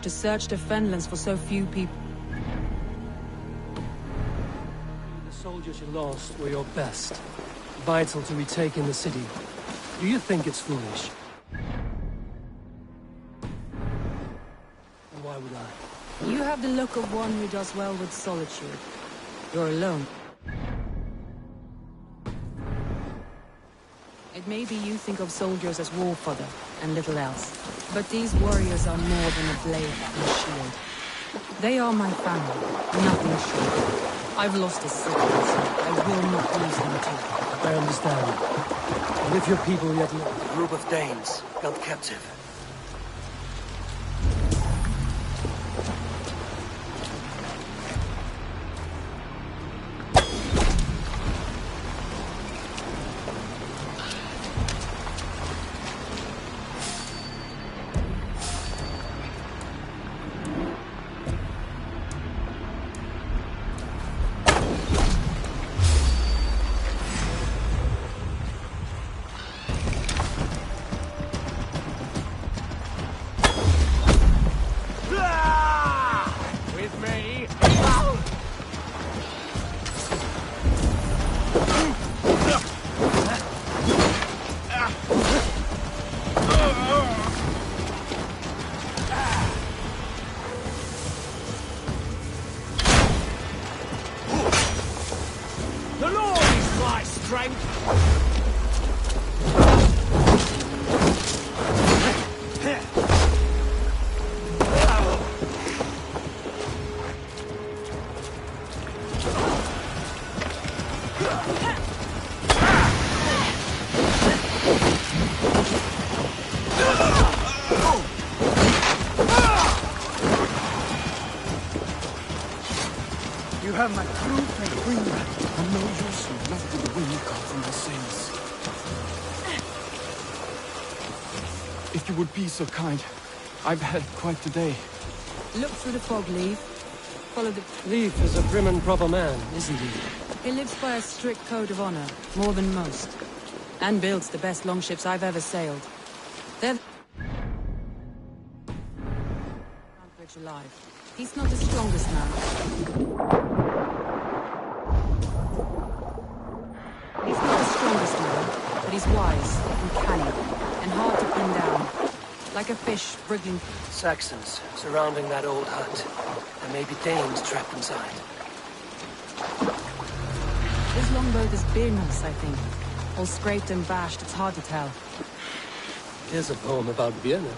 to search the Fenlands for so few people. The soldiers you lost were your best. Vital to retaking the city. Do you think it's foolish? And why would I? You have the look of one who does well with solitude. You're alone. It may be you think of soldiers as war fodder and little else, but these warriors are more than a blade and a shield. They are my family, nothing short. I've lost a siblings, I will not lose them too. I understand. And if your people yet live... A group of Danes held captive. You have my true faith. Bring that. I know you're so left with the wind come from the sails. If you would be so kind, I've had quite the day. Look through the fog, Leaf. Follow the... Leif is a prim and proper man, isn't he? He lives by a strict code of honor, more than most. And builds the best longships I've ever sailed. They're... alive. He's not the strongest man. He's not the strongest man, but he's wise and canny, and hard to pin down. Like a fish wriggling... Saxons surrounding that old hut. There may be Danes trapped inside. This longboat is Birna's, I think. All scraped and bashed, it's hard to tell. Here's a poem about Vienna.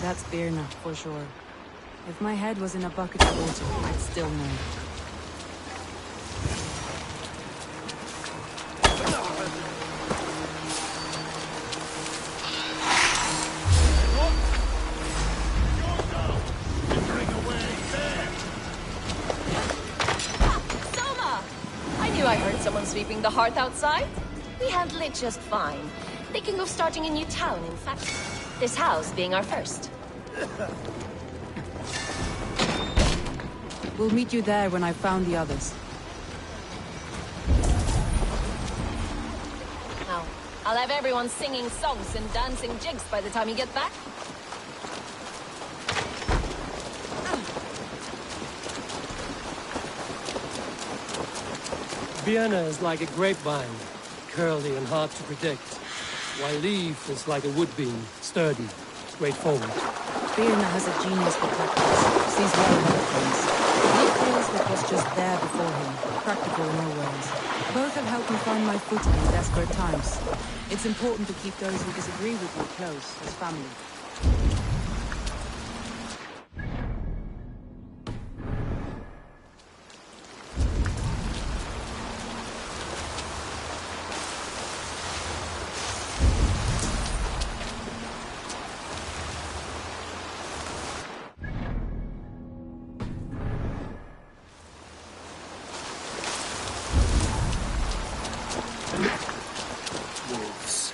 That's Birna, for sure. If my head was in a bucket of water, I'd still know. Soma! I knew I heard someone sweeping the hearth outside. We handle it just fine. Thinking of starting a new town, in fact. This house being our first. We'll meet you there when I've found the others. Now, I'll have everyone singing songs and dancing jigs by the time you get back. Vienna is like a grapevine, curly and hard to predict, while Leif is like a woodbeam, sturdy, straightforward. Birna has a genius for tactics, sees well ahead of things. He feels what was just there before him, practical in all ways. Both have helped me find my footing in desperate times. It's important to keep those who disagree with you close, as family. Wolves.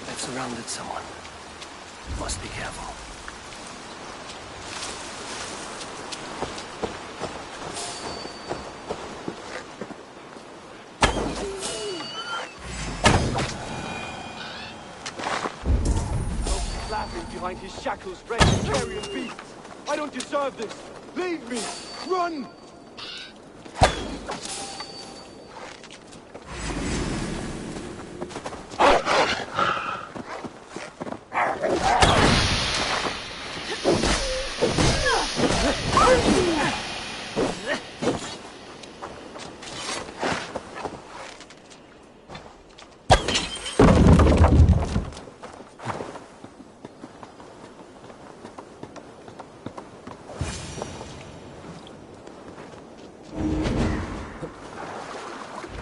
They've surrounded someone. Must be careful. Laughing behind his shackles, ready to carry a beast. I don't deserve this. Leave me. Run!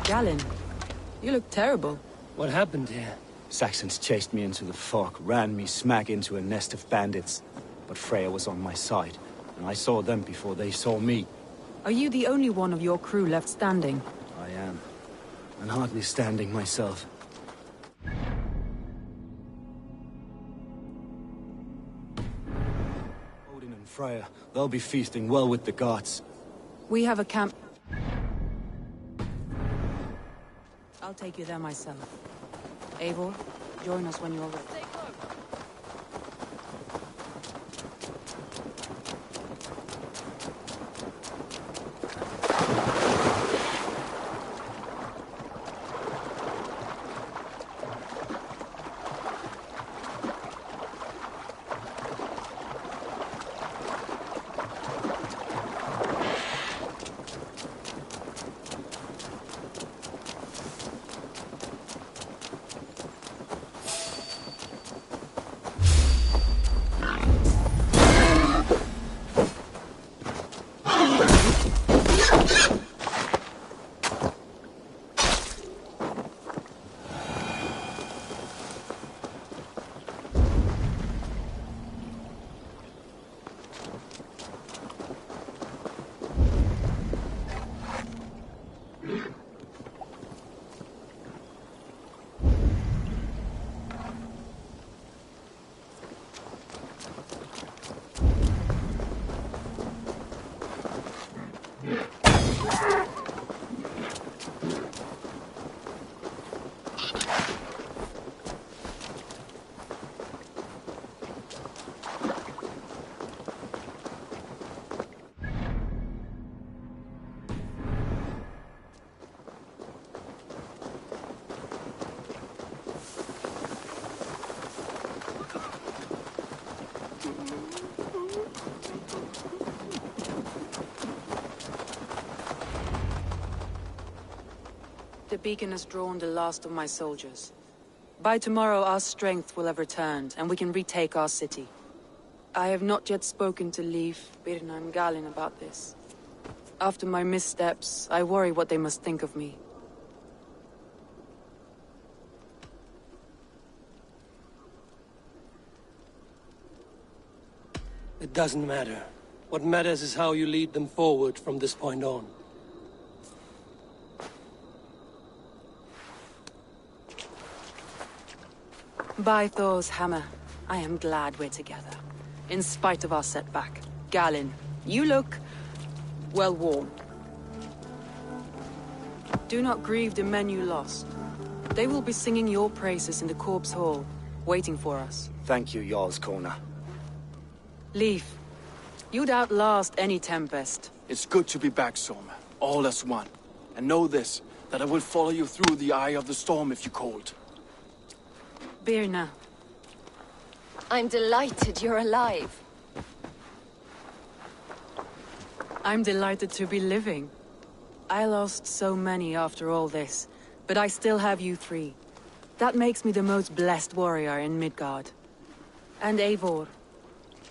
Galen, you look terrible. What happened here? Saxons chased me into the fog, ran me smack into a nest of bandits. But Freya was on my side, and I saw them before they saw me. Are you the only one of your crew left standing? I am. And hardly standing myself. Odin and Freya, they'll be feasting well with the gods. We have a camp. I'll take you there myself. Eivor, join us when you're ready. The beacon has drawn the last of my soldiers. By tomorrow our strength will have returned, and we can retake our city. I have not yet spoken to Leif, Birna and Galen about this. After my missteps, I worry what they must think of me. It doesn't matter. What matters is how you lead them forward from this point on. By Thor's hammer, I am glad we're together. In spite of our setback. Galen, you look... well worn. Do not grieve the men you lost. They will be singing your praises in the Corpse Hall, waiting for us. Thank you, Jarl's Corner. Leif, you'd outlast any tempest. It's good to be back, Soma. All as one. And know this, that I will follow you through the eye of the storm if you called. Birna. I'm delighted you're alive. I'm delighted to be living. I lost so many after all this, but I still have you three. That makes me the most blessed warrior in Midgard. And Eivor,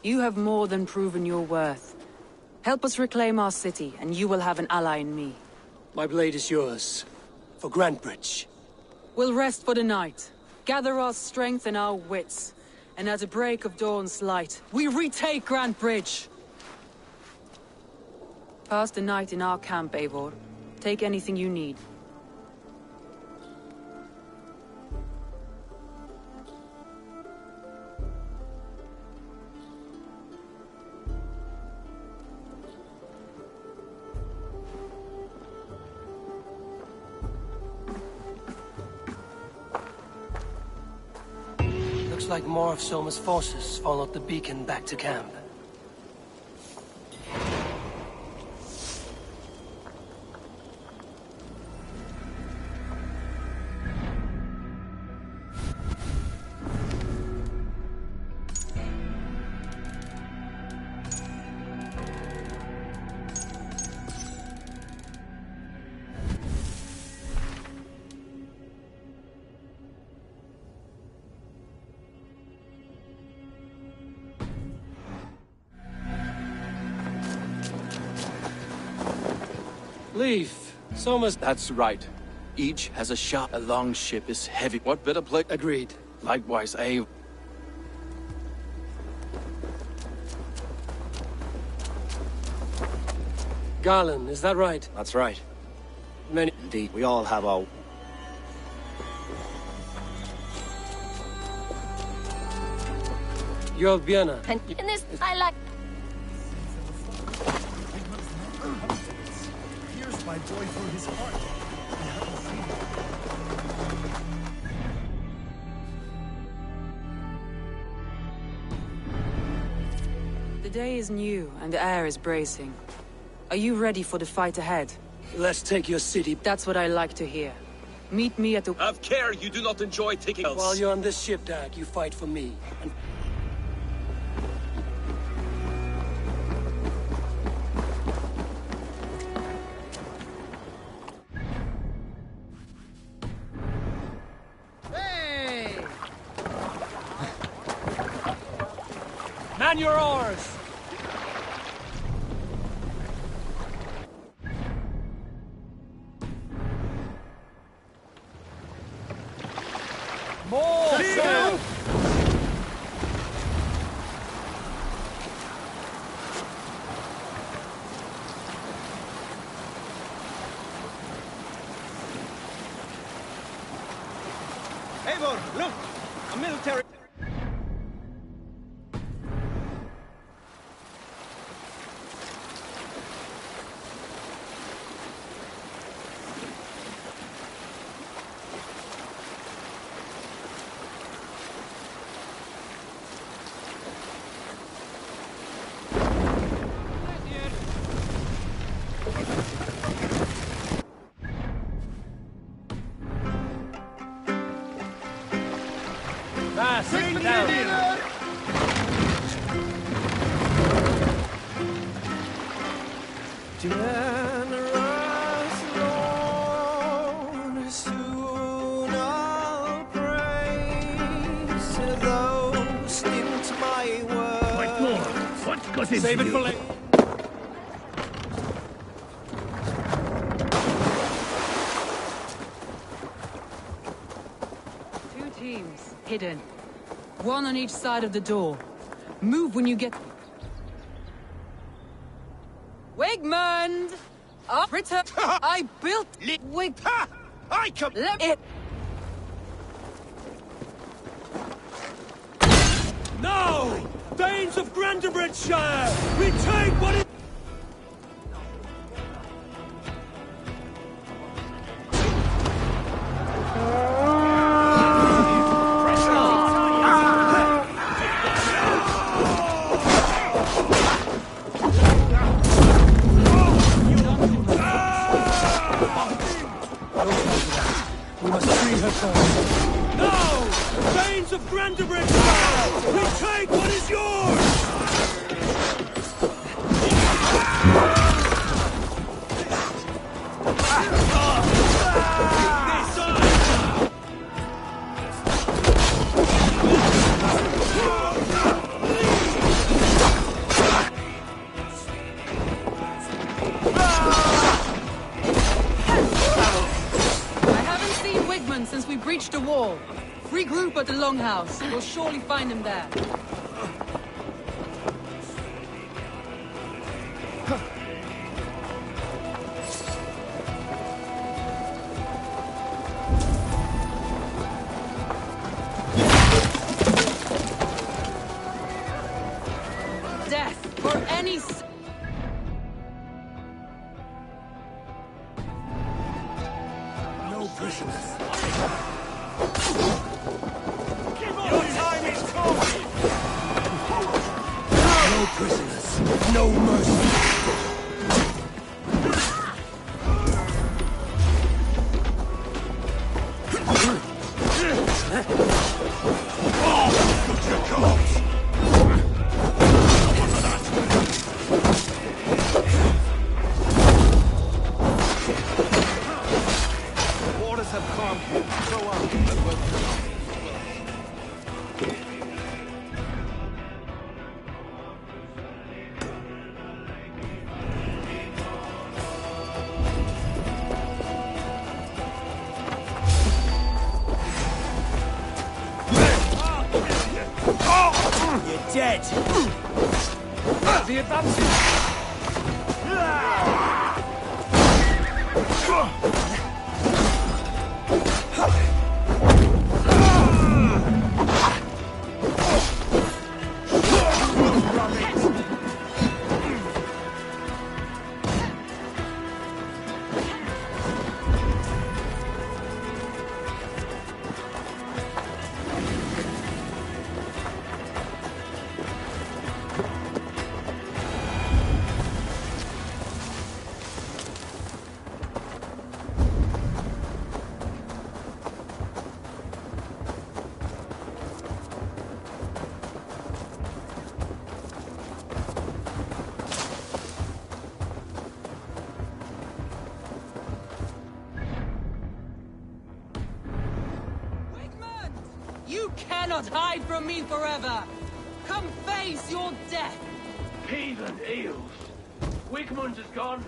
you have more than proven your worth. Help us reclaim our city, and you will have an ally in me. My blade is yours. For Grantebridge. We'll rest for the night. Gather our strength and our wits. And at the break of dawn's light, we retake Grantebridge! Pass the night in our camp, Eivor. Take anything you need. like more of Soma's forces followed the beacon back to camp. Leaf, Soma's... That's right. Each has a shot. A long ship is heavy. What better place? Agreed. Likewise, Garland, is that right? That's right. Many... Indeed, we all have our... You're Vienna. And in this, I like... Here's my boy for his heart. I haven't seen The day is new and the air is bracing. Are you ready for the fight ahead? Let's take your city. That's what I like to hear. Meet me at the... Have care you do not enjoy taking else. While you're on this ship, Dag, you fight for me. And... Hey! Man your oars! More sail! Eivor, look! A military... Fast! Down! Generous Lord, soon I'll praise those into my word. Save it for later. Two teams, hidden. One on each side of the door. Move when you get... Wigmund! Up, return! I built... Wig... I come... Let it... No! Danes of Grandebridgeshire! Retake what is... We must free her first. No! Danes of Grandebridgeshire! Retake what is yours! I haven't seen Wigmund since we breached the wall. Regroup at the Longhouse. We'll surely find him there. Death for any... no prisoners. Your time is prisoners. No mercy. Orders have come. Show up and welcome. You're dead. The advantage! You cannot hide from me forever! Come face your death! Heathen eels! Wigmund is gone.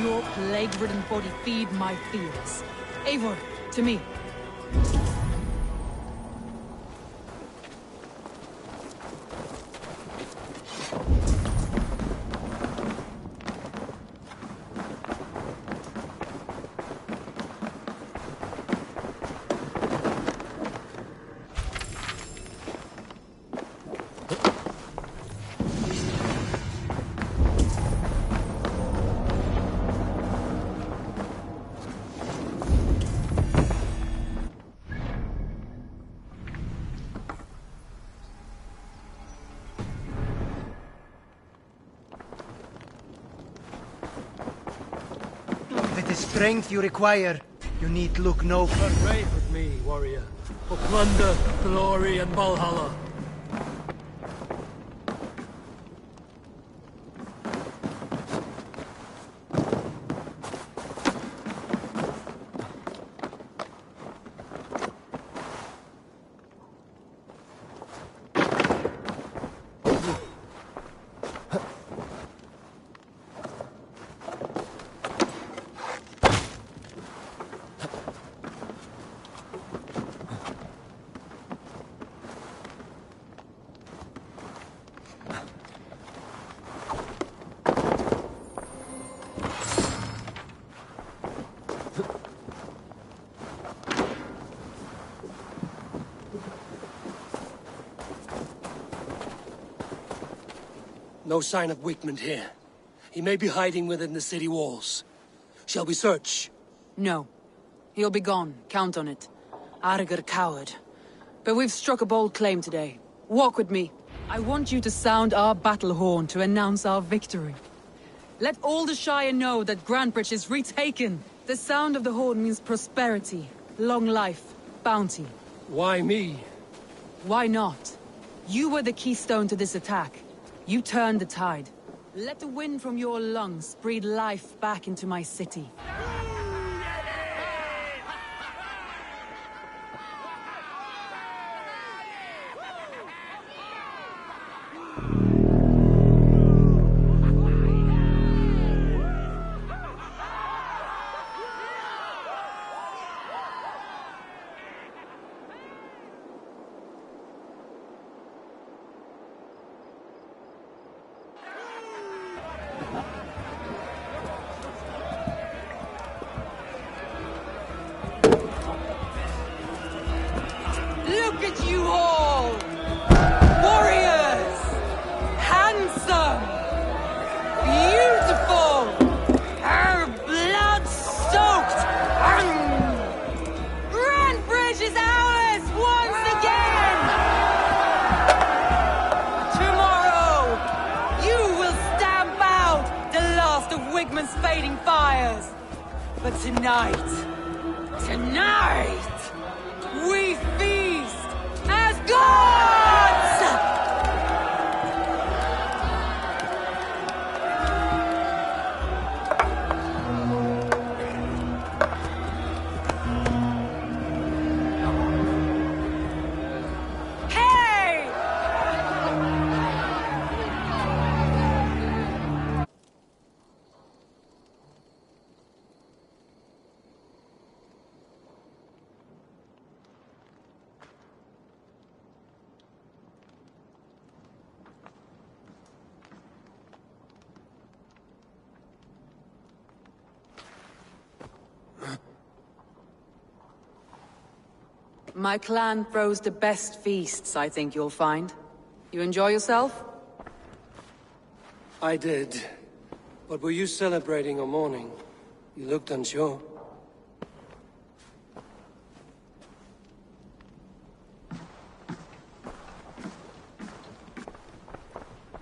Your plague-ridden body feed my fears. Eivor, to me. With the strength you require, you need look no further. Pray with me, warrior, for plunder, glory, and Valhalla. No sign of Wigmund here. He may be hiding within the city walls. Shall we search? No. He'll be gone. Count on it. Arger coward. But we've struck a bold claim today. Walk with me. I want you to sound our battle horn to announce our victory. Let all the Shire know that Grantbridge is retaken. The sound of the horn means prosperity, long life, bounty. Why me? Why not? You were the keystone to this attack. You turned the tide. Let the wind from your lungs breathe life back into my city. Look at you all! Warriors! Handsome! Beautiful! Blood-soaked! Grantbridge is ours once again! Tomorrow, you will stamp out the last of Wigmund's fading fires. But tonight, we feast as gods! Hey! My clan throws the best feasts, I think you'll find. You enjoy yourself? I did. But were you celebrating or mourning? You looked unsure.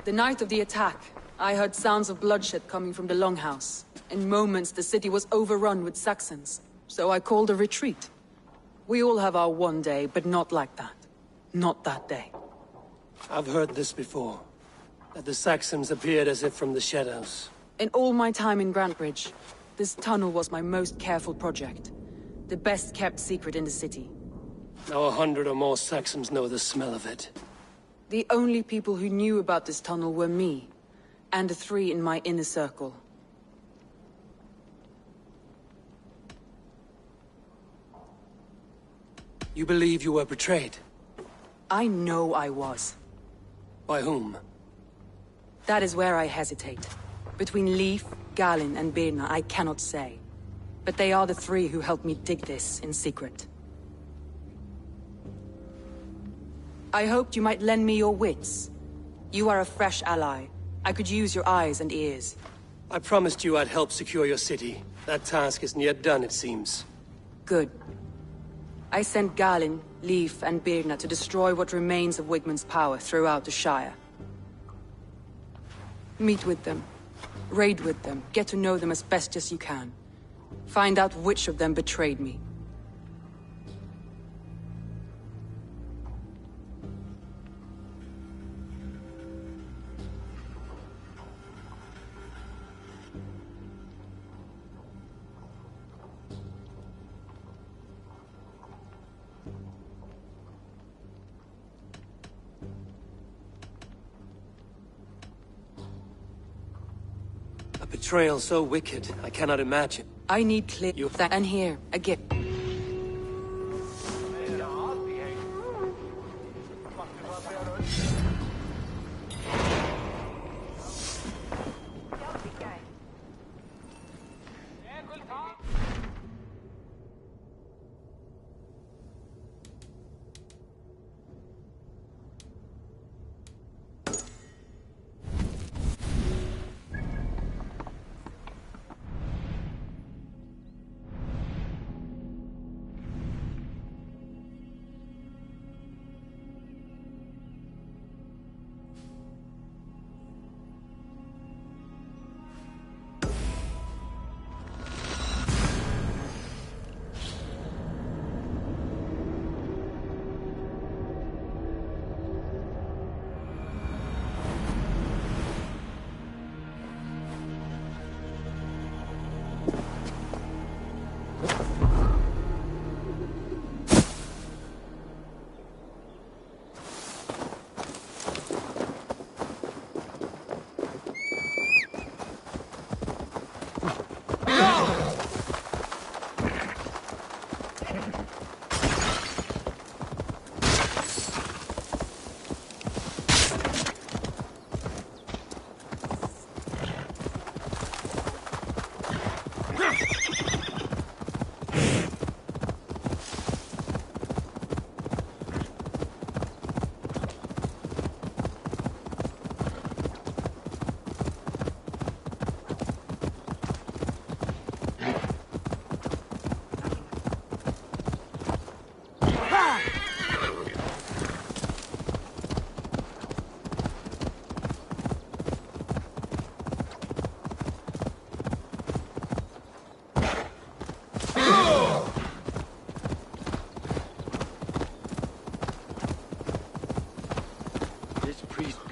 The night of the attack, I heard sounds of bloodshed coming from the Longhouse. In moments, the city was overrun with Saxons, so I called a retreat. We all have our one day, but not like that. Not that day. I've heard this before. That the Saxons appeared as if from the shadows. In all my time in Grantbridge, this tunnel was my most careful project. The best kept secret in the city. Now 100 or more Saxons know the smell of it. The only people who knew about this tunnel were me, and the 3 in my inner circle. You believe you were betrayed? I know I was. By whom? That is where I hesitate. Between Leif, Galin, and Birna, I cannot say. But they are the 3 who helped me dig this in secret. I hoped you might lend me your wits. You are a fresh ally. I could use your eyes and ears. I promised you I'd help secure your city. That task isn't yet done, it seems. Good. I sent Galin, Leif, and Birna to destroy what remains of Wigmund's power throughout the Shire. Meet with them. Raid with them. Get to know them as best as you can. Find out which of them betrayed me. A betrayal so wicked, I cannot imagine. I need clear and here, a gift.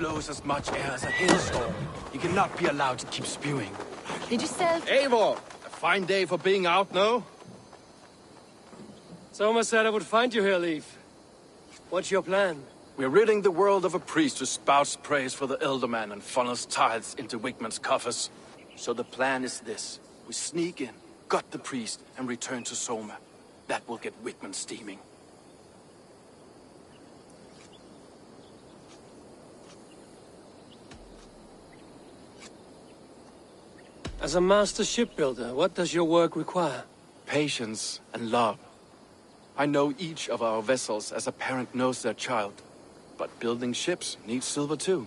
blows as much air as a hailstorm. He cannot be allowed to keep spewing. Did you sell? Eivor! A fine day for being out, no? Soma said I would find you here, Leaf. What's your plan? We're ridding the world of a priest who spouts praise for the Elderman and funnels tithes into Wigman's coffers. So the plan is this. We sneak in, gut the priest, and return to Soma. That will get Wigman steaming. As a master shipbuilder, what does your work require? Patience and love. I know each of our vessels as a parent knows their child. But building ships needs silver too.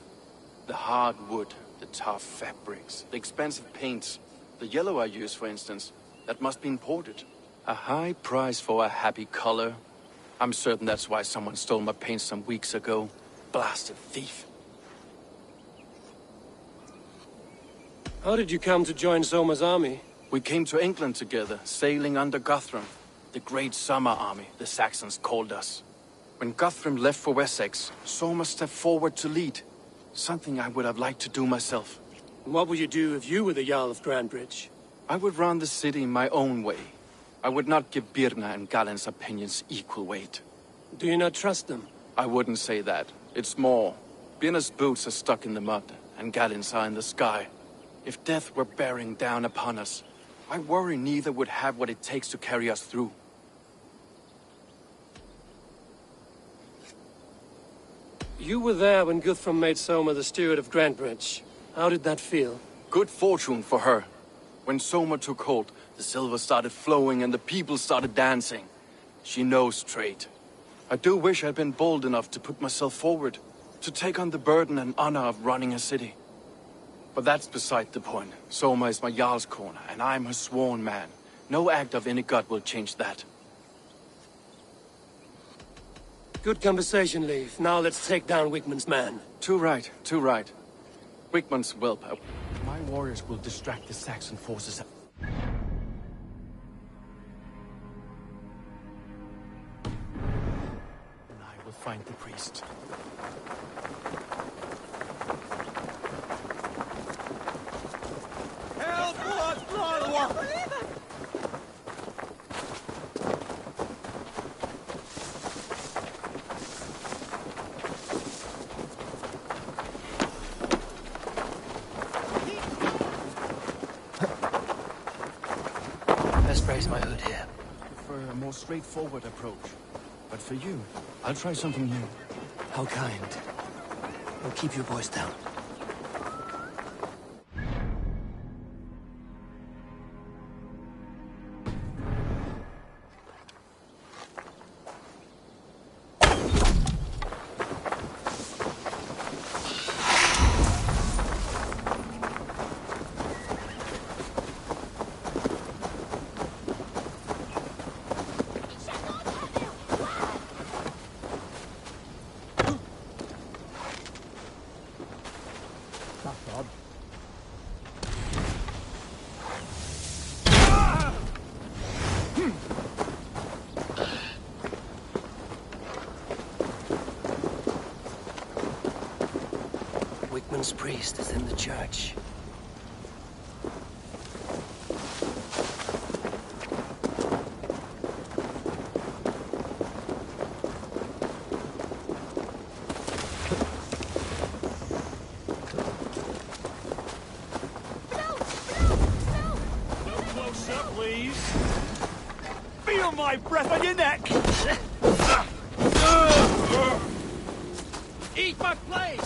The hard wood, the tough fabrics, the expensive paints. The yellow I use, for instance, that must be imported. A high price for a happy color. I'm certain that's why someone stole my paint some weeks ago. Blasted thief. How did you come to join Soma's army? We came to England together, sailing under Guthrum. The Great Summer Army, the Saxons called us. When Guthrum left for Wessex, Soma stepped forward to lead. Something I would have liked to do myself. What would you do if you were the Jarl of Grandbridge? I would run the city my own way. I would not give Birna and Galen's opinions equal weight. Do you not trust them? I wouldn't say that. It's more. Birna's boots are stuck in the mud, and Galen's are in the sky. If death were bearing down upon us, I worry neither would have what it takes to carry us through. You were there when Guthrum made Soma the steward of Grandbridge. How did that feel? Good fortune for her. When Soma took hold, the silver started flowing and the people started dancing. She knows trade. I do wish I'd been bold enough to put myself forward, to take on the burden and honor of running a city. But that's beside the point. Soma is my Jarl's corner, and I'm her sworn man. No act of any god will change that. Good conversation, Leif. Now let's take down Wigman's man. Too right, too right. Wigman's whelp. My warriors will distract the Saxon forces. And I will find the priest. Help! Blood! Best raise my hood here. For a more straightforward approach. But for you, I'll try something new. How kind. Well, keep your voice down. Wigman's priest is in the church. No closer, please. Feel my breath on your neck! Eat my blade!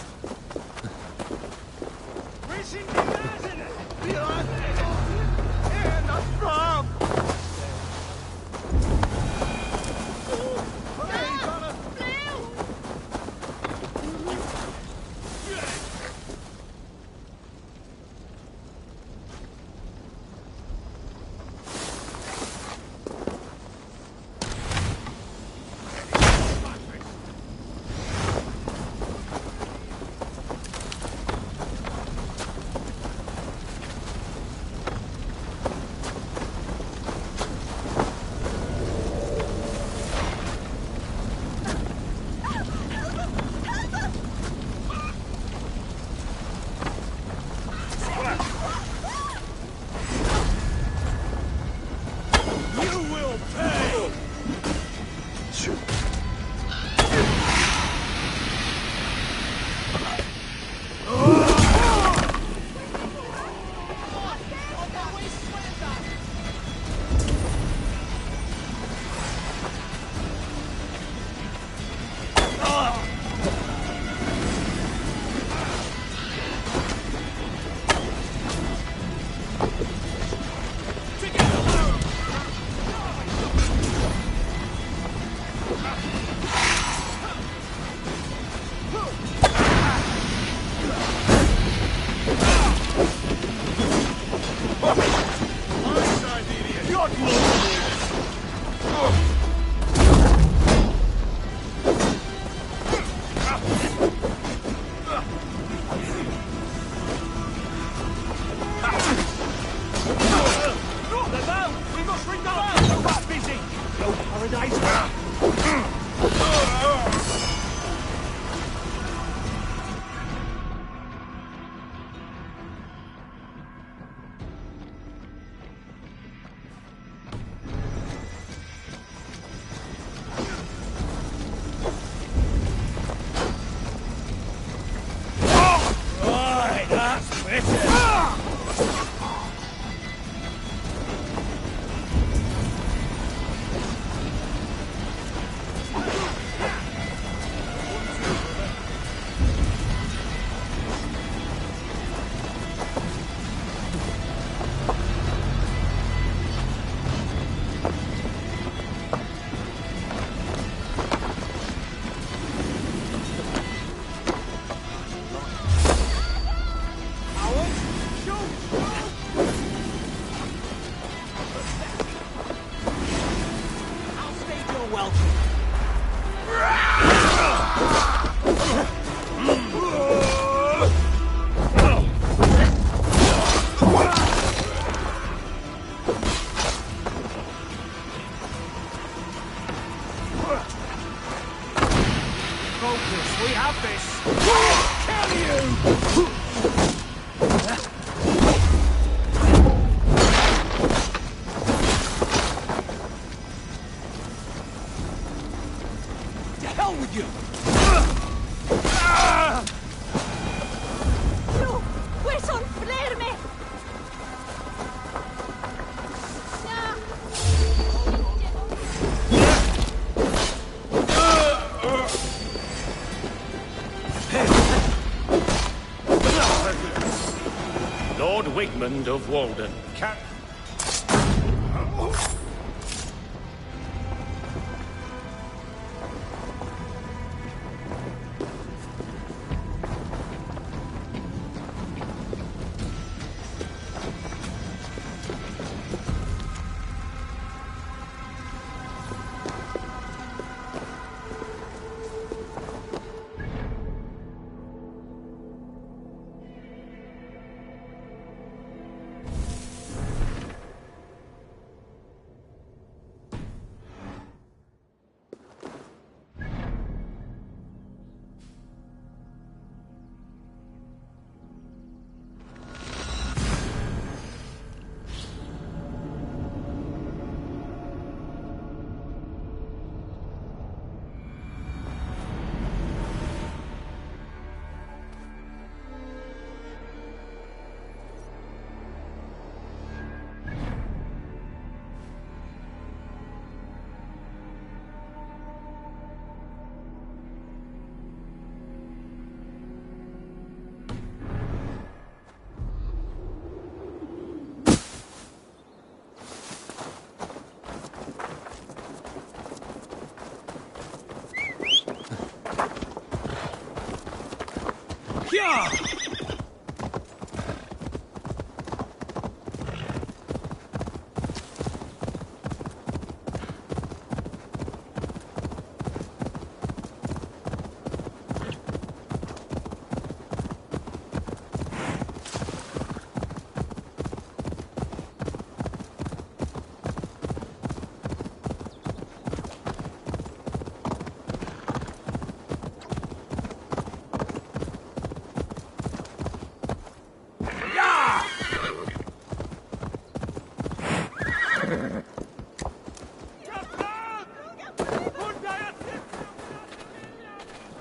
paradise? Right, that's better. Focus, we have this! Kill you! To hell with you! No! Where's on flare me? Lord Wigmund of Walden.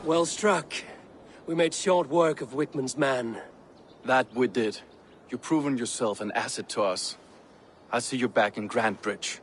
Well struck. We made short work of Wickman's man. That we did. You've proven yourself an asset to us. I'll see you back in Grantbridge.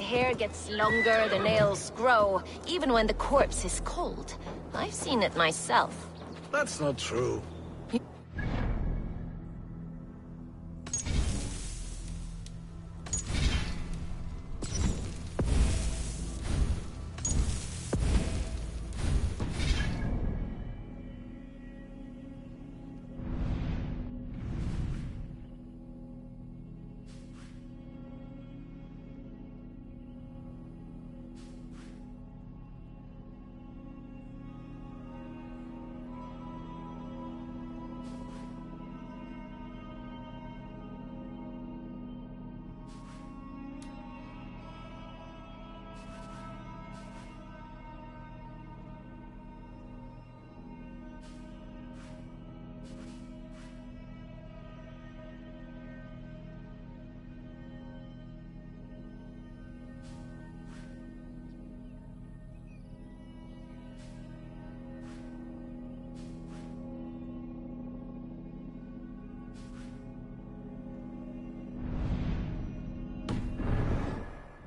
hair gets longer, the nails grow, even when the corpse is cold. I've seen it myself. That's not true.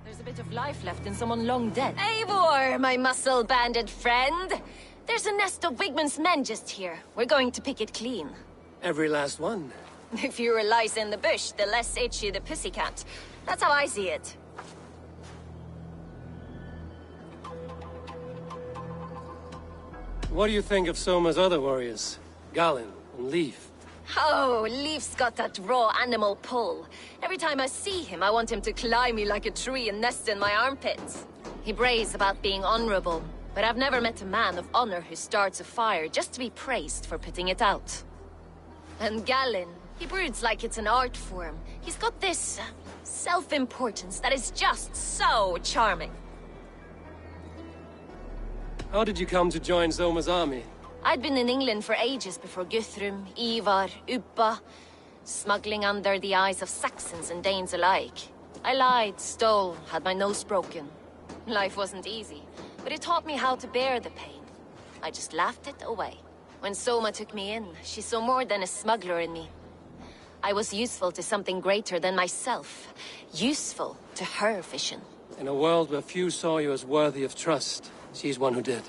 There's a bit of life left in someone long dead. Eivor, my muscle-banded friend! There's a nest of Wigmund's men just here. We're going to pick it clean. Every last one. The fewer lies in the bush, the less itchy the pussycat. That's how I see it. What do you think of Soma's other warriors? Galinn and Leif? Oh, Leif's got that raw animal pull. Every time I see him, I want him to climb me like a tree and nest in my armpits. He braves about being honorable, but I've never met a man of honor who starts a fire just to be praised for putting it out. And Galinn, he broods like it's an art form. He's got this self-importance that is just so charming. How did you come to join Soma's army? I'd been in England for ages before Guthrum, Ivar, Ubba, smuggling under the eyes of Saxons and Danes alike. I lied, stole, had my nose broken. Life wasn't easy, but it taught me how to bear the pain. I just laughed it away. When Soma took me in, she saw more than a smuggler in me. I was useful to something greater than myself. Useful to her vision. In a world where few saw you as worthy of trust, she's one who did.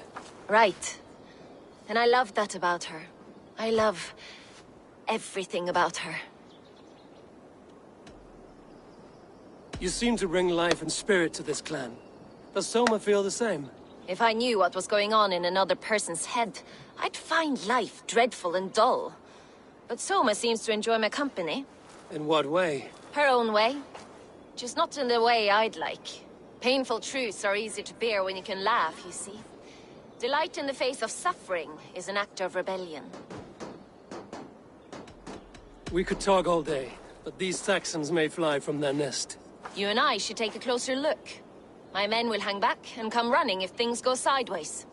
Right. And I love that about her. I love everything about her. You seem to bring life and spirit to this clan. Does Soma feel the same? If I knew what was going on in another person's head, I'd find life dreadful and dull. But Soma seems to enjoy my company. In what way? Her own way. Just not in the way I'd like. Painful truths are easy to bear when you can laugh, you see. Delight in the face of suffering is an act of rebellion. We could talk all day, but these Saxons may fly from their nest. You and I should take a closer look. My men will hang back and come running if things go sideways.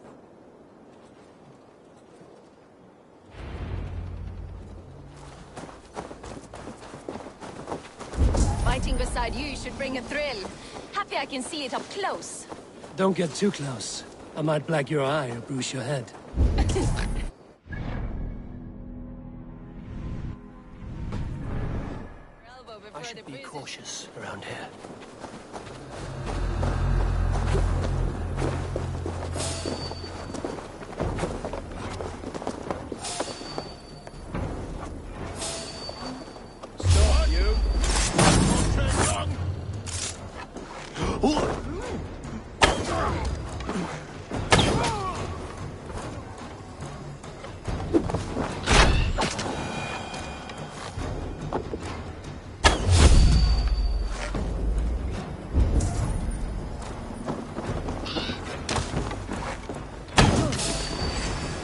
Fighting beside you should bring a thrill. Happy I can see it up close. Don't get too close. I might black your eye or bruise your head. I should be cautious around here. Stop, you!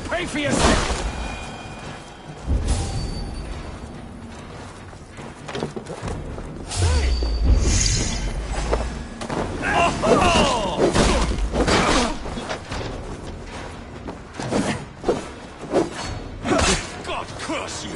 Pay for yourself! God curse you!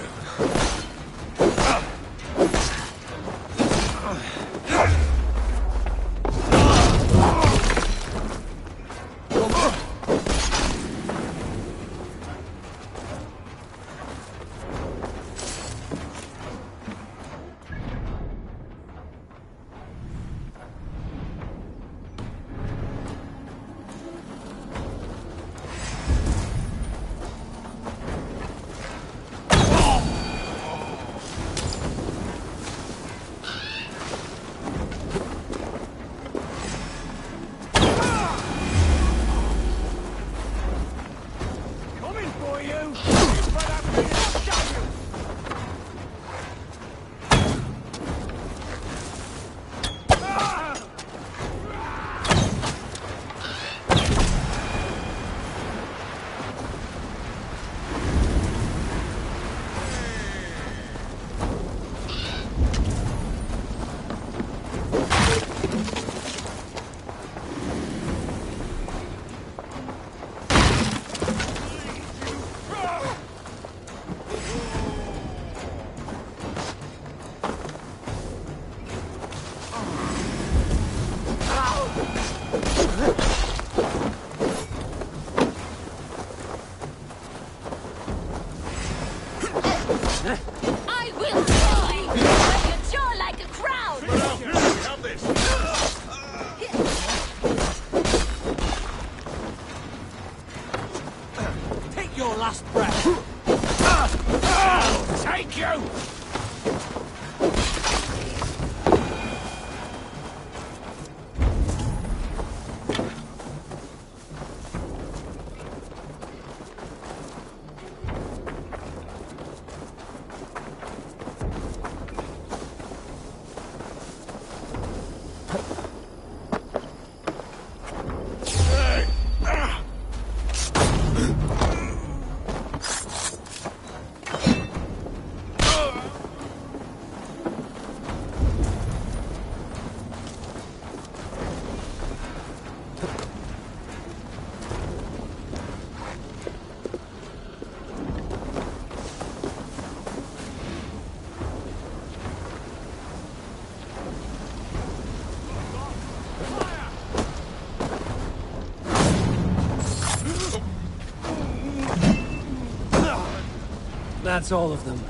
That's all of them.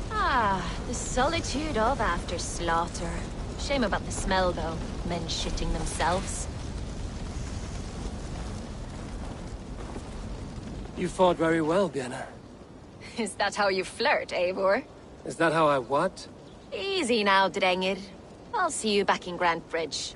Ah, the solitude of after slaughter. Shame about the smell, though. Men shitting themselves. You fought very well, Vienna. Is that how you flirt, Eivor? Is that how I what? Easy now, Drengir. I'll see you back in Grand Bridge.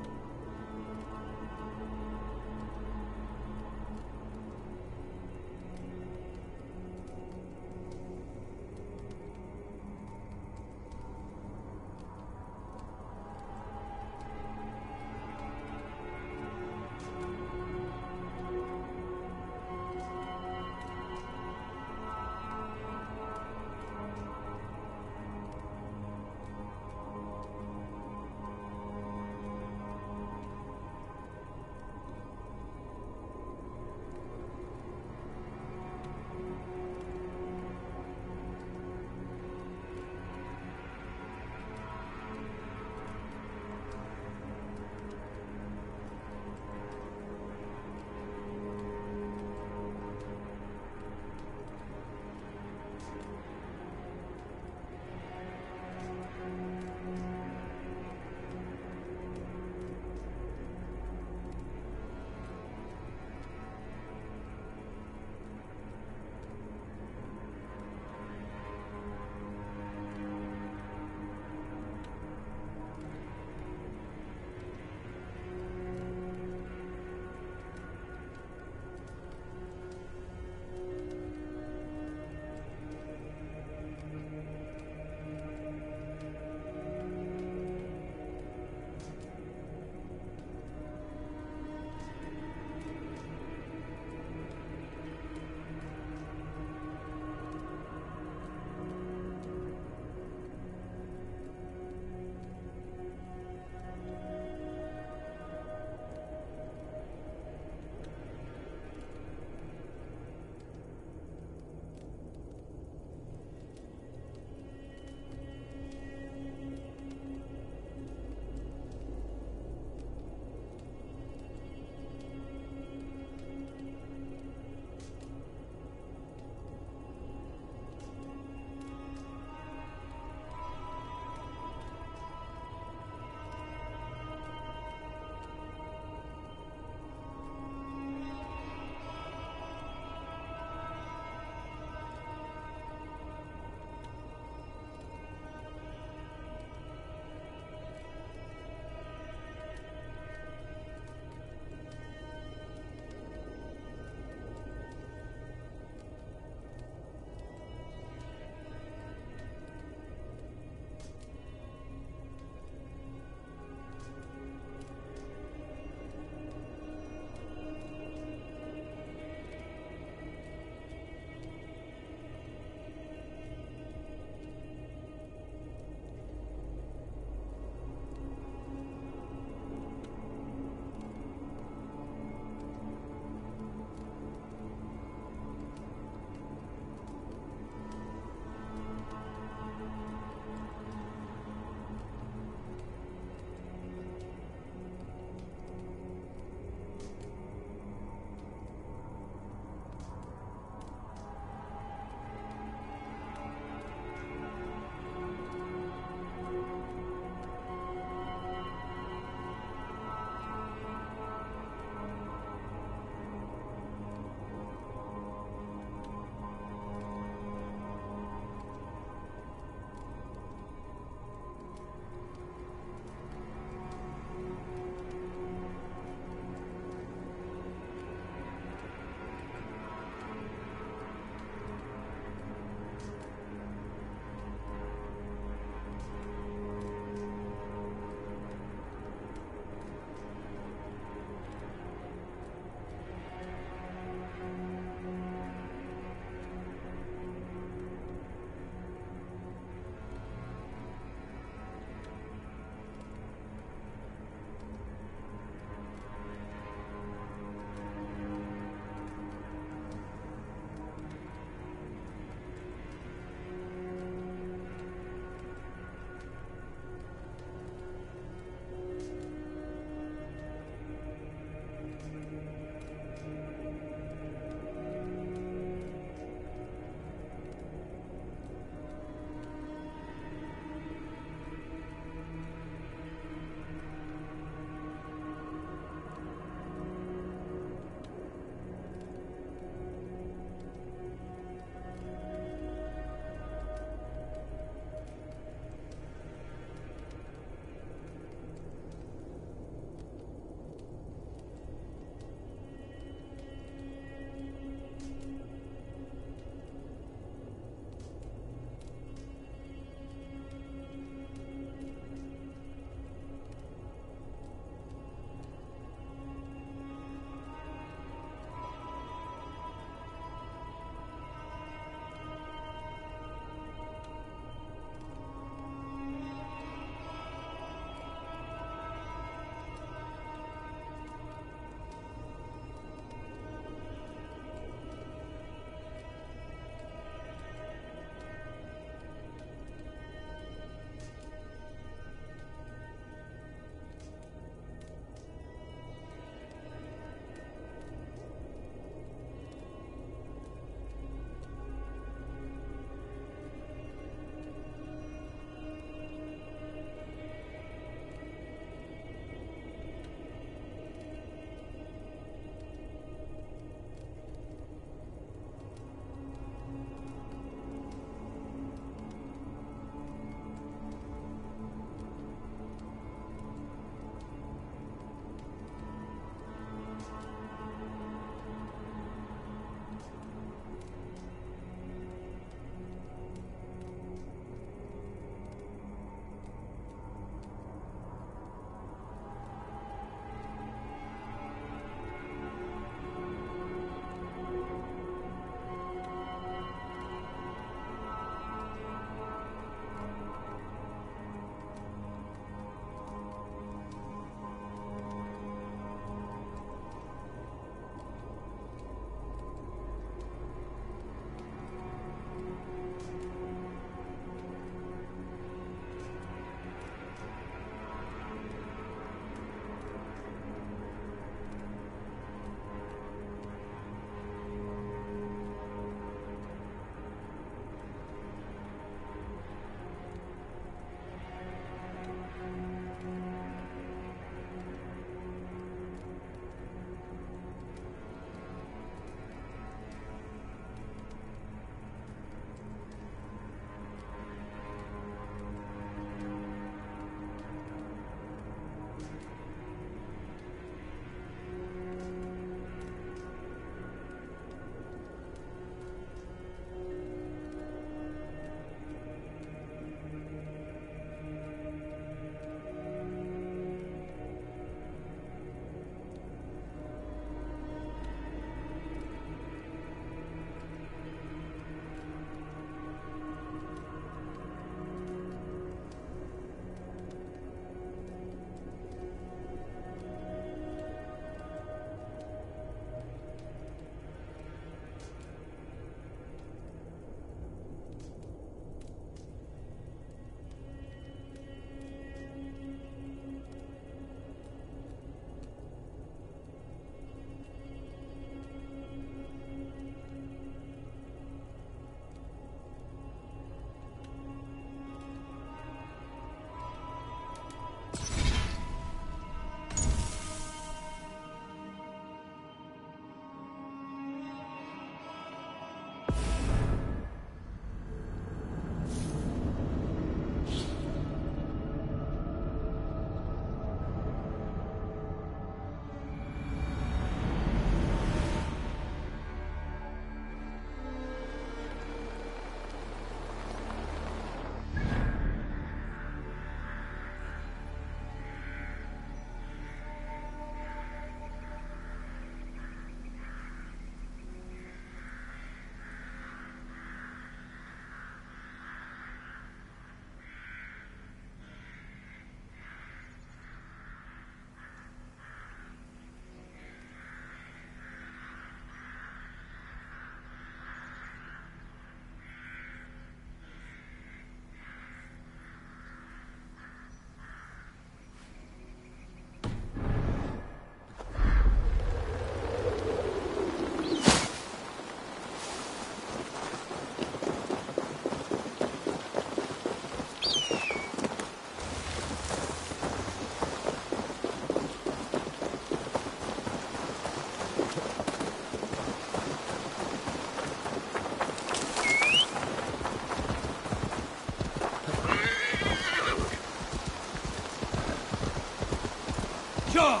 Sure!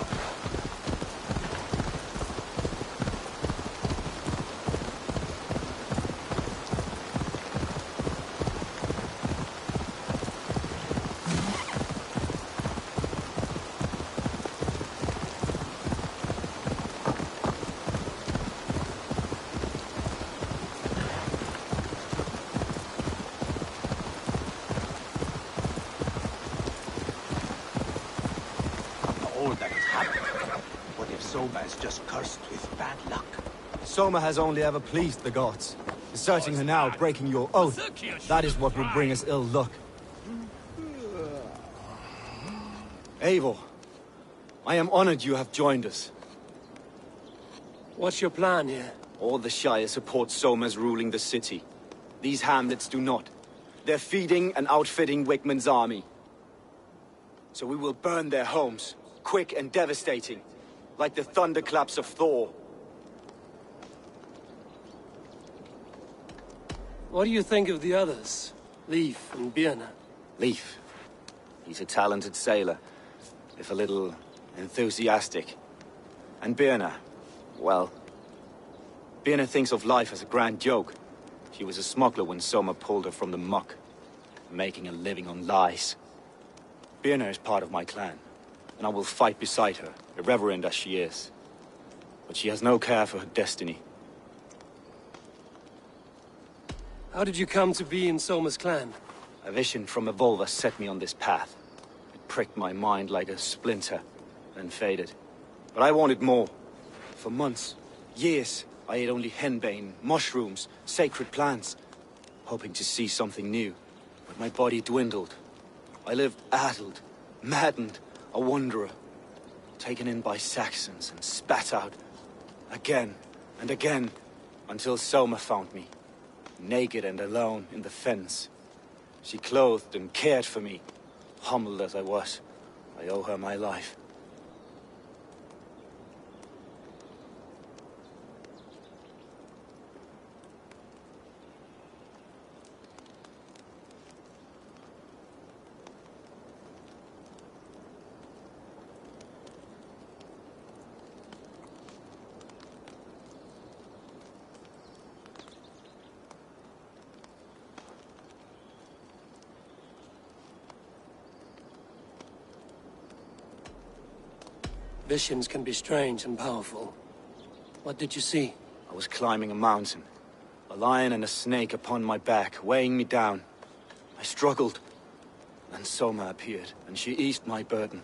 All that has happened. What if Soma is just cursed with bad luck? Soma has only ever pleased the gods. Deserting her now, breaking your oath, that is what will bring us ill luck. Eivor, I am honored you have joined us. What's your plan here? All the Shire support Soma's ruling the city. These hamlets do not. They're feeding and outfitting Wickman's army. So we will burn their homes, quick and devastating, like the thunderclaps of Thor. What do you think of the others? Leif and Birna? Leif. He's a talented sailor, if a little enthusiastic. And Birna, well... Birna thinks of life as a grand joke. She was a smuggler when Soma pulled her from the muck, making a living on lies. Birna is part of my clan, and I will fight beside her, irreverent as she is. But she has no care for her destiny. How did you come to be in Soma's clan? A vision from Evolva set me on this path. It pricked my mind like a splinter, then faded. But I wanted more. For months, years, I ate only henbane, mushrooms, sacred plants, hoping to see something new. But my body dwindled. I lived addled, maddened, a wanderer, taken in by Saxons and spat out again and again, until Soma found me, naked and alone in the fens. She clothed and cared for me, humbled as I was. I owe her my life. Visions can be strange and powerful. What did you see? I was climbing a mountain. A lion and a snake upon my back, weighing me down. I struggled. Then Soma appeared, and she eased my burden.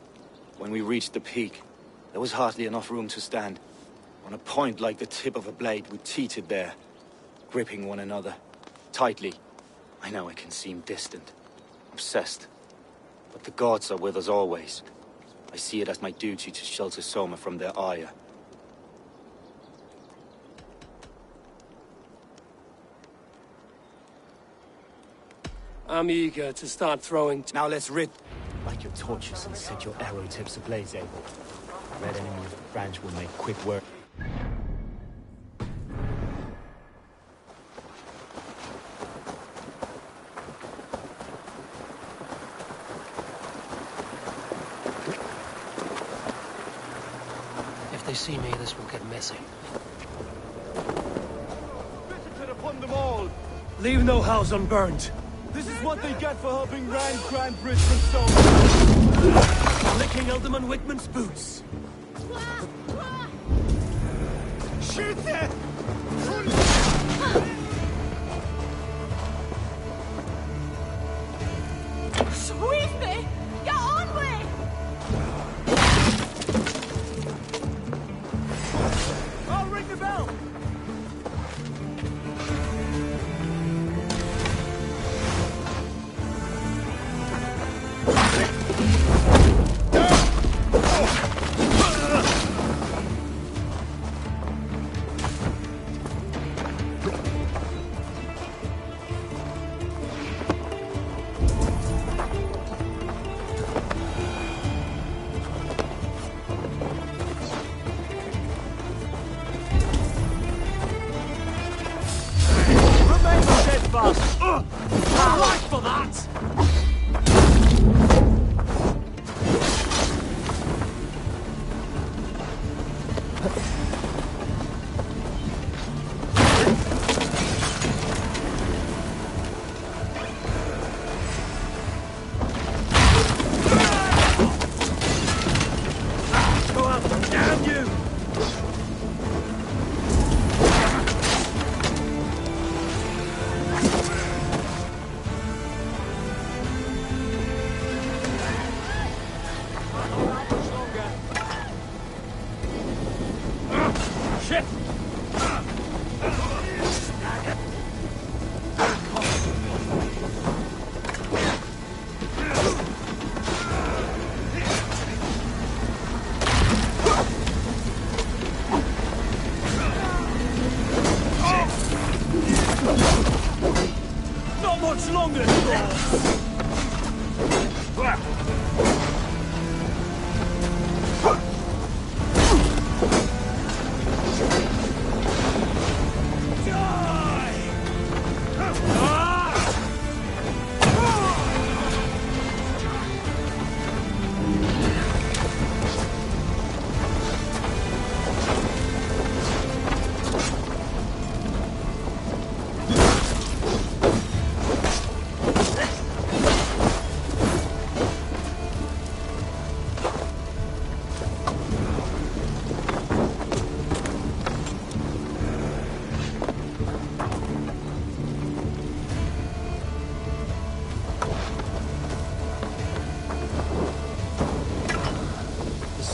When we reached the peak, there was hardly enough room to stand. On a point like the tip of a blade, we teetered there, gripping one another, tightly. I know I can seem distant, obsessed. But the gods are with us always. I see it as my duty to shelter Soma from their ire. I'm eager to start throwing... Now let's rid... Light your torches and set your arrow tips ablaze, Abel. Red enemy of the branch will make quick work. If they see me, this will get messy. Visited upon them all! Leave no house unburned. This is what they get for helping Rand Cranbridge from Soma! Licking Alderman Wickman's boots. Shoot them! Squeeze me! Get on me! I'll ring the bell! Not much longer, Thor!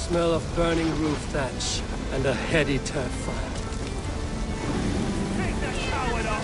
Smell of burning roof thatch and a heady turf fire. Take that coward up!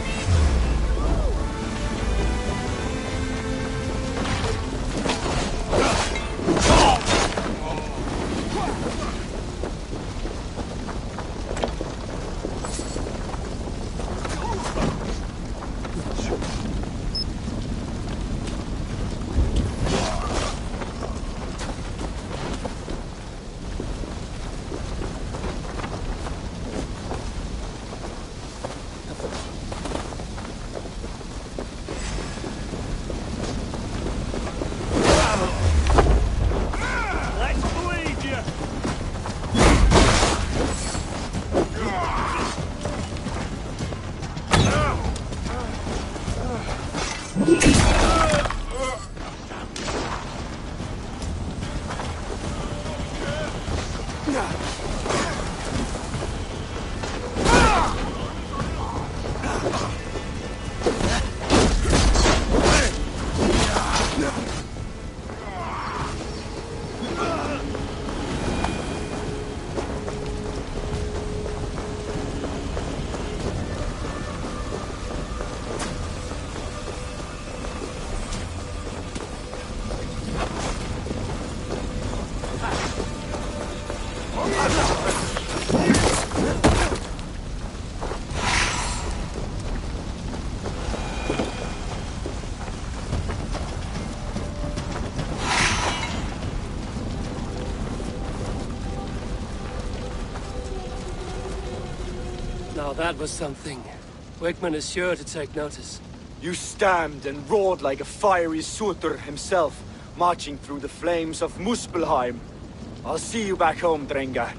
Now that was something. Wickman is sure to take notice. You stamped and roared like a fiery Surtur himself, marching through the flames of Muspelheim. I'll see you back home, Drenga.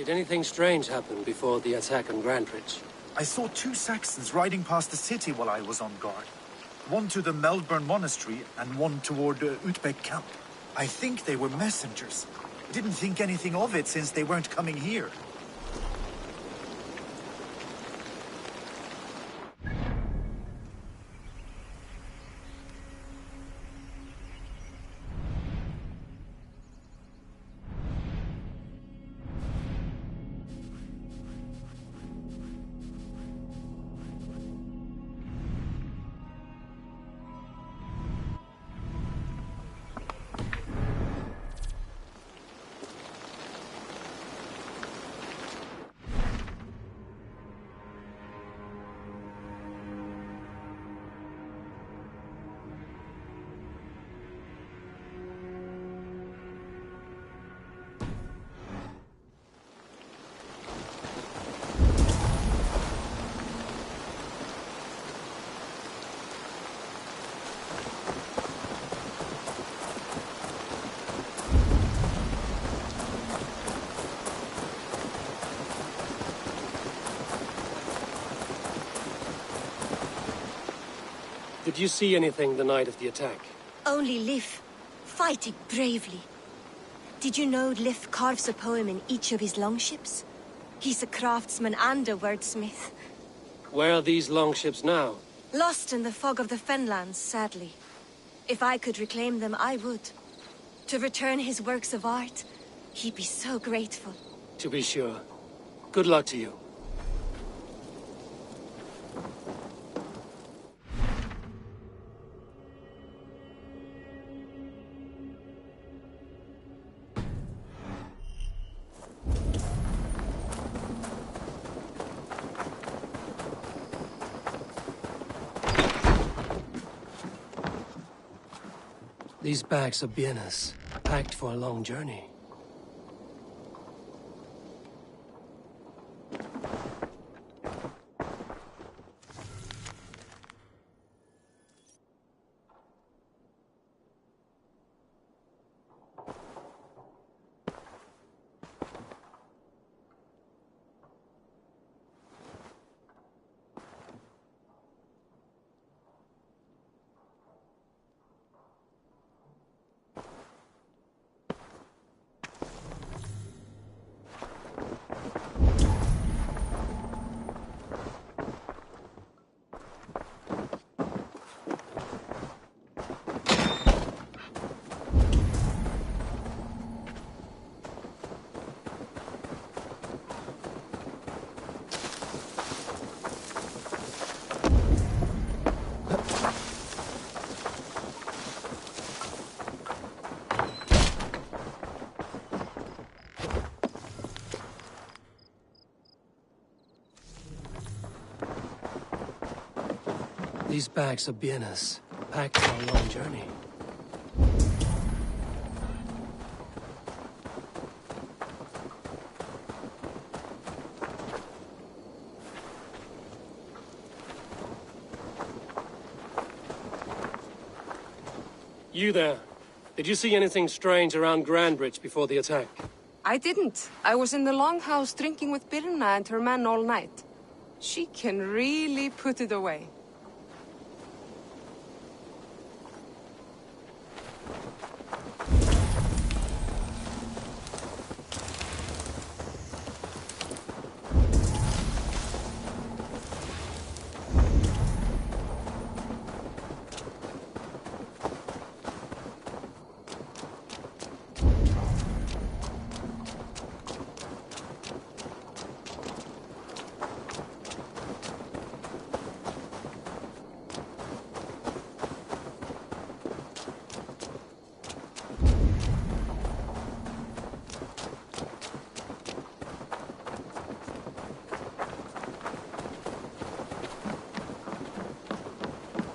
Did anything strange happen before the attack on Grandridge? I saw 2 Saxons riding past the city while I was on guard. One to the Melbourne Monastery and one toward Utbeck camp. I think they were messengers. Didn't think anything of it since they weren't coming here. Did you see anything the night of the attack? Only Lif, fighting bravely. Did you know Lif carves a poem in each of his longships? He's a craftsman and a wordsmith. Where are these longships now? Lost in the fog of the Fenlands, sadly. If I could reclaim them, I would. To return his works of art, he'd be so grateful. To be sure. Good luck to you. These bags are bienes, packed for a long journey. These bags are bienes, packed for a long journey. You there. Did you see anything strange around Grandridge before the attack? I didn't. I was in the longhouse drinking with Birna and her men all night. She can really put it away.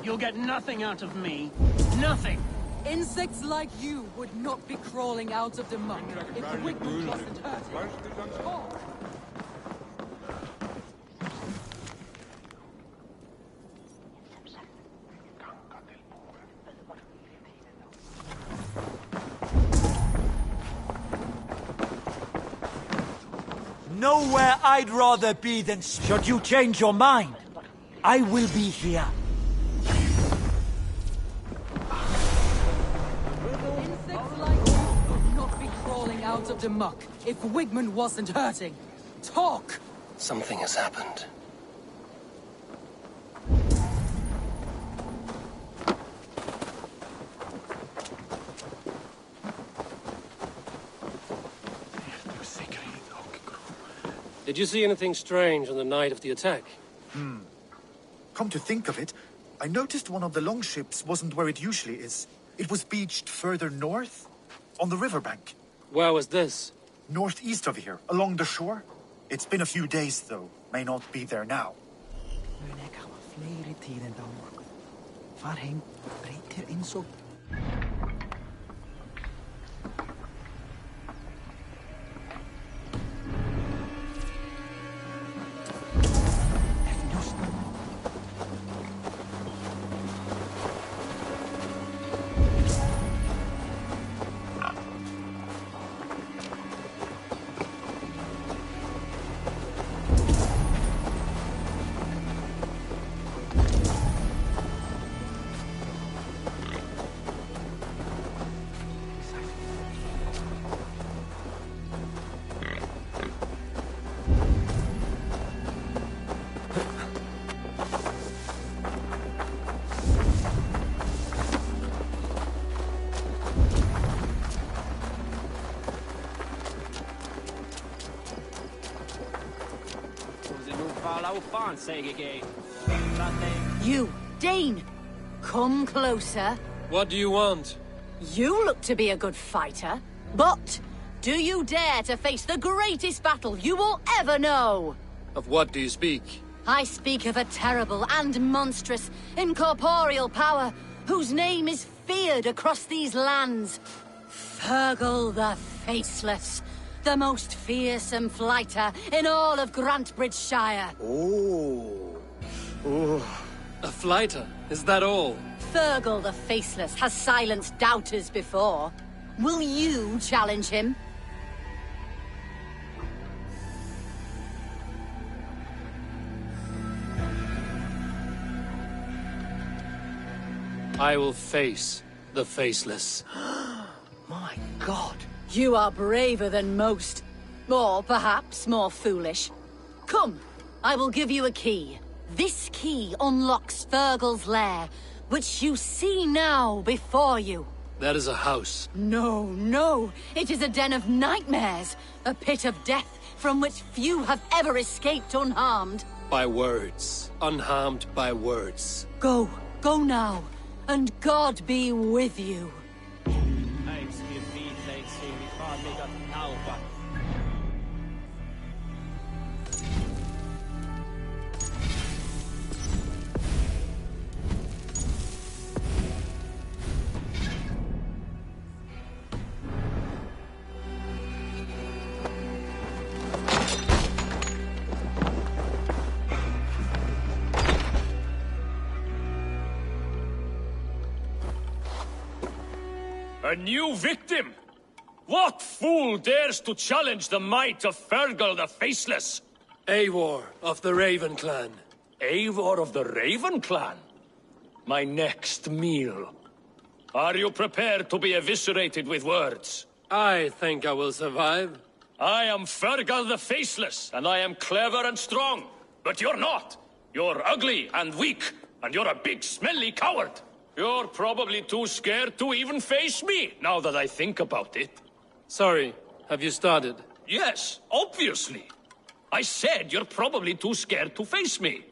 You'll get nothing out of me. Nothing! Insects like you would not be crawling out of the muck if the wicked wasn't hurting. Oh. nowhere I'd rather be than... Should you change your mind, I will be here. Insects like you would not be crawling out of the muck if Wigman wasn't hurting. Talk! Something has happened. Did you see anything strange on the night of the attack? Come to think of it, I noticed one of the longships wasn't where it usually is. It was beached further north, on the riverbank. Where was this? Northeast of here, along the shore. It's been a few days, though. May not be there now. You, Dane! Come closer. What do you want? You look to be a good fighter, but do you dare to face the greatest battle you will ever know? Of what do you speak? I speak of a terrible and monstrous incorporeal power whose name is feared across these lands. Fergal the Faceless, the most fearsome fighter in all of Grantbridgeshire. A flighter? Is that all? Fergal the Faceless has silenced doubters before. Will you challenge him? I will face the Faceless. My God. You are braver than most. Or perhaps more foolish. Come, I will give you a key. This key unlocks Fergal's lair, which you see now before you. That is a house. No, no. It is a den of nightmares. A pit of death from which few have ever escaped unharmed. By words. Unharmed by words. Go. Go now. And God be with you. A new victim? What fool dares to challenge the might of Fergal the Faceless? Eivor of the Raven Clan. Eivor of the Raven Clan? My next meal. Are you prepared to be eviscerated with words? I think I will survive. I am Fergal the Faceless, and I am clever and strong. But you're not. You're ugly and weak, and you're a big smelly coward. You're probably too scared to even face me, now that I think about it. Sorry, have you started? Yes, obviously. I said you're probably too scared to face me.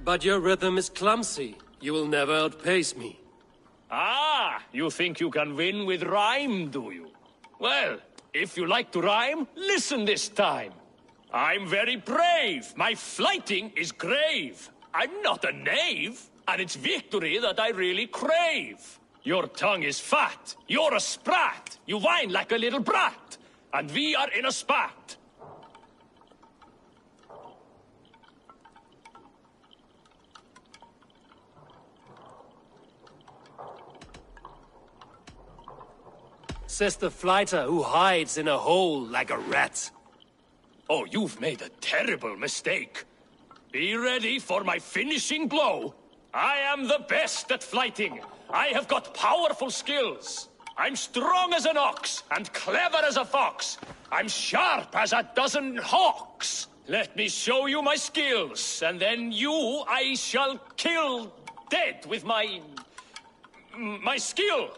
But your rhythm is clumsy. You will never outpace me. Ah, you think you can win with rhyme, do you? Well, if you like to rhyme, listen this time. I'm very brave. My flighting is grave. I'm not a knave, and it's victory that I really crave. Your tongue is fat. You're a sprat. You whine like a little brat. And we are in a spat. Says the flighter who hides in a hole like a rat. Oh, you've made a terrible mistake. Be ready for my finishing blow. I am the best at flighting. I have got powerful skills. I'm strong as an ox and clever as a fox. I'm sharp as a dozen hawks. Let me show you my skills, and then you I shall kill dead with my skill.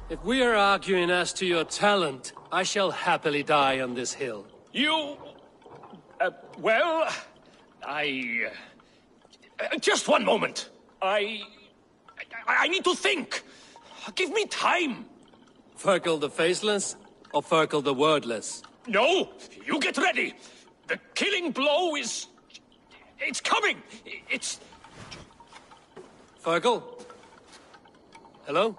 If we are arguing as to your talent, I shall happily die on this hill. You... well... just one moment. I need to think. Give me time. Ferkel the Faceless or Ferkel the Wordless? No! You get ready! The killing blow is... it's coming! It's... Ferkel? Hello?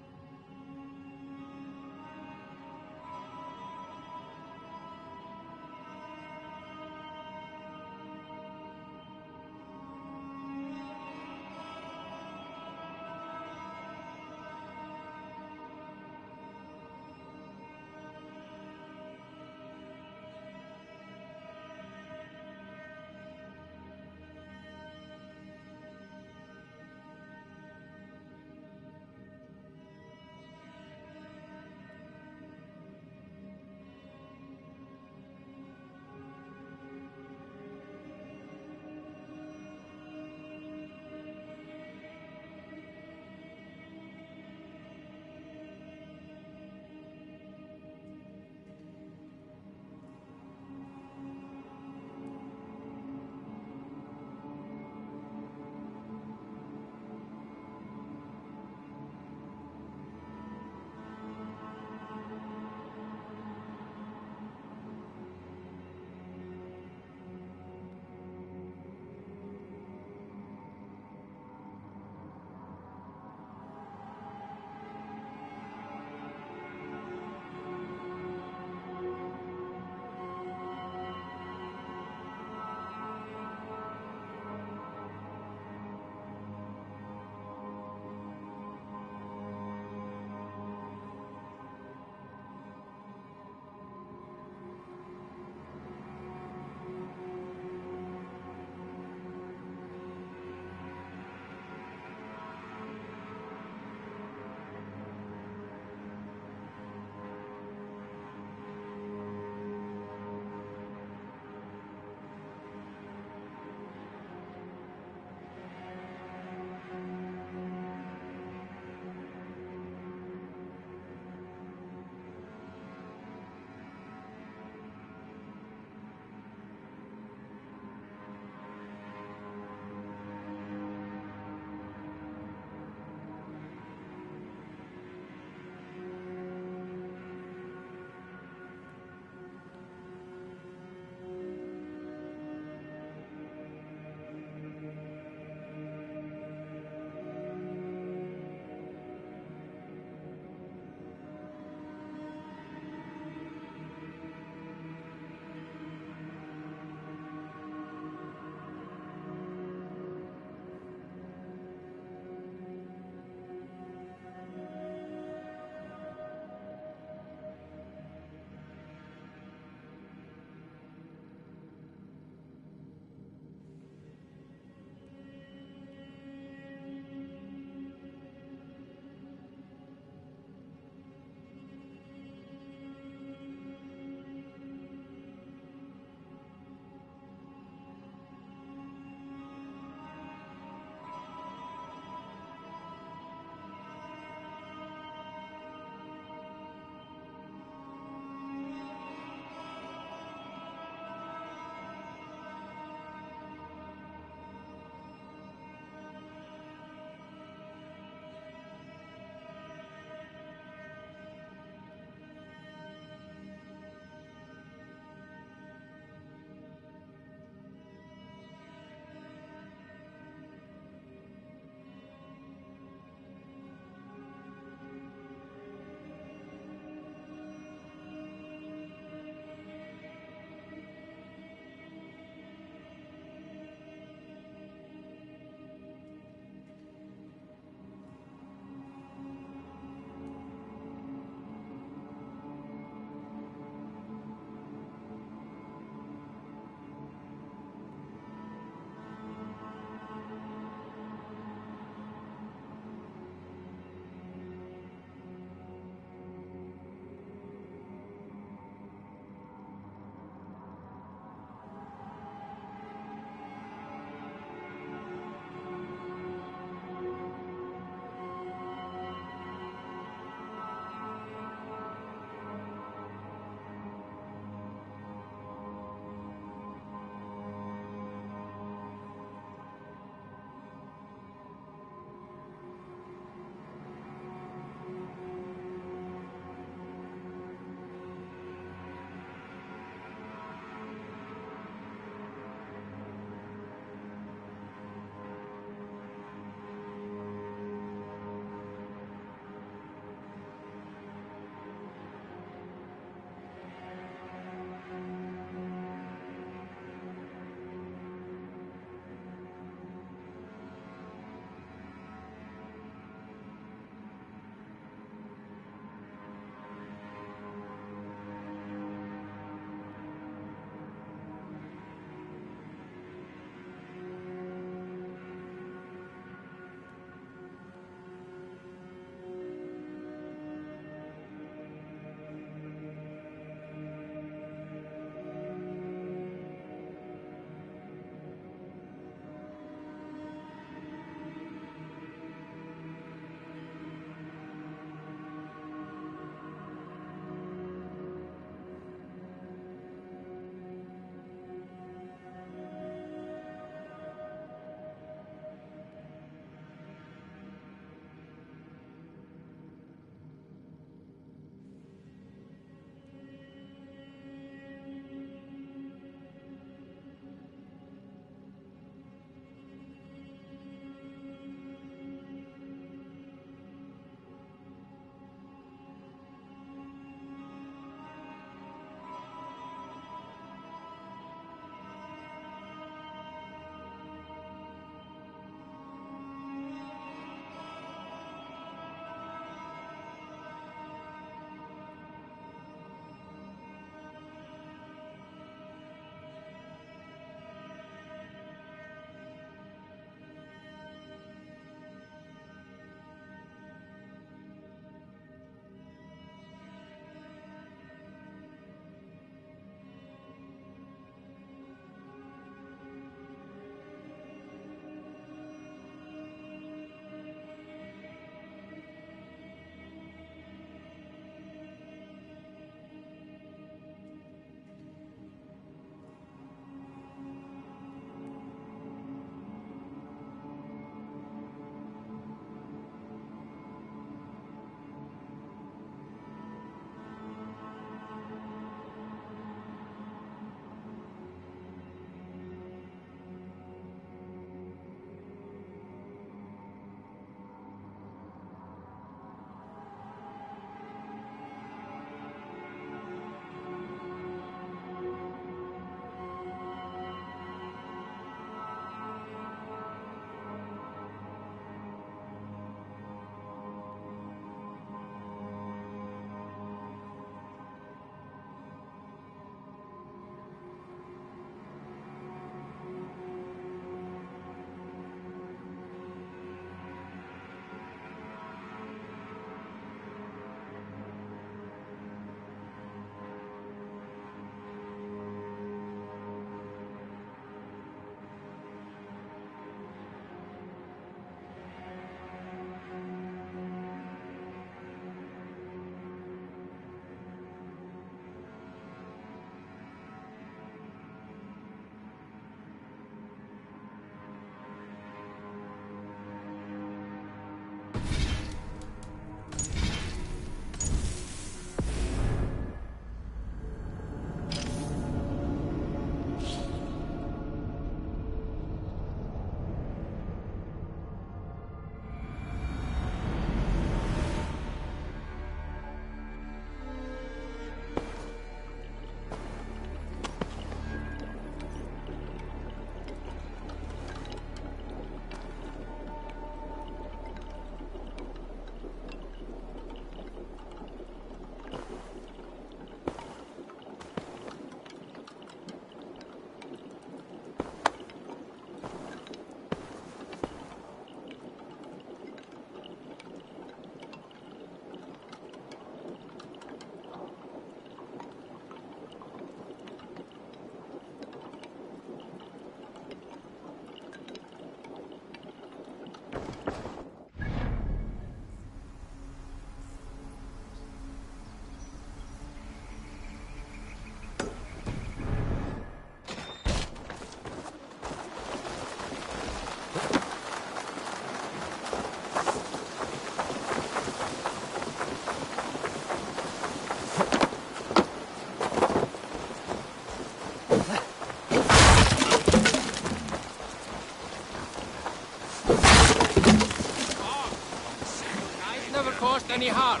any harm.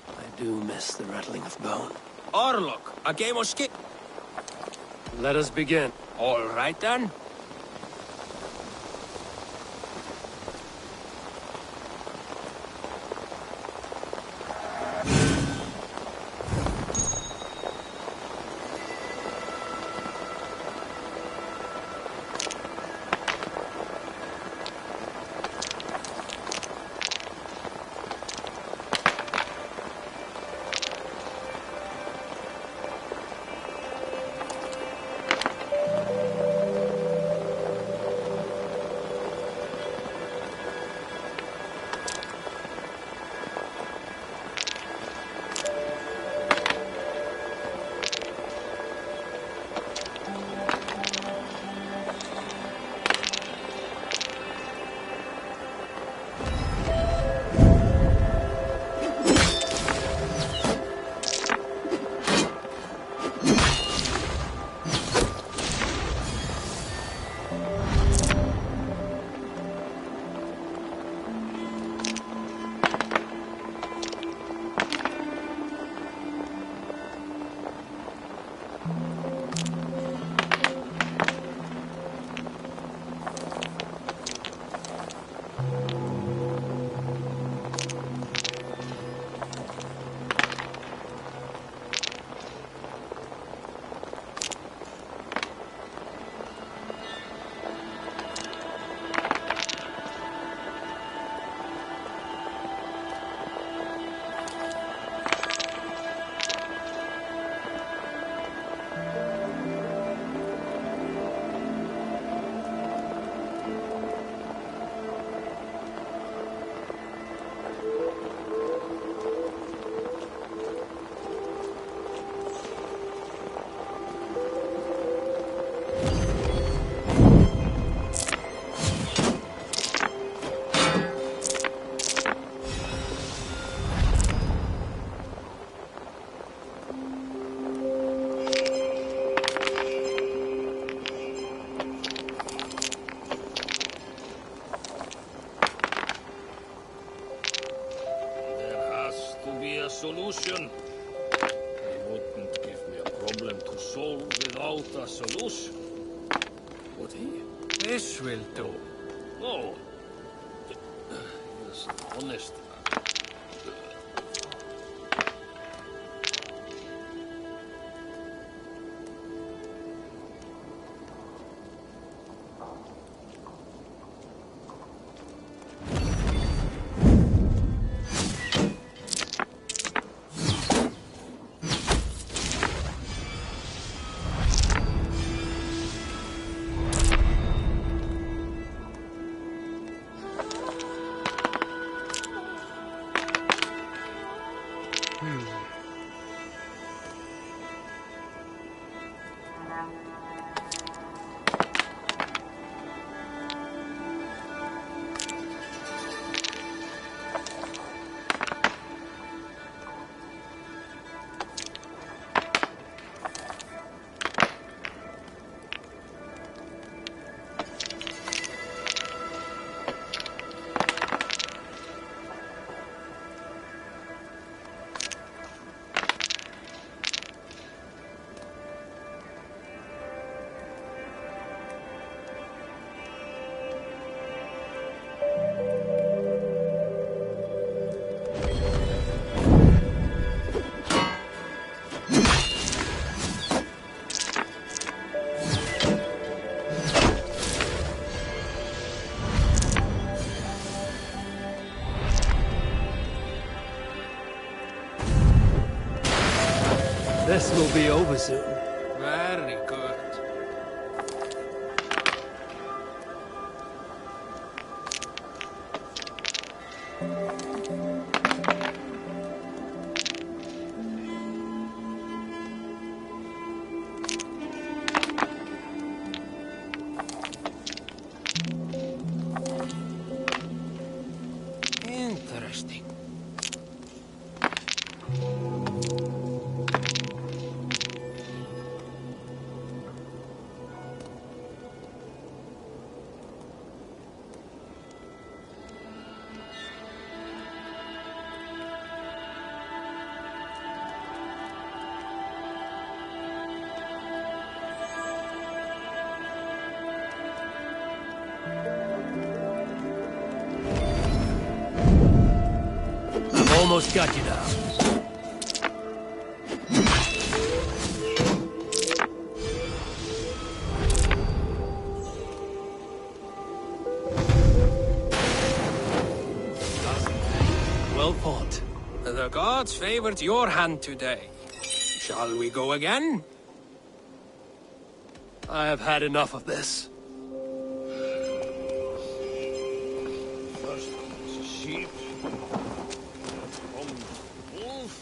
I do miss the rattling of bone. Orlok, a game of skip. Let us begin. All right then. Solution. They wouldn't give me a problem to solve without a solution. Would he? This will do. No. He's honest. This will be over soon. Very good. Almost got you now. Well fought. The gods favored your hand today. Shall we go again? I have had enough of this. First comes sheep, comes wolf.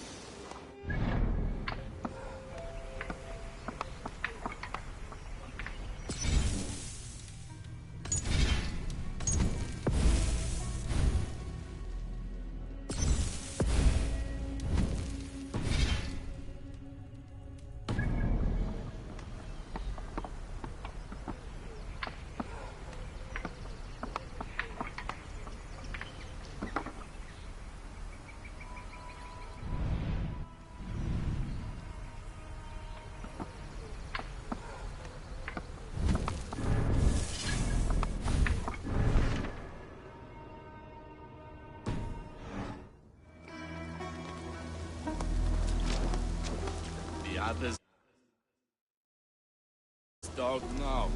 The others don't know.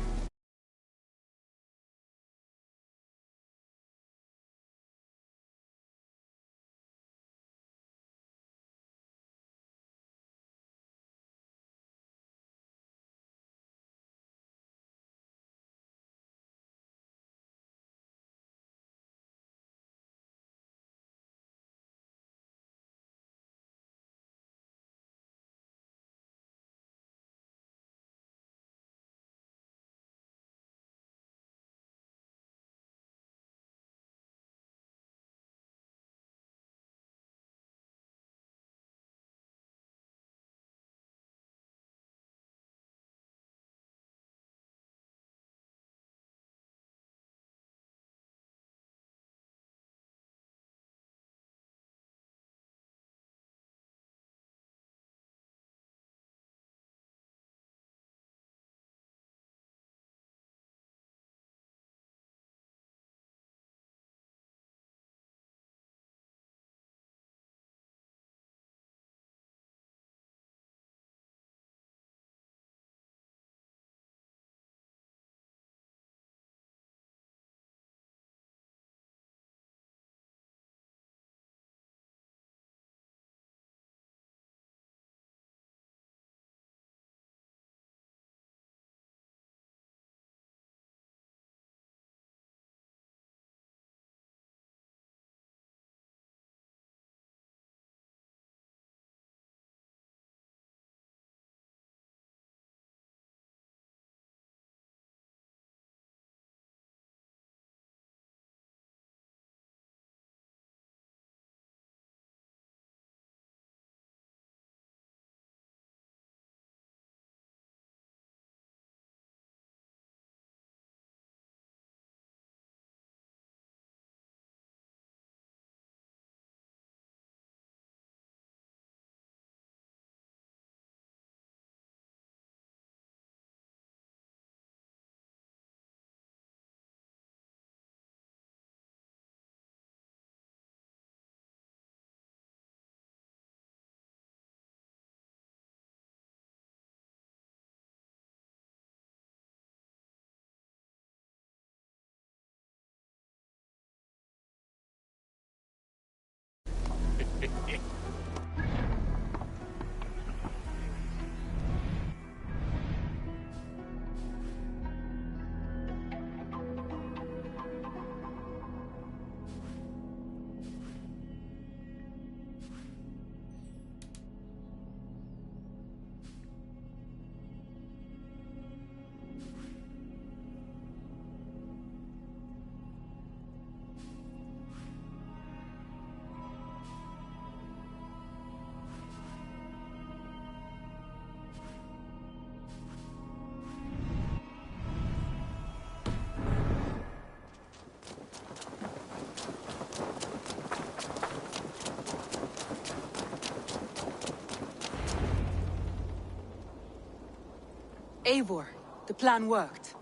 Eivor, the plan worked.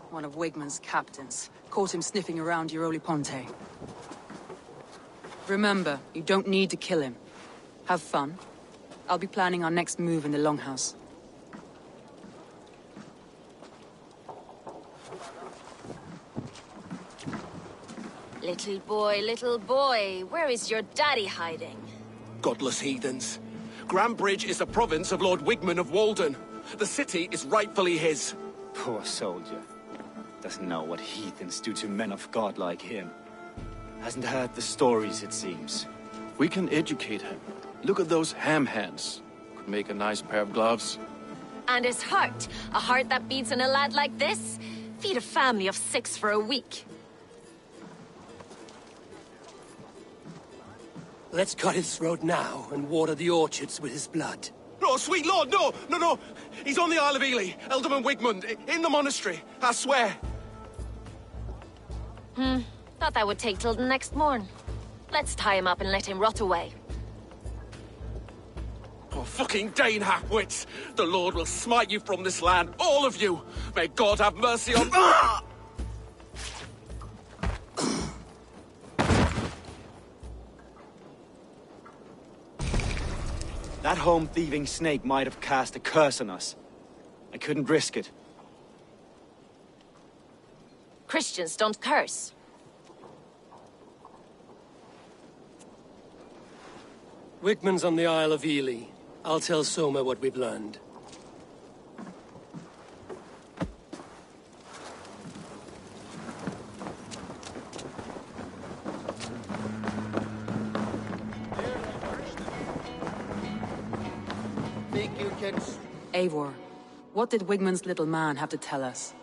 One of Wigmund's captains caught him sniffing around Ponte. Remember, you don't need to kill him. Have fun. I'll be planning our next move in the Longhouse. Little boy, where is your daddy hiding? Godless heathens. Grambridge is the province of Lord Wigman of Walden. The city is rightfully his. Poor soldier. Doesn't know what heathens do to men of God like him. Hasn't heard the stories, it seems. We can educate him. Look at those ham hands. Could make a nice pair of gloves. And his heart. A heart that beats in a lad like this? Feed a family of 6 for a week. Let's cut his throat now and water the orchards with his blood. No, sweet lord, no! No! He's on the Isle of Ely, Ealdorman Wigmund, in the monastery, I swear. Thought that would take till the next morn. Let's tie him up and let him rot away. Oh, fucking Dane half-wits! The Lord will smite you from this land, all of you! May God have mercy on... That home-thieving snake might have cast a curse on us. I couldn't risk it. Christians don't curse. Wigman's on the Isle of Ely. I'll tell Soma what we've learned. Think you can... Eivor, what did Wigman's little man have to tell us?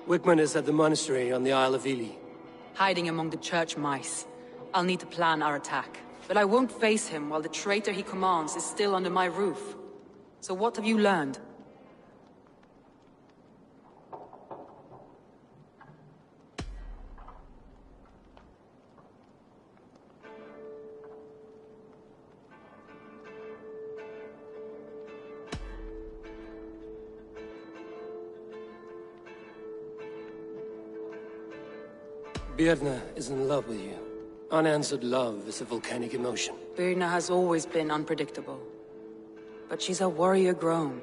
Wigman is at the monastery on the Isle of Ely. Hiding among the church mice. I'll need to plan our attack. But I won't face him while the traitor he commands is still under my roof. So what have you learned? Birna is in love with you. Unanswered love is a volcanic emotion. Birna has always been unpredictable. But she's a warrior grown.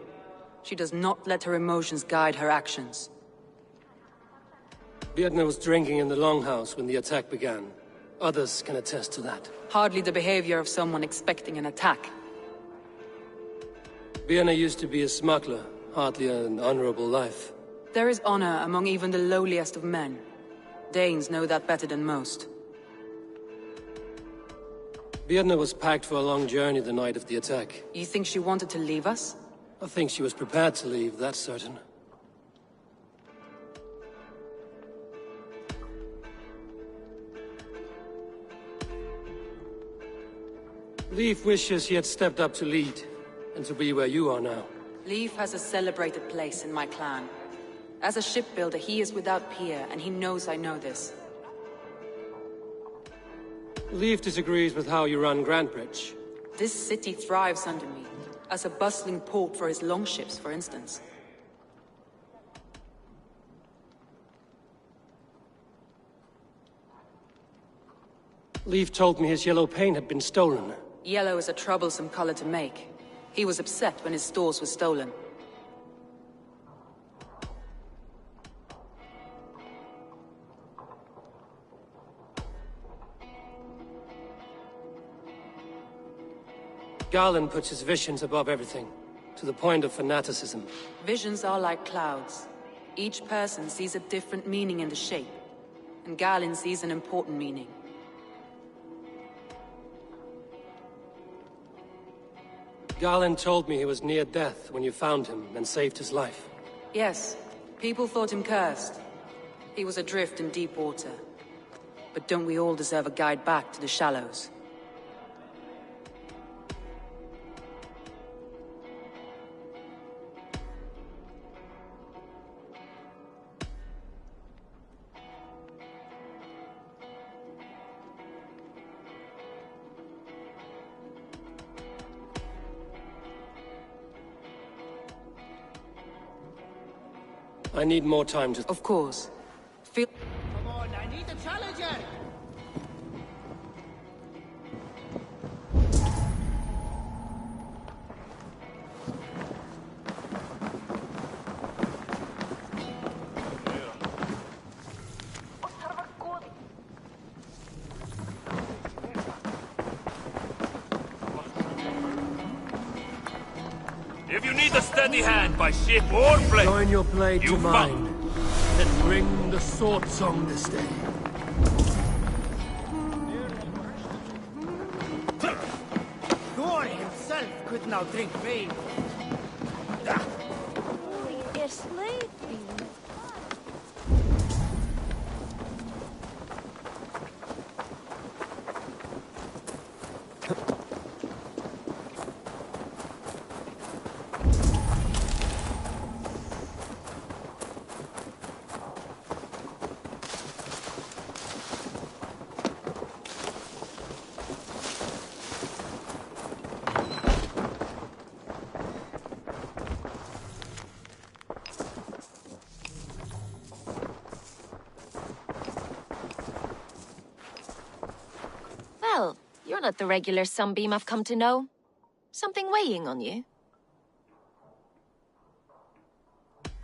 She does not let her emotions guide her actions. Birna was drinking in the Longhouse when the attack began. Others can attest to that. Hardly the behavior of someone expecting an attack. Birna used to be a smuggler, hardly an honorable life. There is honor among even the lowliest of men. Danes know that better than most. Birna was packed for a long journey the night of the attack. You think she wanted to leave us? I think she was prepared to leave, that's certain. Leif wishes he had stepped up to lead, and to be where you are now. Leif has a celebrated place in my clan. As a shipbuilder, he is without peer, and he knows I know this. Leif disagrees with how you run Grantbridge. This city thrives under me, as a bustling port for his longships, for instance. Leif told me his yellow paint had been stolen. Yellow is a troublesome color to make. He was upset when his stores were stolen. Garland puts his visions above everything, to the point of fanaticism. Visions are like clouds. Each person sees a different meaning in the shape, and Garland sees an important meaning. Garland told me he was near death when you found him and saved his life. Yes, people thought him cursed. He was adrift in deep water. But don't we all deserve a guide back to the shallows? I need more time to... Of course. Come on, I need a challenger! If you need a steady hand by ship or plane, Join your blade to you mine. Then ring the sword song this day. Thor himself could now drink wine. Your slave being Well, you're not the regular sunbeam I've come to know. Something weighing on you?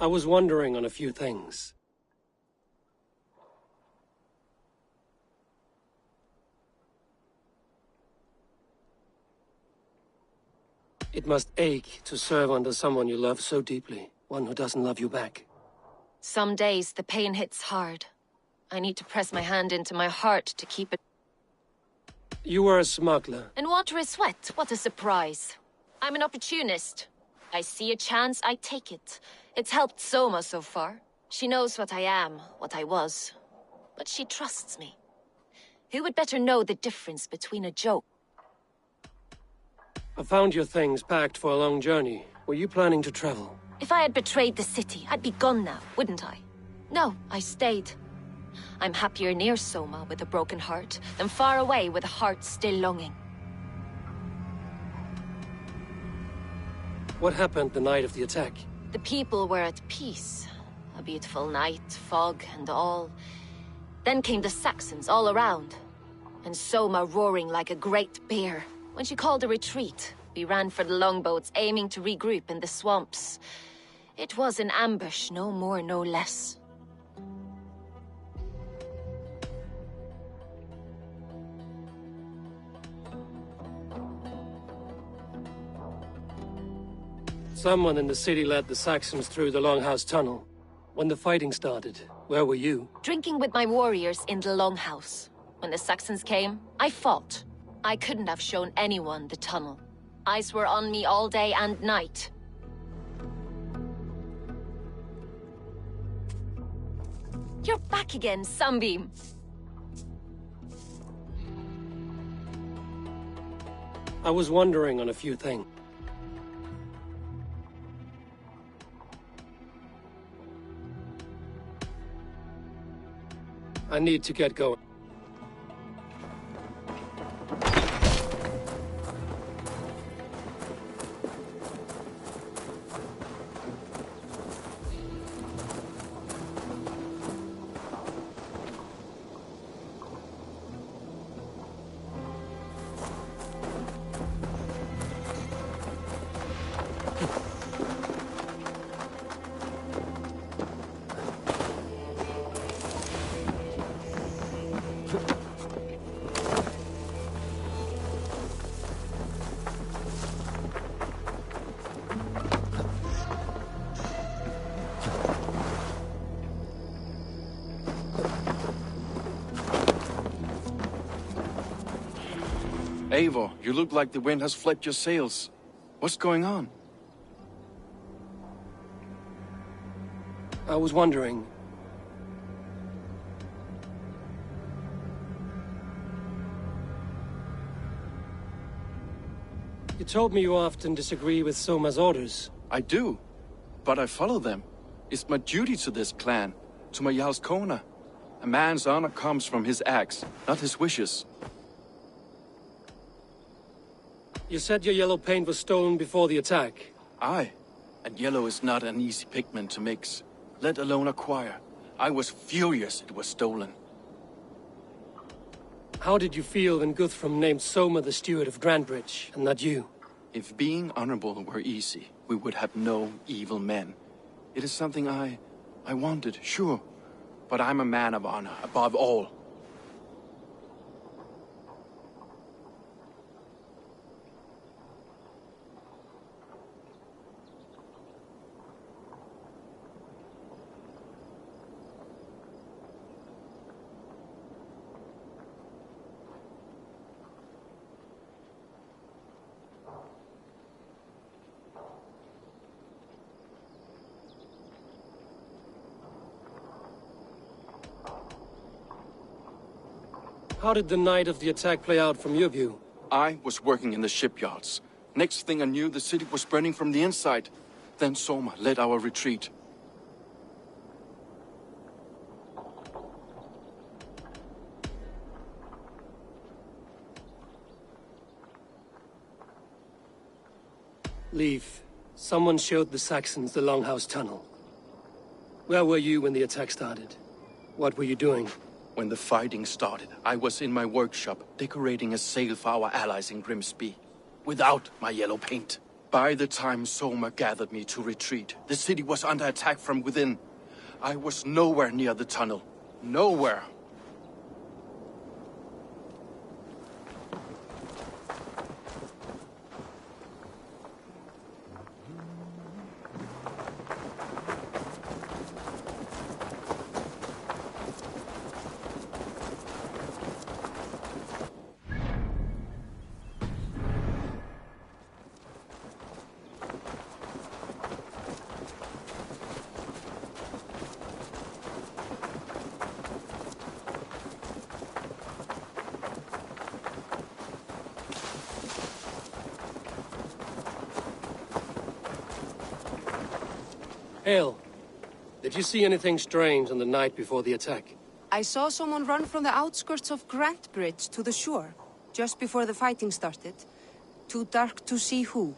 I was wondering on a few things. It must ache to serve under someone you love so deeply, one who doesn't love you back. Some days the pain hits hard. I need to press my hand into my heart to keep it. You were a smuggler. And water is sweat, what a surprise. I'm an opportunist. I see a chance, I take it. It's helped Soma so far. She knows what I am, what I was. But she trusts me. Who would better know the difference between a joke? I found your things packed for a long journey. Were you planning to travel? If I had betrayed the city, I'd be gone now, wouldn't I? No, I stayed. I'm happier near Soma with a broken heart than far away with a heart still longing. What happened the night of the attack? The people were at peace. A beautiful night, fog and all. Then came the Saxons all around. And Soma roaring like a great bear. When she called a retreat, we ran for the longboats, aiming to regroup in the swamps. It was an ambush, no more, no less. Someone in the city led the Saxons through the Longhouse Tunnel. When the fighting started, where were you? Drinking with my warriors in the Longhouse. When the Saxons came, I fought. I couldn't have shown anyone the tunnel. Eyes were on me all day and night. You're back again, Sunbeam. I was wondering on a few things. I need to get going. Eivor, you look like the wind has flipped your sails. What's going on? I was wondering. You told me you often disagree with Soma's orders. I do, but I follow them. It's my duty to this clan, to my Jarl's Kona. A man's honor comes from his acts, not his wishes. You said your yellow paint was stolen before the attack. Aye, and yellow is not an easy pigment to mix, let alone acquire. I was furious it was stolen. How did you feel when Guthrum named Soma the steward of Grandbridge, and not you? If being honorable were easy, we would have no evil men. It is something I wanted, sure, but I'm a man of honor, above all. How did the night of the attack play out from your view? I was working in the shipyards. Next thing I knew, the city was burning from the inside. Then Soma led our retreat. Leaf, someone showed the Saxons the Longhouse Tunnel. Where were you when the attack started? What were you doing? When the fighting started, I was in my workshop, decorating a sail for our allies in Grimsby. Without my yellow paint. By the time Soma gathered me to retreat, the city was under attack from within. I was nowhere near the tunnel. Nowhere. Hale, did you see anything strange on the night before the attack? I saw someone run from the outskirts of Grant Bridge to the shore, just before the fighting started. Too dark to see who.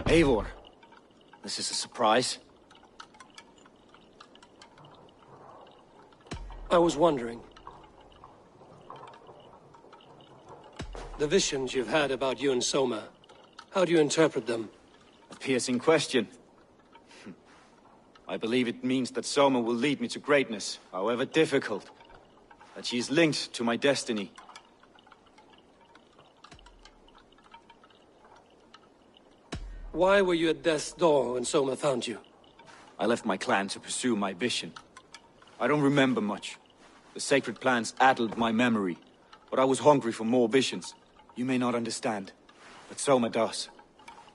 Eivor, this is a surprise. I was wondering. The visions you've had about you and Soma, how do you interpret them? A piercing question. I believe it means that Soma will lead me to greatness, however difficult. That she is linked to my destiny. Why were you at death's door when Soma found you? I left my clan to pursue my vision. I don't remember much. The sacred plants addled my memory, but I was hungry for more visions. You may not understand, but Soma does.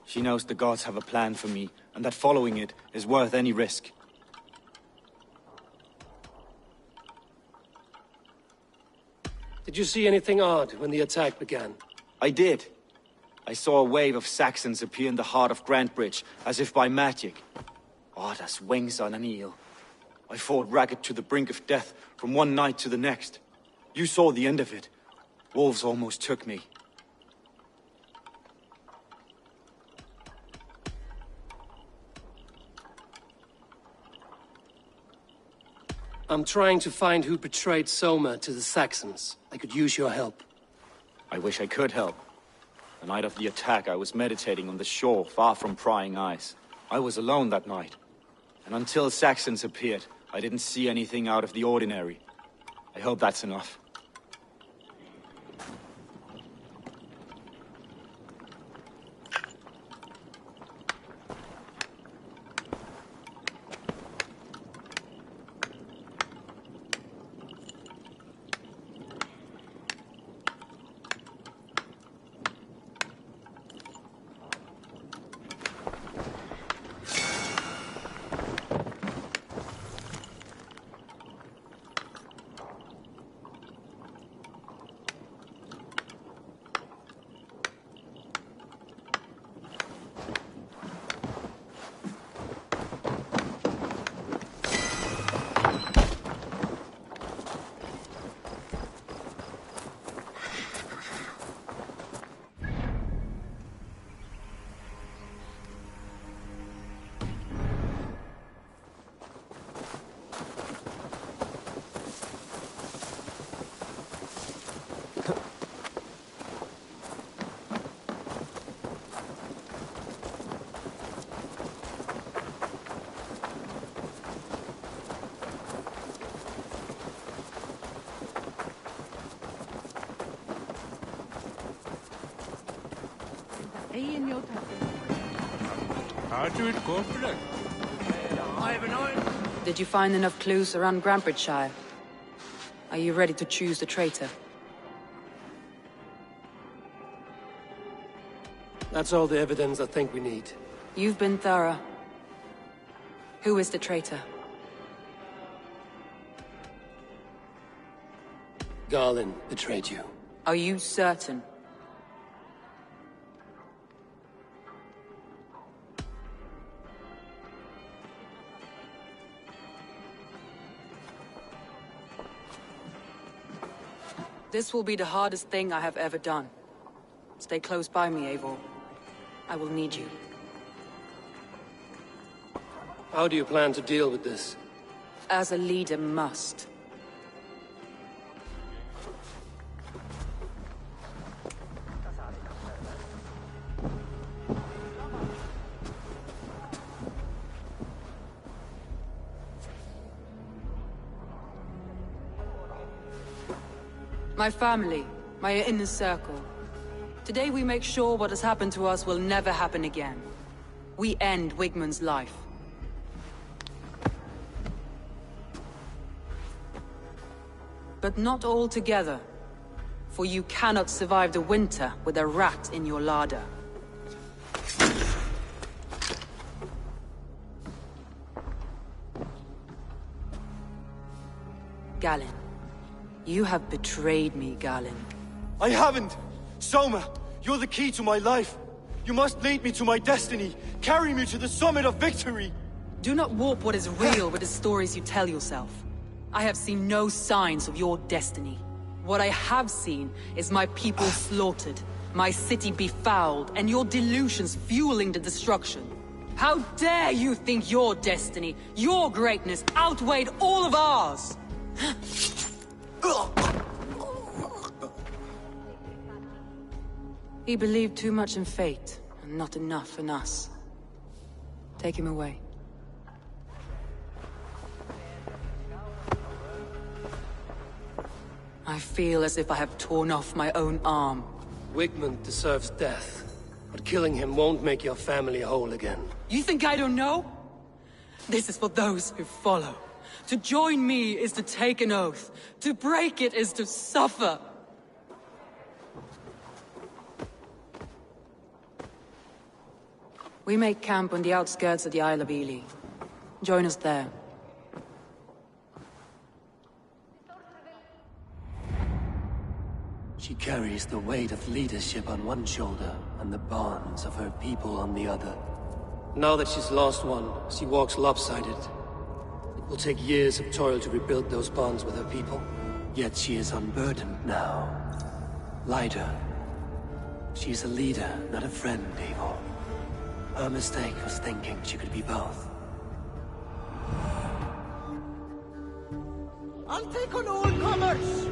She knows the gods have a plan for me, and that following it is worth any risk. Did you see anything odd when the attack began? I did. I saw a wave of Saxons appear in the heart of Grantbridge, as if by magic. Odd as wings on an eel. I fought ragged to the brink of death from one night to the next. You saw the end of it. Wolves almost took me. I'm trying to find who betrayed Soma to the Saxons. I could use your help. I wish I could help. The night of the attack, I was meditating on the shore, far from prying eyes. I was alone that night. And until Saxons appeared, I didn't see anything out of the ordinary. I hope that's enough. Did you find enough clues around Grantbridgeshire? Are you ready to choose the traitor? That's all the evidence I think we need. You've been thorough. Who is the traitor? Garland betrayed you. Are you certain? This will be the hardest thing I have ever done. Stay close by me, Eivor. I will need you. How do you plan to deal with this? As a leader must. My family, my inner circle. Today we make sure what has happened to us will never happen again. We end Wigmund's life. But not all together. For you cannot survive the winter with a rat in your larder. Galen. You have betrayed me, Galen. I haven't! Soma, you're the key to my life. You must lead me to my destiny. Carry me to the summit of victory. Do not warp what is real with the stories you tell yourself. I have seen no signs of your destiny. What I have seen is my people slaughtered, my city befouled, and your delusions fueling the destruction. How dare you think your destiny, your greatness, outweighed all of ours? He believed too much in fate, and not enough in us. Take him away. I feel as if I have torn off my own arm. Wigmund deserves death, but killing him won't make your family whole again. You think I don't know? This is for those who follow. To join me is to take an oath. To break it is to suffer. We make camp on the outskirts of the Isle of Ely. Join us there. She carries the weight of leadership on one shoulder and the bonds of her people on the other. Now that she's lost one, she walks lopsided. It will take years of toil to rebuild those bonds with her people. Yet she is unburdened now. Lighter. She is a leader, not a friend, Eivor. Her mistake was thinking she could be both. I'll take on all comers!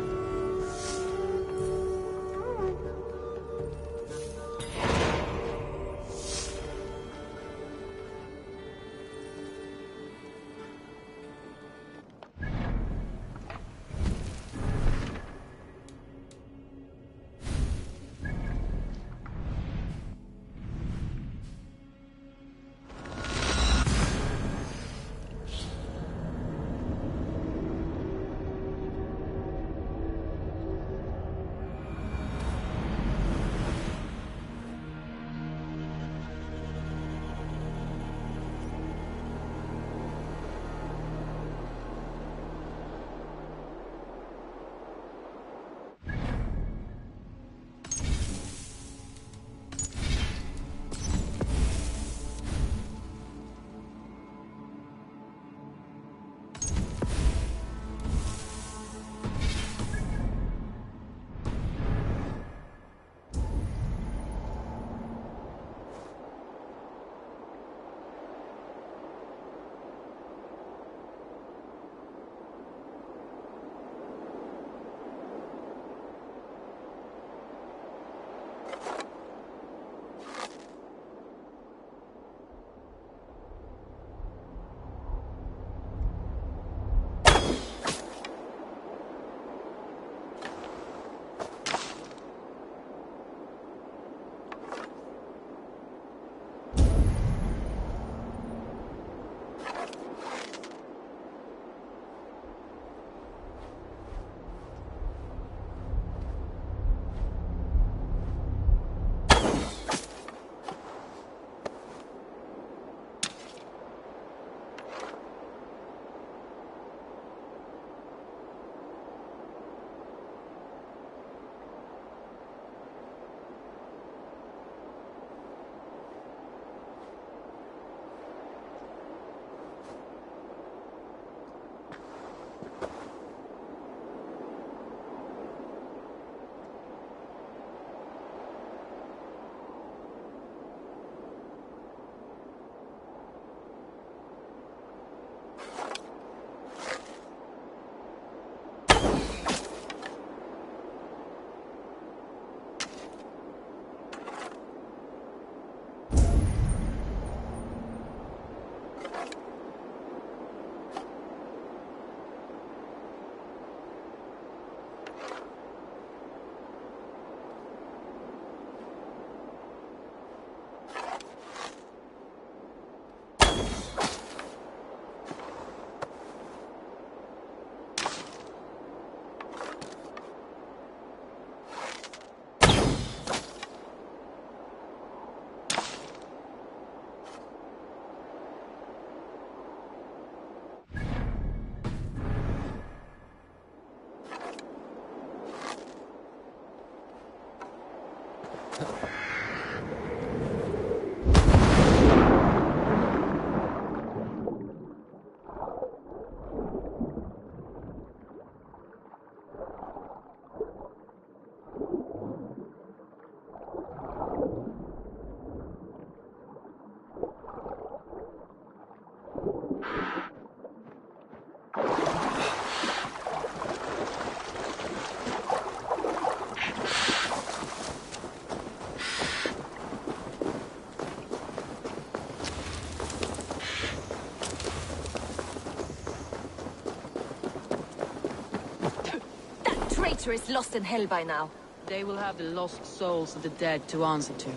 Altar is lost in hell by now. They will have the lost souls of the dead to answer to.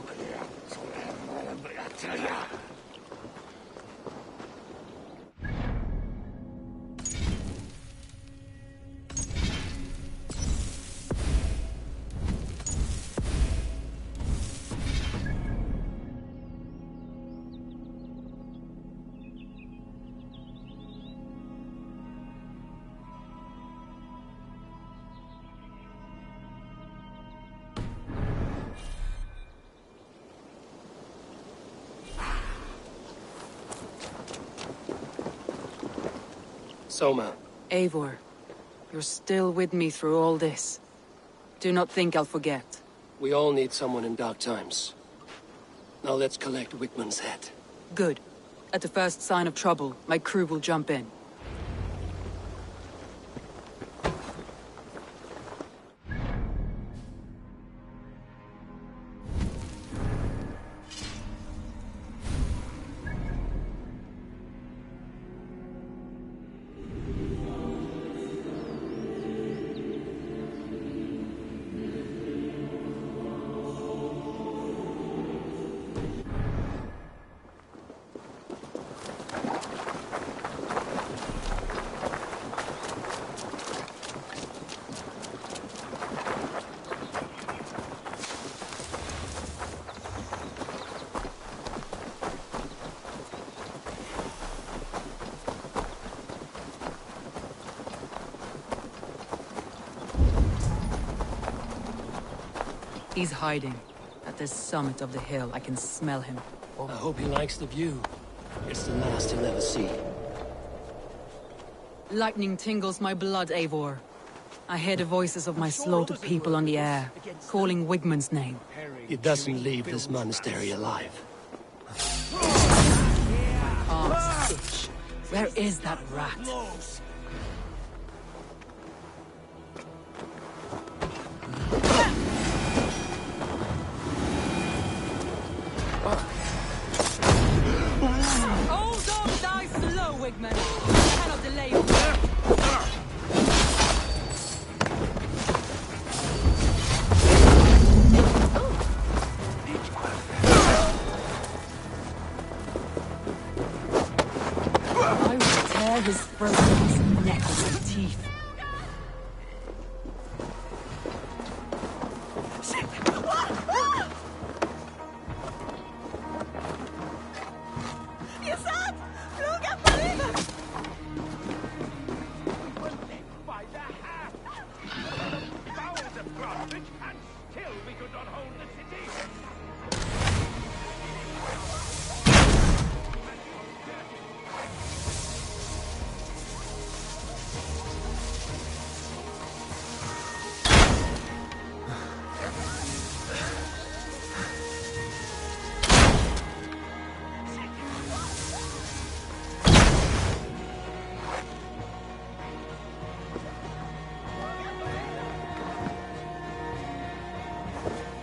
Soma. Eivor, you're still with me through all this. Do not think I'll forget. We all need someone in dark times. Now let's collect Wickman's head. Good. At the first sign of trouble, my crew will jump in. He's hiding. At the summit of the hill, I can smell him. I hope he likes the view. It's the last he'll ever see. Lightning tingles my blood, Eivor. I hear the voices of my slaughtered people on the air, calling Wigmund's name. He doesn't leave this monastery alive. Arms itch. Where is that rat? Hold on, die slow, Wigmund. I cannot delay your work. I will tear his throat and his neck with my teeth.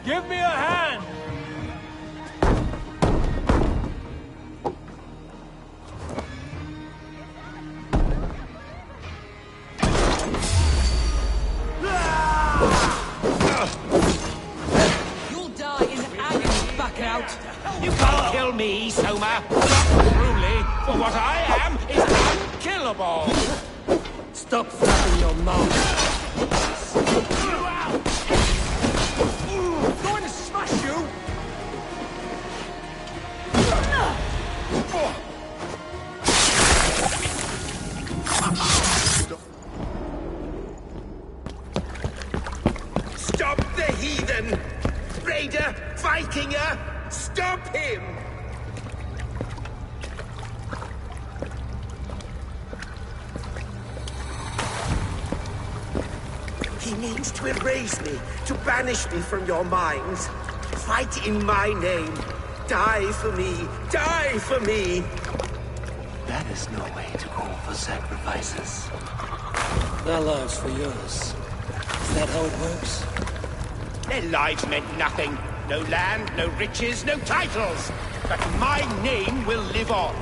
Give me a hand! You'll die in agony, back out. You can't kill me, Soma. Truly, for what I am is unkillable. Stop flapping your mouth. I'm going to smash you! Stop the heathen! Raider! Vikinger! Stop him! He means to erase me, to banish me from your minds. Fight in my name. Die for me. Die for me. That is no way to call for sacrifices. Their lives for yours. Is that how it works? Their lives meant nothing. No land, no riches, no titles. But my name will live on.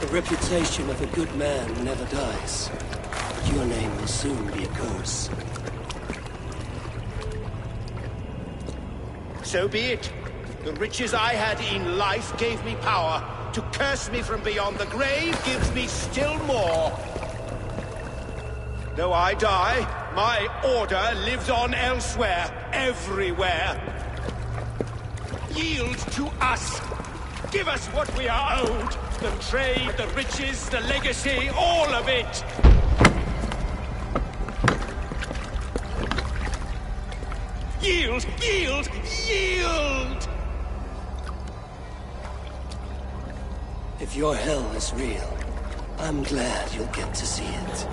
The reputation of a good man never dies. But your name will soon be a curse. So be it. The riches I had in life gave me power. To curse me from beyond the grave gives me still more. Though I die, my order lives on elsewhere, everywhere. Yield to us. Give us what we are owed. The trade, the riches, the legacy, all of it. Yield! Yield! Yield! If your hell is real, I'm glad you'll get to see it.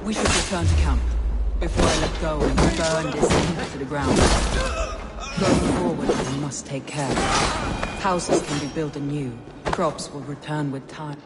We should return to camp before I let go and burn this heap to the ground. Going forward, we must take care. Houses can be built anew. Crops will return with time.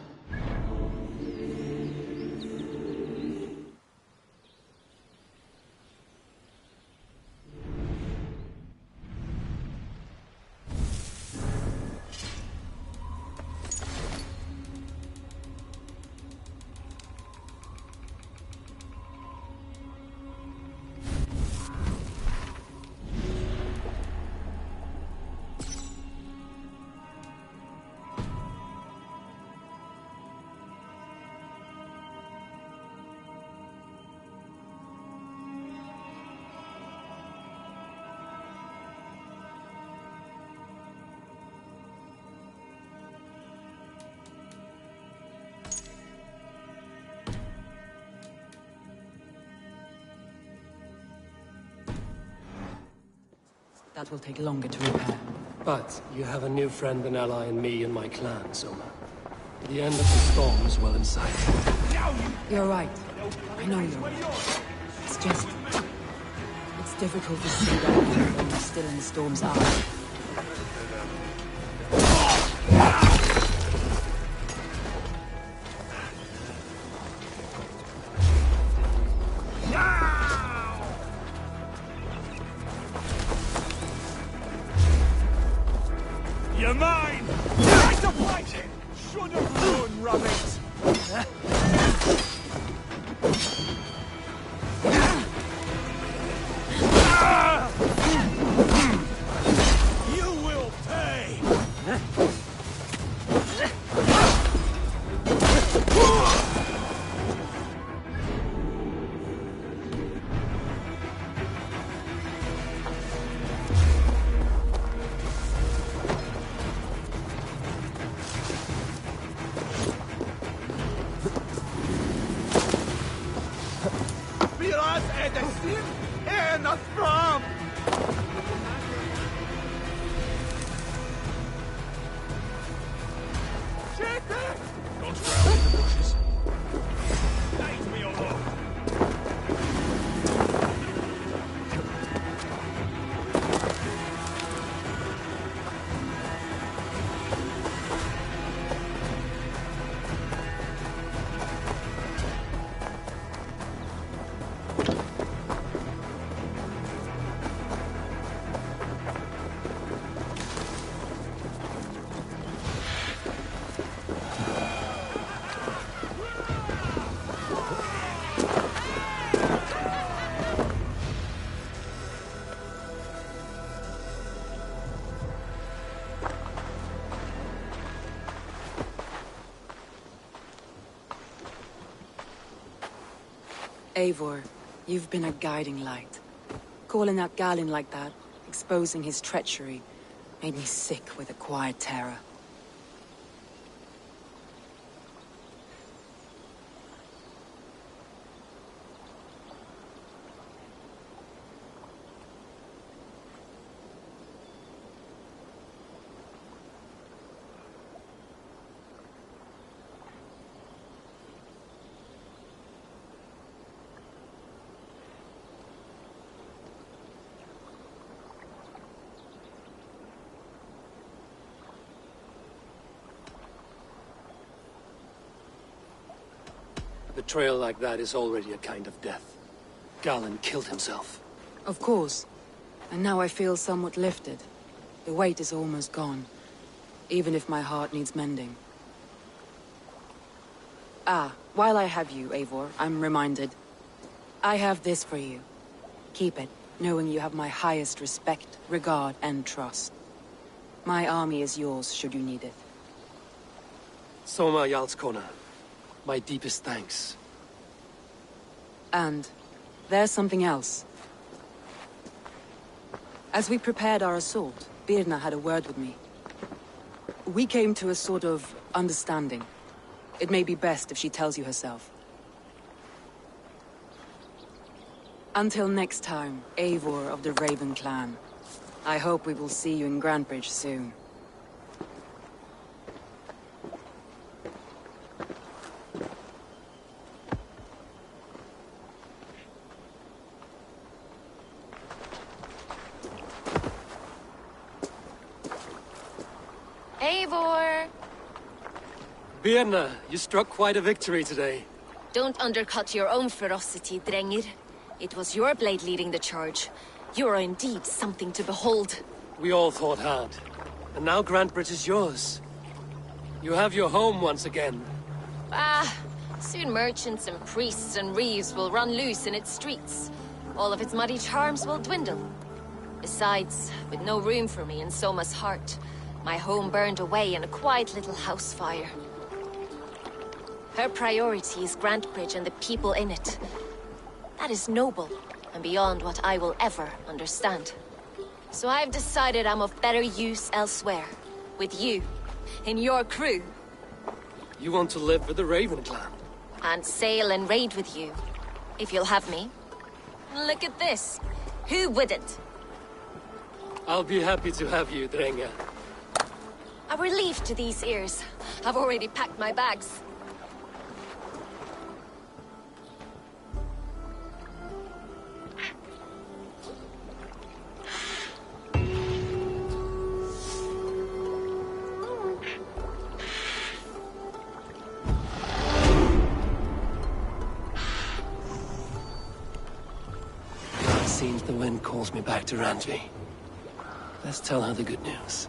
That will take longer to repair. But you have a new friend and ally in me and my clan, Soma. The end of the storm is well in sight. You're right. I know you're right. It's just... it's difficult to see that when you're still in the storm's eye. You're mine! Try to fight it! Should have run, rabbit! You will pay! Eivor, you've been a guiding light. Calling out Galinn like that, exposing his treachery, made me sick with a quiet terror. A betrayal like that is already a kind of death. Galinn killed himself. Of course. And now I feel somewhat lifted. The weight is almost gone. Even if my heart needs mending. Ah, while I have you, Eivor, I'm reminded. I have this for you. Keep it, knowing you have my highest respect, regard, and trust. My army is yours, should you need it. Soma Jarlskona, my deepest thanks. And there's something else. As we prepared our assault, Birna had a word with me. We came to a sort of understanding. It may be best if she tells you herself. Until next time, Eivor of the Raven clan. I hope we will see you in Grantebridge soon. Eivor! Birna, you struck quite a victory today. Don't undercut your own ferocity, Drengir. It was your blade leading the charge. You are indeed something to behold. We all fought hard. And now Grantebridge is yours. You have your home once again. Soon merchants and priests and reeves will run loose in its streets. All of its muddy charms will dwindle. Besides, with no room for me in Soma's heart, my home burned away in a quiet little house fire. Her priority is Grantebridge and the people in it. That is noble, and beyond what I will ever understand. So I've decided I'm of better use elsewhere. With you, in your crew. You want to live with the Raven clan? And sail and raid with you, if you'll have me. Look at this. Who wouldn't? I'll be happy to have you, Drenga. A relief to these ears. I've already packed my bags. Seems the wind calls me back to Randvi. Let's tell her the good news.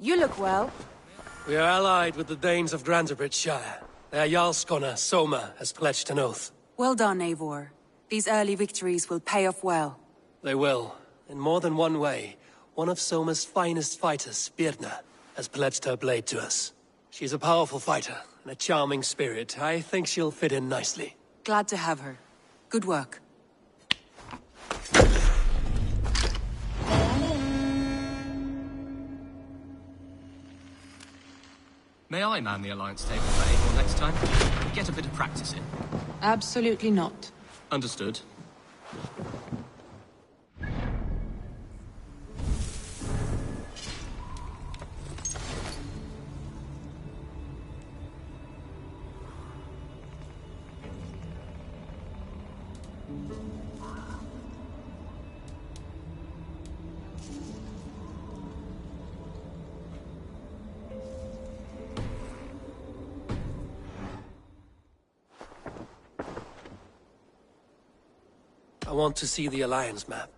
You look well. We are allied with the Danes of Grantebridge Shire. Their Jarlskona, Soma, has pledged an oath. Well done, Eivor. These early victories will pay off well. They will. In more than one way. One of Soma's finest fighters, Birna, has pledged her blade to us. She's a powerful fighter, and a charming spirit. I think she'll fit in nicely. Glad to have her. Good work. May I man the alliance table for Eivor? before next time. Get a bit of practice in. Absolutely not. Understood. I want to see the Alliance map.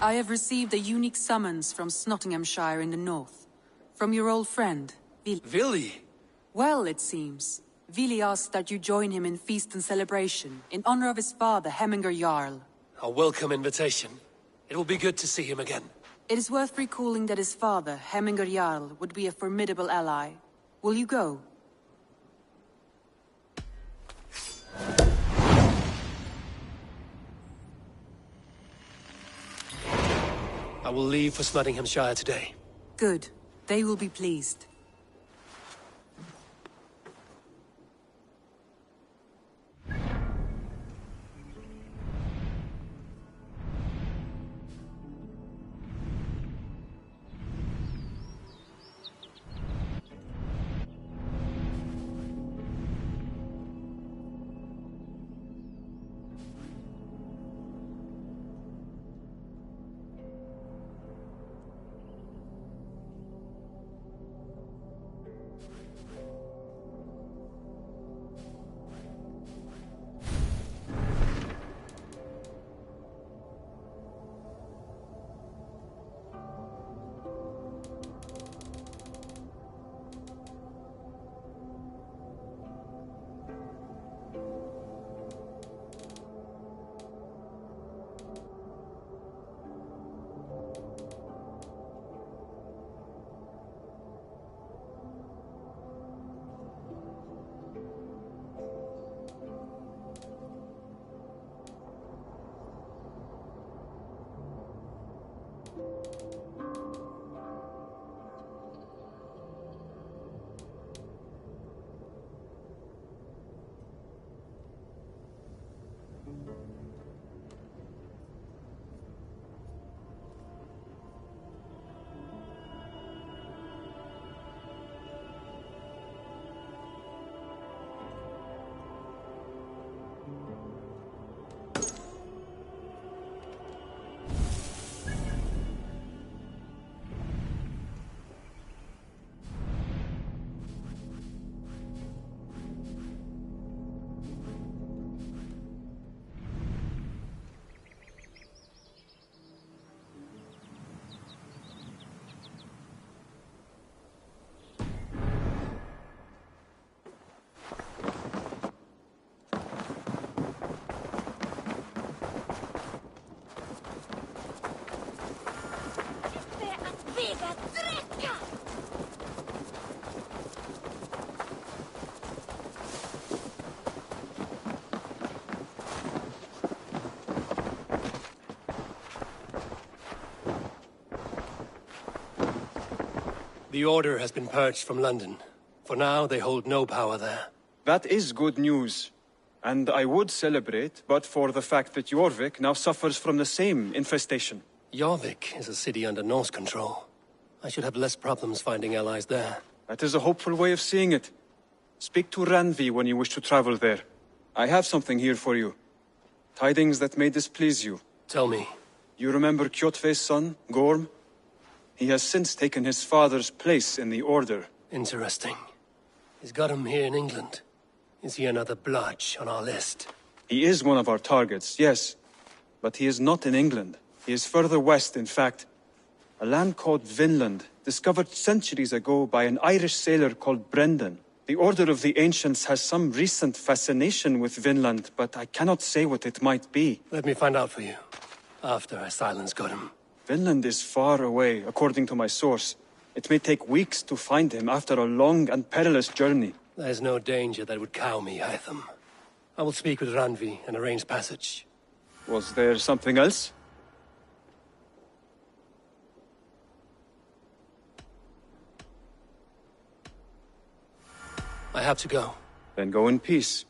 I have received a unique summons from Nottinghamshire in the north. From your old friend, Vili? Well, it seems. Vili asked that you join him in feast and celebration, in honor of his father, Hemminger Jarl. A welcome invitation. It will be good to see him again. It is worth recalling that his father, Hemminger Jarl, would be a formidable ally. Will you go? I will leave for Nottinghamshire today. Good. They will be pleased. The Order has been purged from London. For now, they hold no power there. That is good news. And I would celebrate, but for the fact that Jorvik now suffers from the same infestation. Jorvik is a city under Norse control. I should have less problems finding allies there. That is a hopeful way of seeing it. Speak to Randvi when you wish to travel there. I have something here for you. Tidings that may displease you. Tell me. You remember Kjotve's son, Gorm? He has since taken his father's place in the Order. Interesting. He's got him here in England. Is he another blotch on our list? He is one of our targets, yes. But he is not in England. He is further west, in fact. A land called Vinland, discovered centuries ago by an Irish sailor called Brendan. The Order of the Ancients has some recent fascination with Vinland, but I cannot say what it might be. Let me find out for you, after I silence Godham. Vinland is far away, according to my source. It may take weeks to find him after a long and perilous journey. There's no danger that would cow me, Hytham. I will speak with Randvi and arrange passage. Was there something else? I have to go. Then go in peace.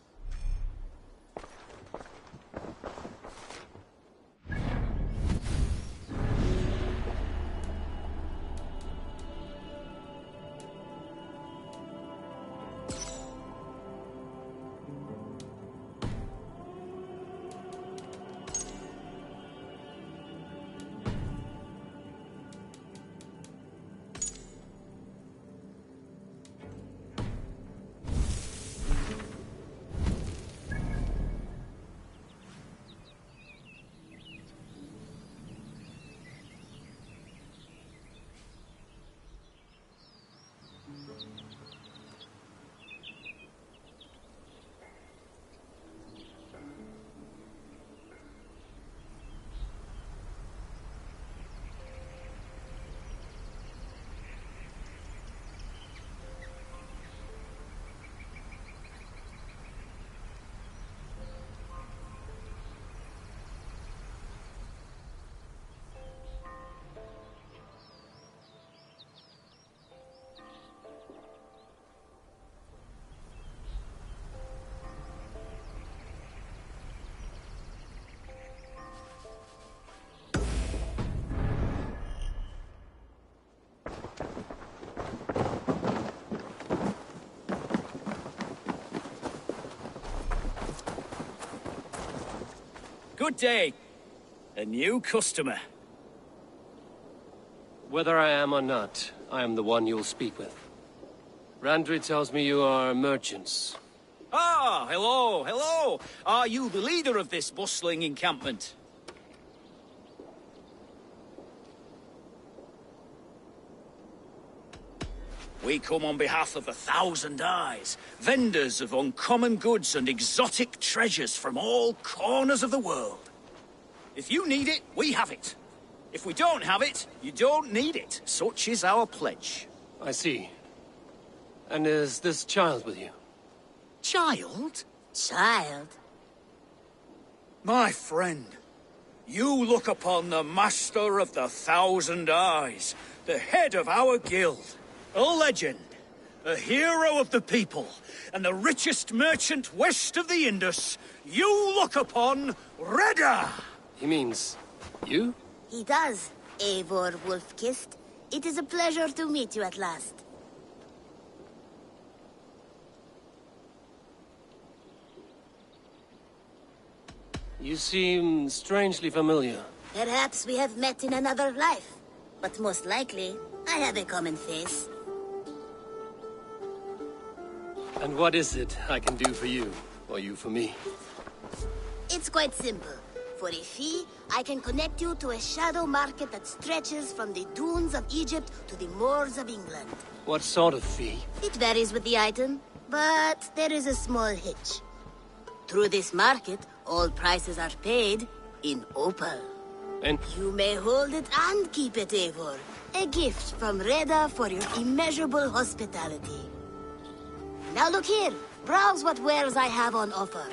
Good day. A new customer. Whether I am or not, I am the one you'll speak with. Randri tells me you are merchants. Ah, hello, hello. Are you the leader of this bustling encampment? We come on behalf of 1,000 Eyes, vendors of uncommon goods and exotic treasures from all corners of the world. If you need it, we have it. If we don't have it, you don't need it. Such is our pledge. I see. And is this child with you? Child? Child? My friend, you look upon the master of the 1,000 Eyes, the head of our guild. A legend, a hero of the people, and the richest merchant west of the Indus. You look upon Reda! He means you? He does, Eivor Wolfkist. It is a pleasure to meet you at last. You seem strangely familiar. Perhaps we have met in another life, but most likely, I have a common face. And what is it I can do for you, or you for me? It's quite simple. For a fee, I can connect you to a shadow market that stretches from the dunes of Egypt to the moors of England. What sort of fee? It varies with the item, but there is a small hitch. Through this market, all prices are paid in opal. And you may hold it and keep it, Eivor. A gift from Reda for your immeasurable hospitality. Now look here. Browse what wares I have on offer.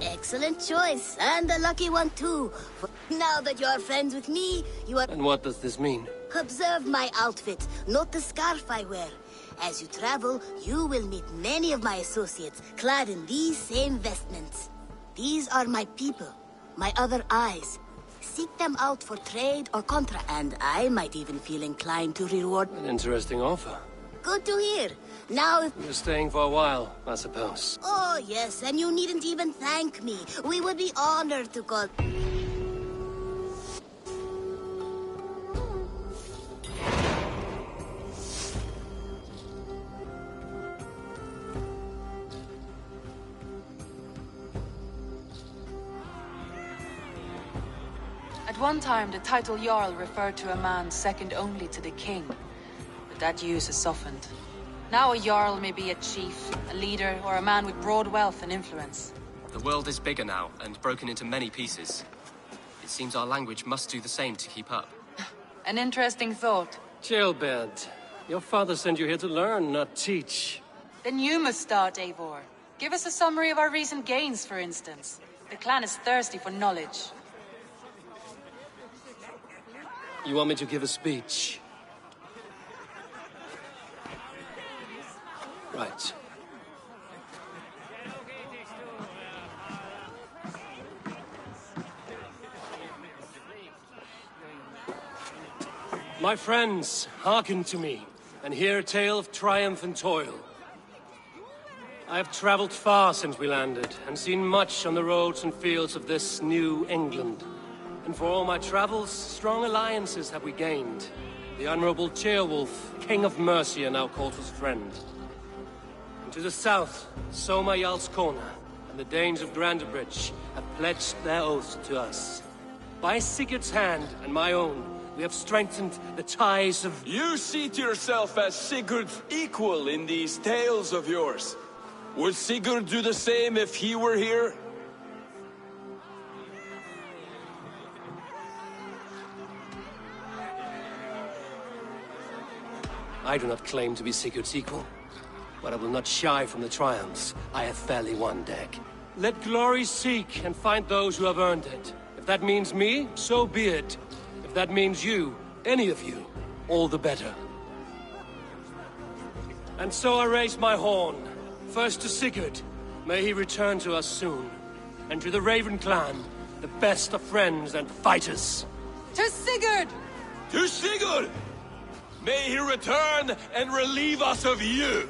Excellent choice, and a lucky one too. For now that you are friends with me, you are... And what does this mean? Observe my outfit, not the scarf I wear. As you travel, you will meet many of my associates, clad in these same vestments. These are my people, my other eyes. Seek them out for trade or contra, and I might even feel inclined to reward... An interesting offer. Good to hear. Now if... You're staying for a while, I suppose. Oh, yes, and you needn't even thank me. We would be honored to call... At one time, the title Jarl referred to a man second only to the king. But that use has softened. Now a Jarl may be a chief, a leader, or a man with broad wealth and influence. The world is bigger now, and broken into many pieces. It seems our language must do the same to keep up. An interesting thought. Chillbed, your father sent you here to learn, not teach. Then you must start, Eivor. Give us a summary of our recent gains, for instance. The clan is thirsty for knowledge. You want me to give a speech? Right. My friends, hearken to me, and hear a tale of triumph and toil. I have traveled far since we landed, and seen much on the roads and fields of this new England. And for all my travels, strong alliances have we gained. The Honorable Ceolwulf, King of Mercia, now calls us friend. And to the south, Soma Jarl's Corner, and the Danes of Grandebridge have pledged their oaths to us. By Sigurd's hand and my own, we have strengthened the ties of... You seat yourself as Sigurd's equal in these tales of yours. Would Sigurd do the same if he were here? I do not claim to be Sigurd's equal, but I will not shy from the triumphs I have fairly won, Dag. Let glory seek and find those who have earned it. If that means me, so be it. If that means you, any of you, all the better. And so I raise my horn. First to Sigurd, may he return to us soon. And to the Raven clan, the best of friends and fighters. To Sigurd! To Sigurd! May he return and relieve us of you!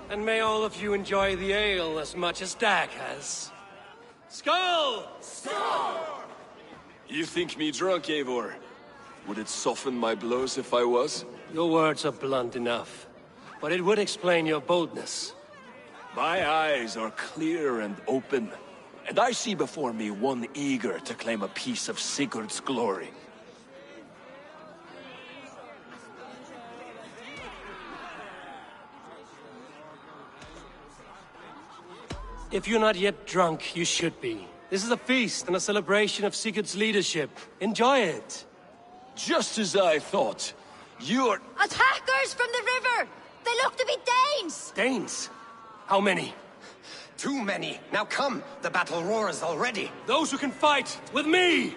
And may all of you enjoy the ale as much as Dag has. Skull! Skull! You think me drunk, Eivor? Would it soften my blows if I was? Your words are blunt enough, but it would explain your boldness. My eyes are clear and open, and I see before me one eager to claim a piece of Sigurd's glory. If you're not yet drunk, you should be. This is a feast and a celebration of Sigurd's leadership. Enjoy it. Just as I thought. You're... Attackers from the river! They look to be Danes! Danes? How many? Too many. Now come, the battle roars already. Those who can fight, with me!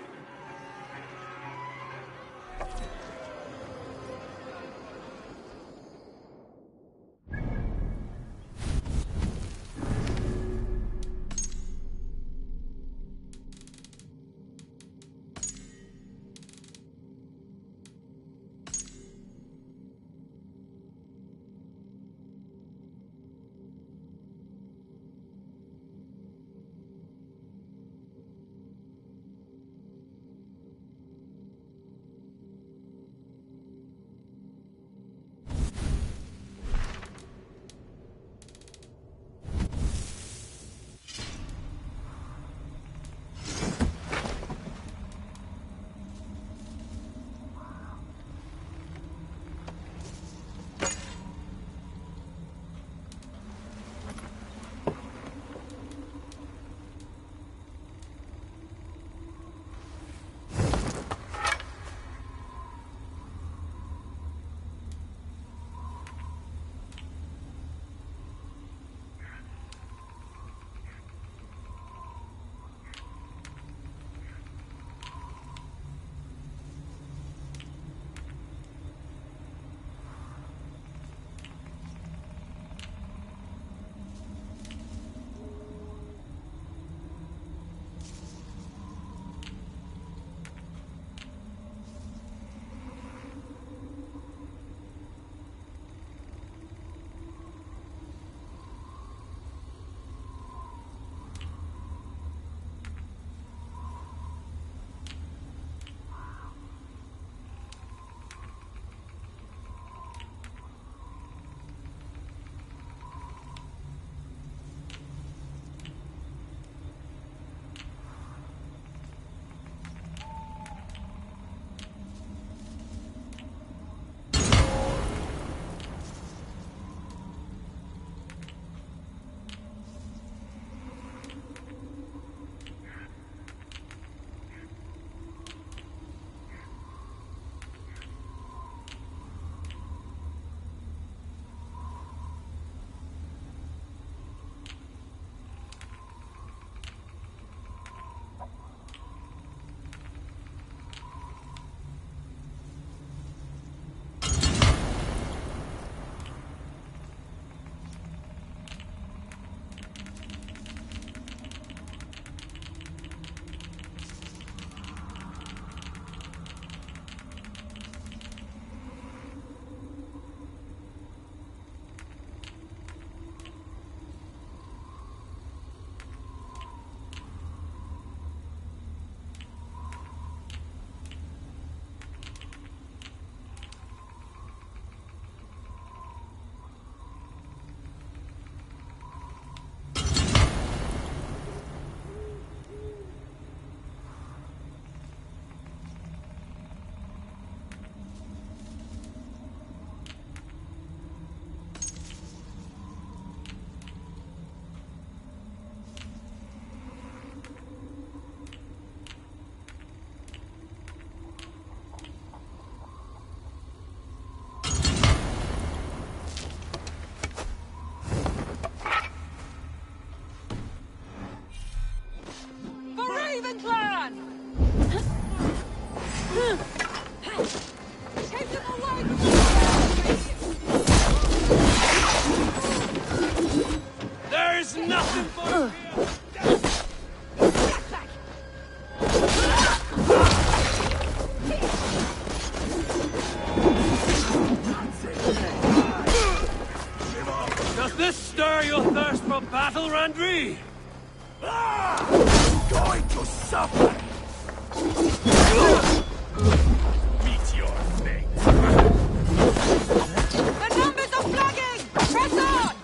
for battle, Randvi? Going to suffer! Meet your fate! The numbers are flagging! Press on!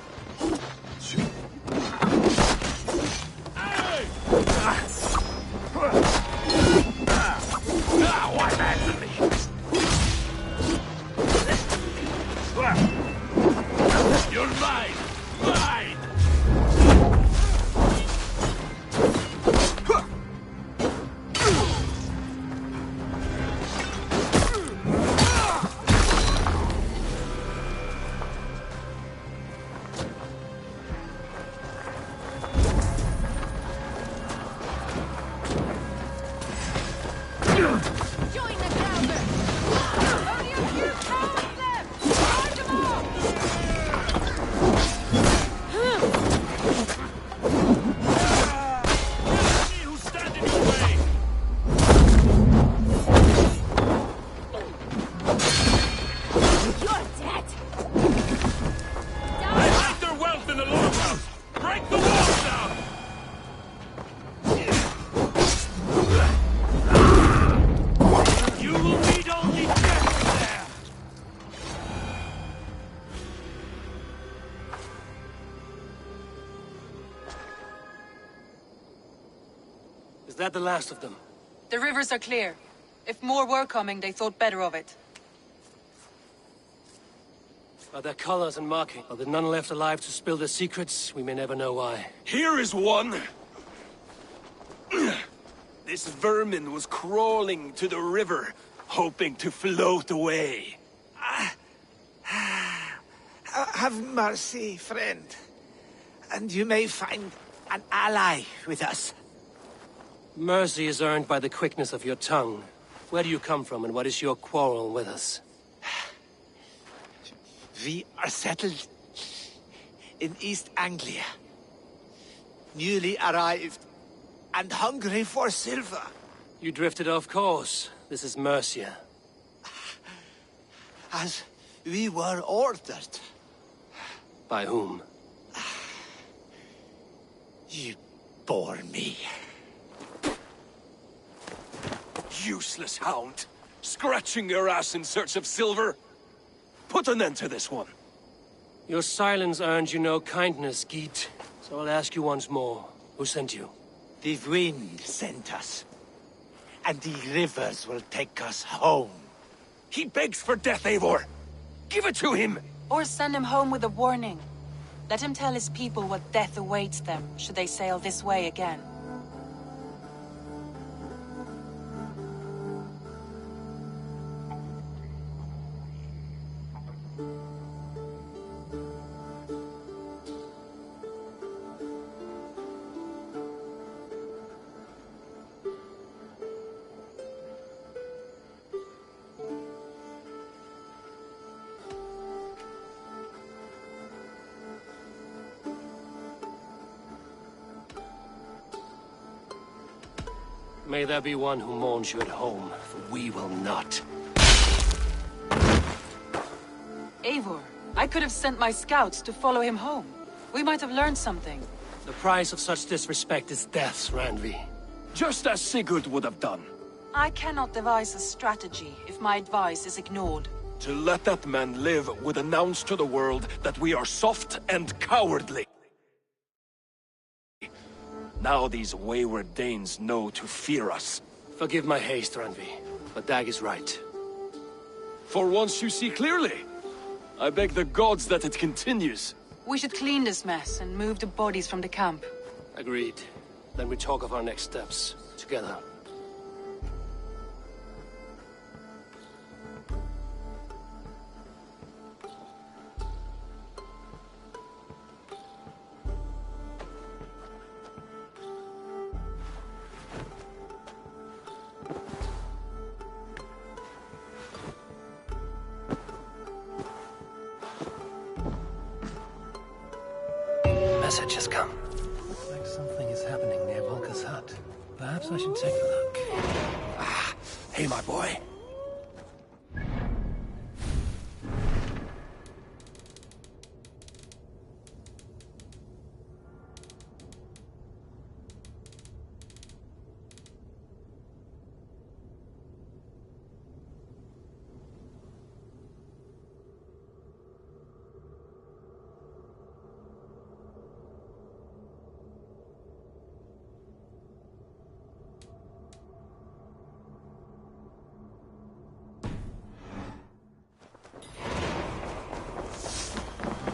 What actually? You're mine! Mine! Is that the last of them? The rivers are clear. If more were coming, they thought better of it. By their colors and marking, are there none left alive to spill their secrets? We may never know why. Here is one! This vermin was crawling to the river, hoping to float away. Have mercy, friend. And you may find an ally with us. Mercy is earned by the quickness of your tongue. Where do you come from, and what is your quarrel with us? We are settled in East Anglia. Newly arrived and hungry for silver. You drifted off course. This is Mercia. As we were ordered. By whom? You bore me. Useless hound! Scratching your ass in search of silver! Put an end to this one! Your silence earned you no kindness, Geet. So I'll ask you once more. Who sent you? The wind sent us. And the rivers will take us home. He begs for death, Eivor! Give it to him! Or send him home with a warning. Let him tell his people what death awaits them, should they sail this way again. May there be one who mourns you at home, for we will not. Eivor, I could have sent my scouts to follow him home. We might have learned something. The price of such disrespect is death, Randvi. Just as Sigurd would have done. I cannot devise a strategy if my advice is ignored. To let that man live would announce to the world that we are soft and cowardly. Now these wayward Danes know to fear us. Forgive my haste, Randvi, but Dag is right. For once you see clearly. I beg the gods that it continues. We should clean this mess and move the bodies from the camp. Agreed. Then we talk of our next steps, together. Message has come. Looks like something is happening near Volker's hut. Perhaps I should take a look. Ah, hey, my boy.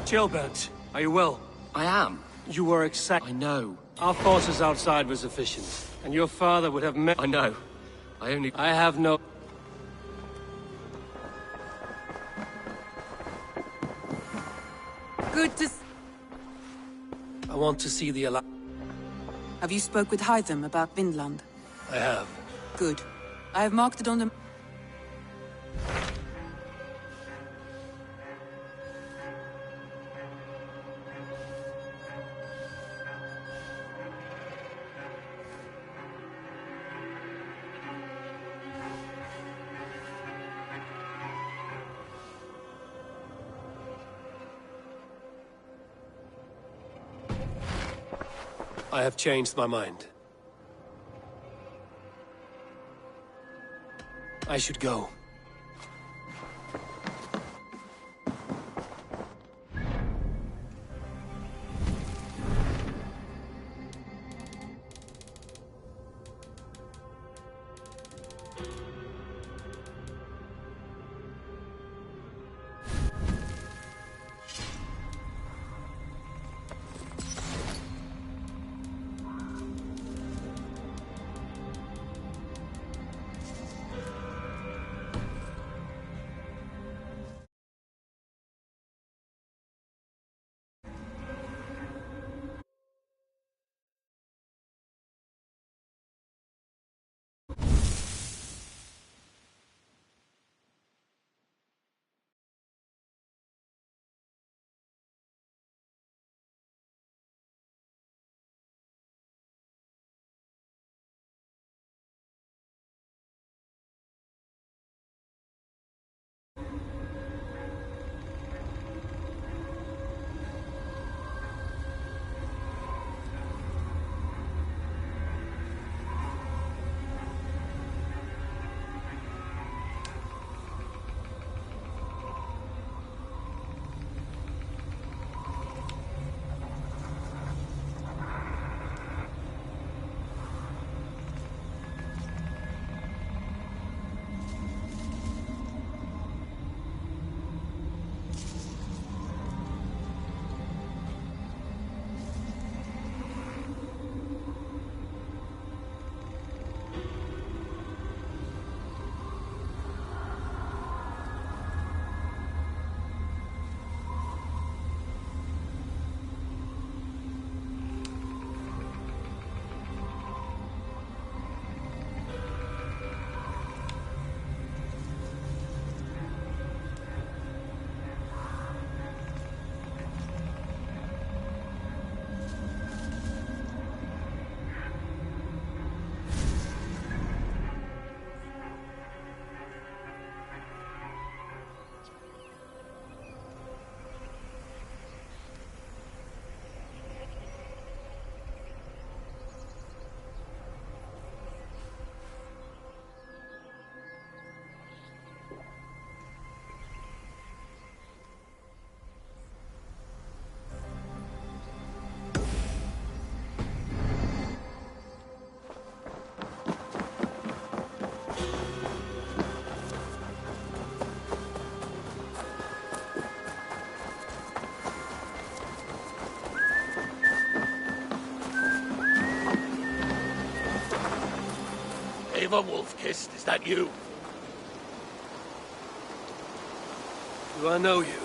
Chilbert, are you well? I am. You were exact. I know. Our forces outside were sufficient, and your father would have met. I know. I have no. Good to... I want to see the Have you spoke with Hytham about Vinland? I have. Good. I have marked it on the... I have changed my mind. I should go. Eva Wolfkist, is that you? Do I know you?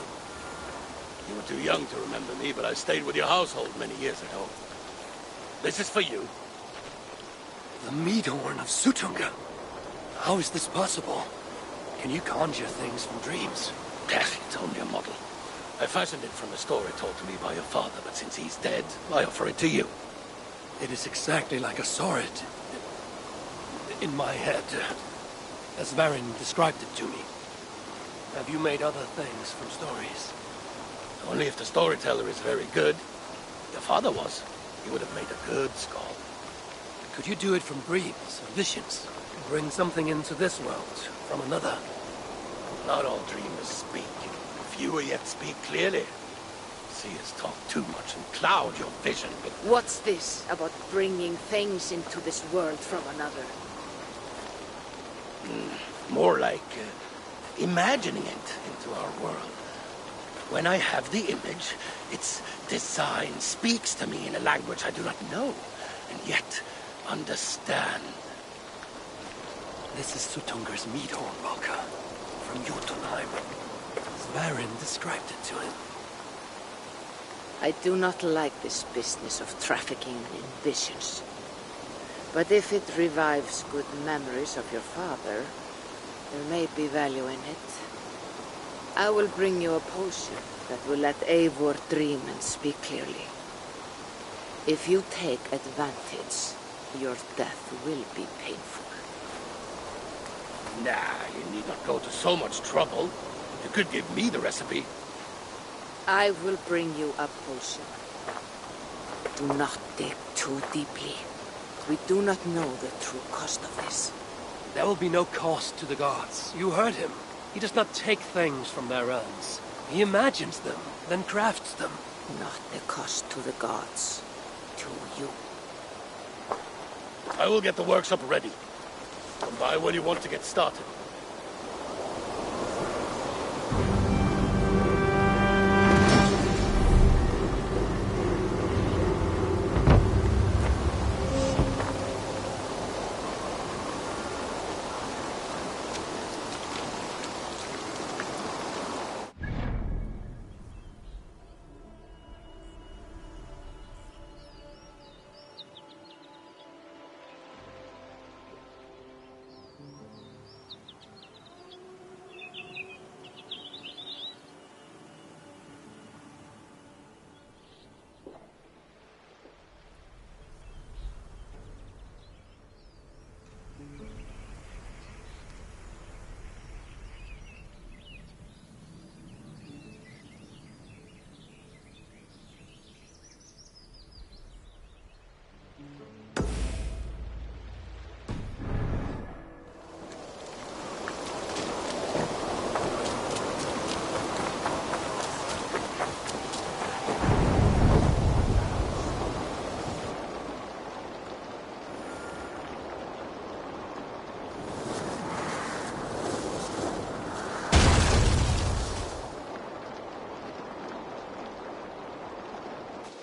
You were too young to remember me, but I stayed with your household many years ago. This is for you. The Meadhorn of Sutunga. How is this possible? Can you conjure things from dreams? It's only a model. I fashioned it from a story told to me by your father, but since he's dead, I offer it to you. It is exactly like I saw it. In my head. As Varin described it to me. Have you made other things from stories? Only if the storyteller is very good. Your father was. He would have made a good skull. Could you do it from dreams or visions? Bring something into this world from another? Not all dreamers speak. Fewer yet speak clearly. Seers talk too much and cloud your vision, but... What's this about bringing things into this world from another? More like imagining it into our world. When I have the image, its design speaks to me in a language I do not know, and yet understand. This is Sutunger's meat horn, Valka, from Jotunheim. Svarin described it to him. I do not like this business of trafficking in visions. But if it revives good memories of your father, there may be value in it. I will bring you a potion that will let Eivor dream and speak clearly. If you take advantage, your death will be painful. Nah, you need not go to so much trouble. You could give me the recipe. I will bring you a potion. Do not dig too deeply. We do not know the true cost of this. There will be no cost to the gods. You heard him. He does not take things from their realms. He imagines them, then crafts them. Not the cost to the gods. To you. I will get the workshop ready. Come by when you want to get started.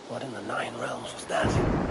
What in the Nine Realms was that?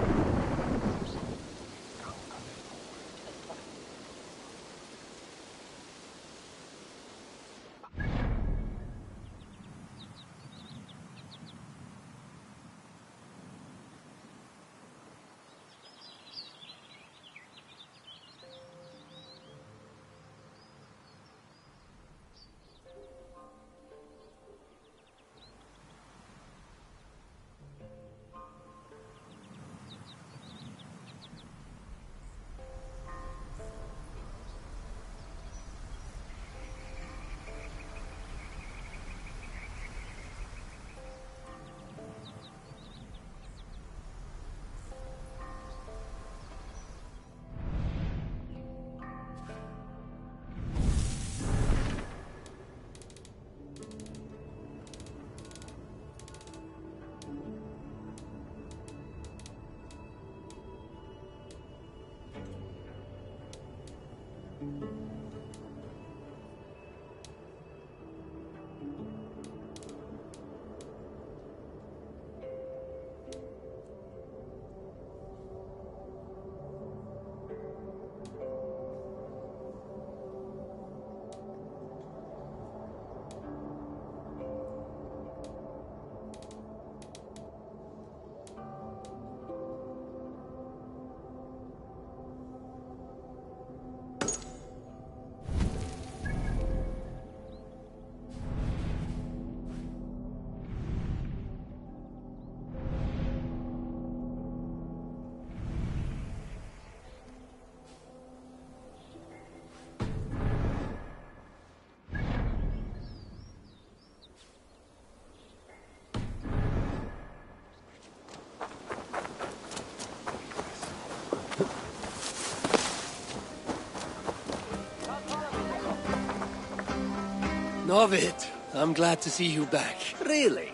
Novid, I'm glad to see you back. Really?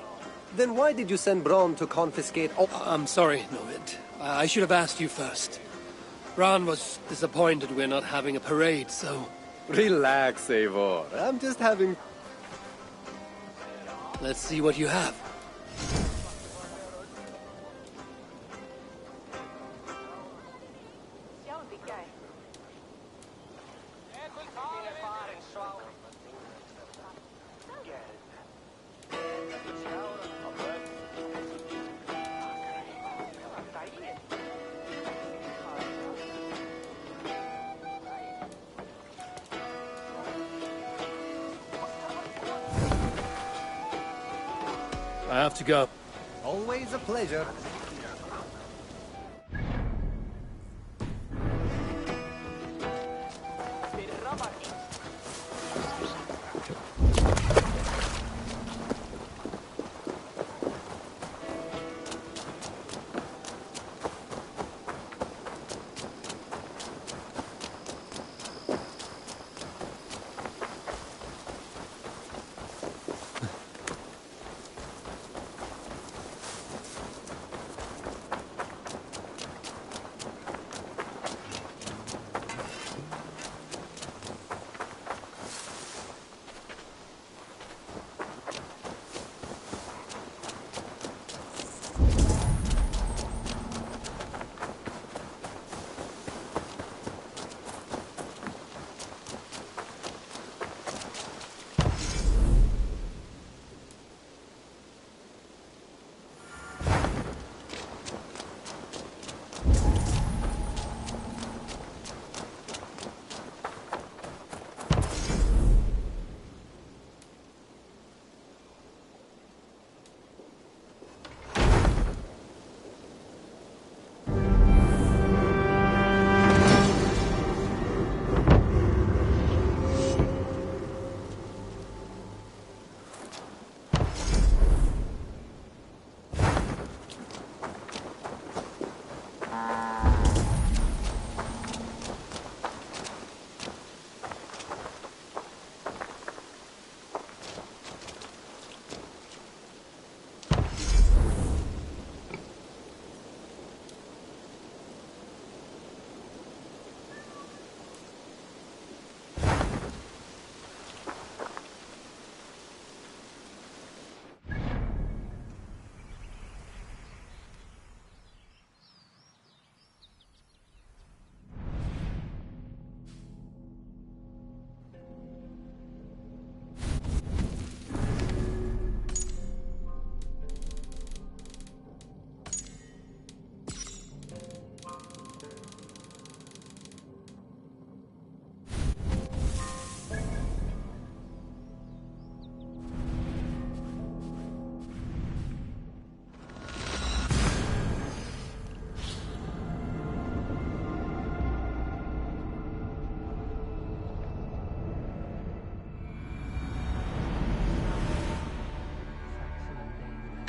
Then why did you send Bron to confiscate all— I'm sorry, Novid. I should have asked you first. Bran was disappointed we're not having a parade, so... Relax, Eivor. I'm just having... Let's see what you have. I have to go. Always a pleasure.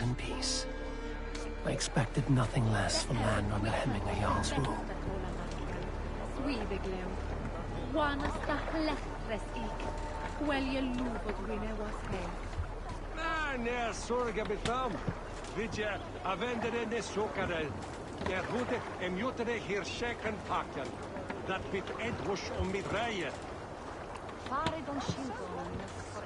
In peace. I expected nothing less from land under Hemminger Jarl's rule. När sorga betam. Vidja, avendere ne sokare. Der Rute emjutere hier scheken pakken. Dat bit edwush om midreie. Fare don shilgon for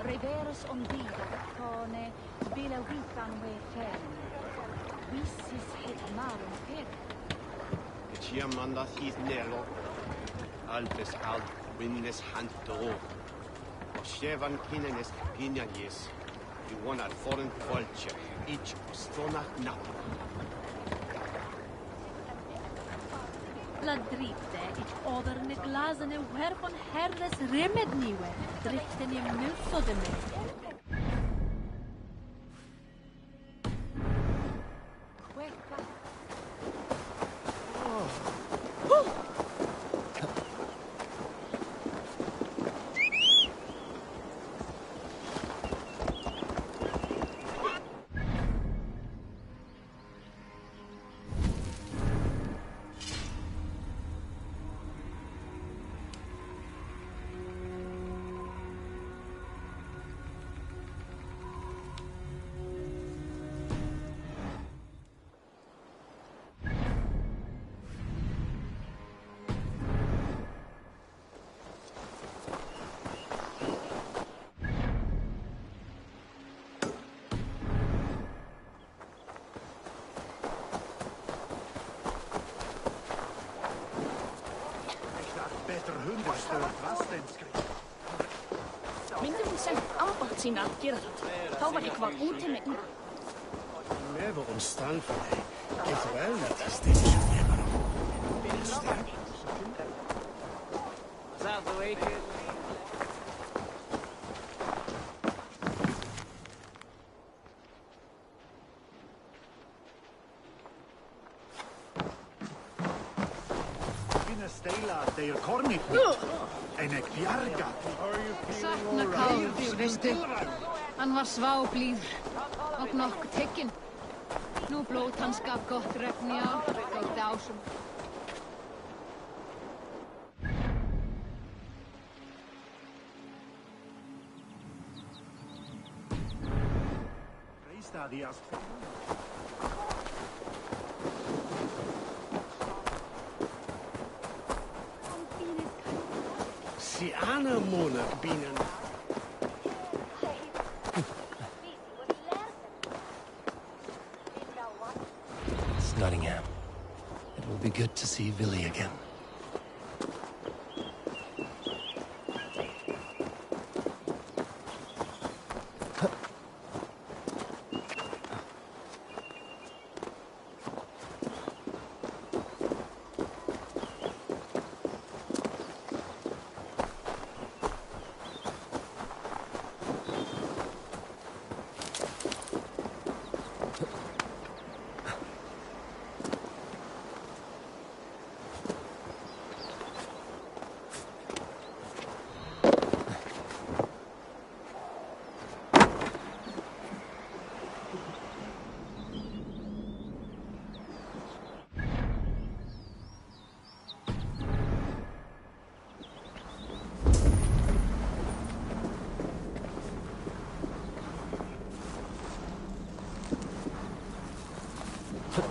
reverus om vida tone bila witan we fern. Wissis het marum per. Chiamanda his nelo. Alpes alt winnes hand do. Oshevan kinenes pinyanis. You want a foreign culture. Each stonach nap. La dritte ich oder ne glasene her von herres remedniwe. Drichten im nusodeme. sem ábætt sína að gera þetta. Þá var ég var út með mig. Never on stand for me. Get well at this station never. Is that the way, kid? Þeir kornit en ek bjarga. Sakna Kárs, veistu. Hann var sváblíður og nokkuð tekinn. Nú blót hans gaf gott regni á, þótti ásum. Reistadias. Si Anna Monarch binnen. It's Nottingham. It will be good to see Villy again.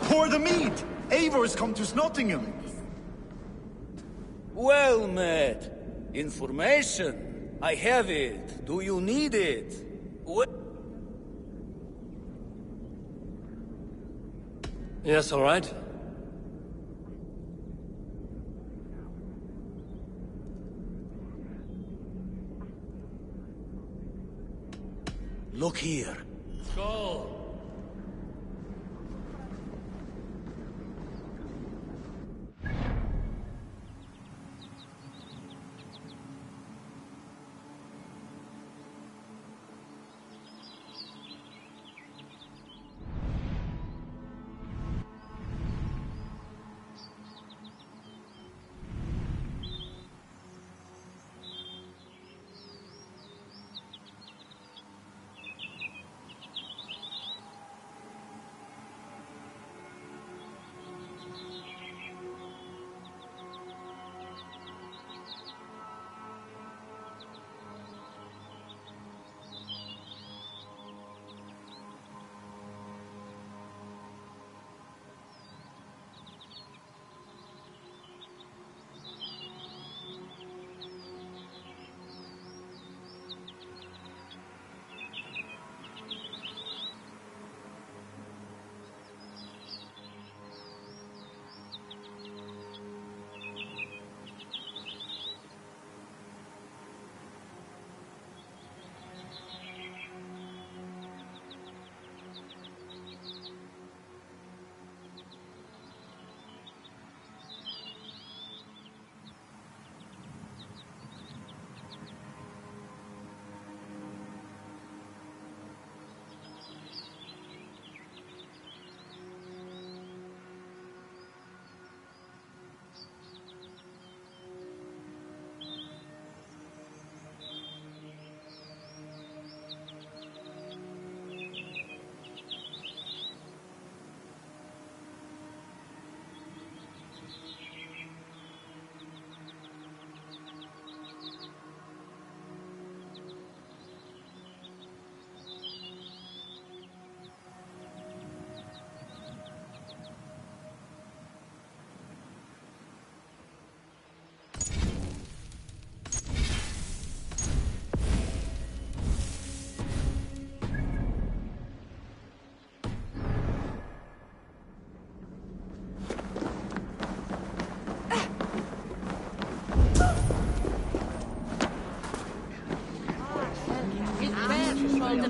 Pour the meat! Eivor's come to Nottingham. Well met. Information. I have it. Do you need it? What? Yes, all right. Look here. Go.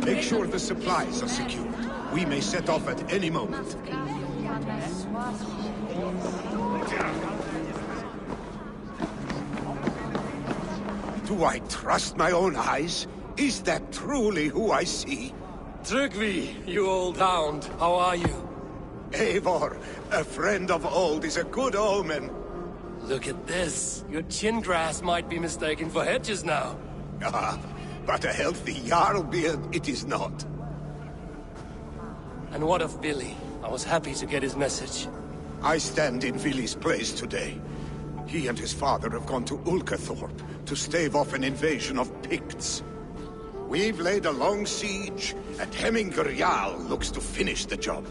Make sure the supplies are secured. We may set off at any moment. Do I trust my own eyes? Is that truly who I see? Tryggvi, you old hound, how are you? Eivor, a friend of old is a good omen. Look at this. Your chin grass might be mistaken for hedges now. Ah, but a healthy Jarl beard it is not. And what of Billy? I was happy to get his message. I stand in Vili's place today. He and his father have gone to Ulkathorpe to stave off an invasion of Picts. We've laid a long siege, and Hemminger Jarl looks to finish the job.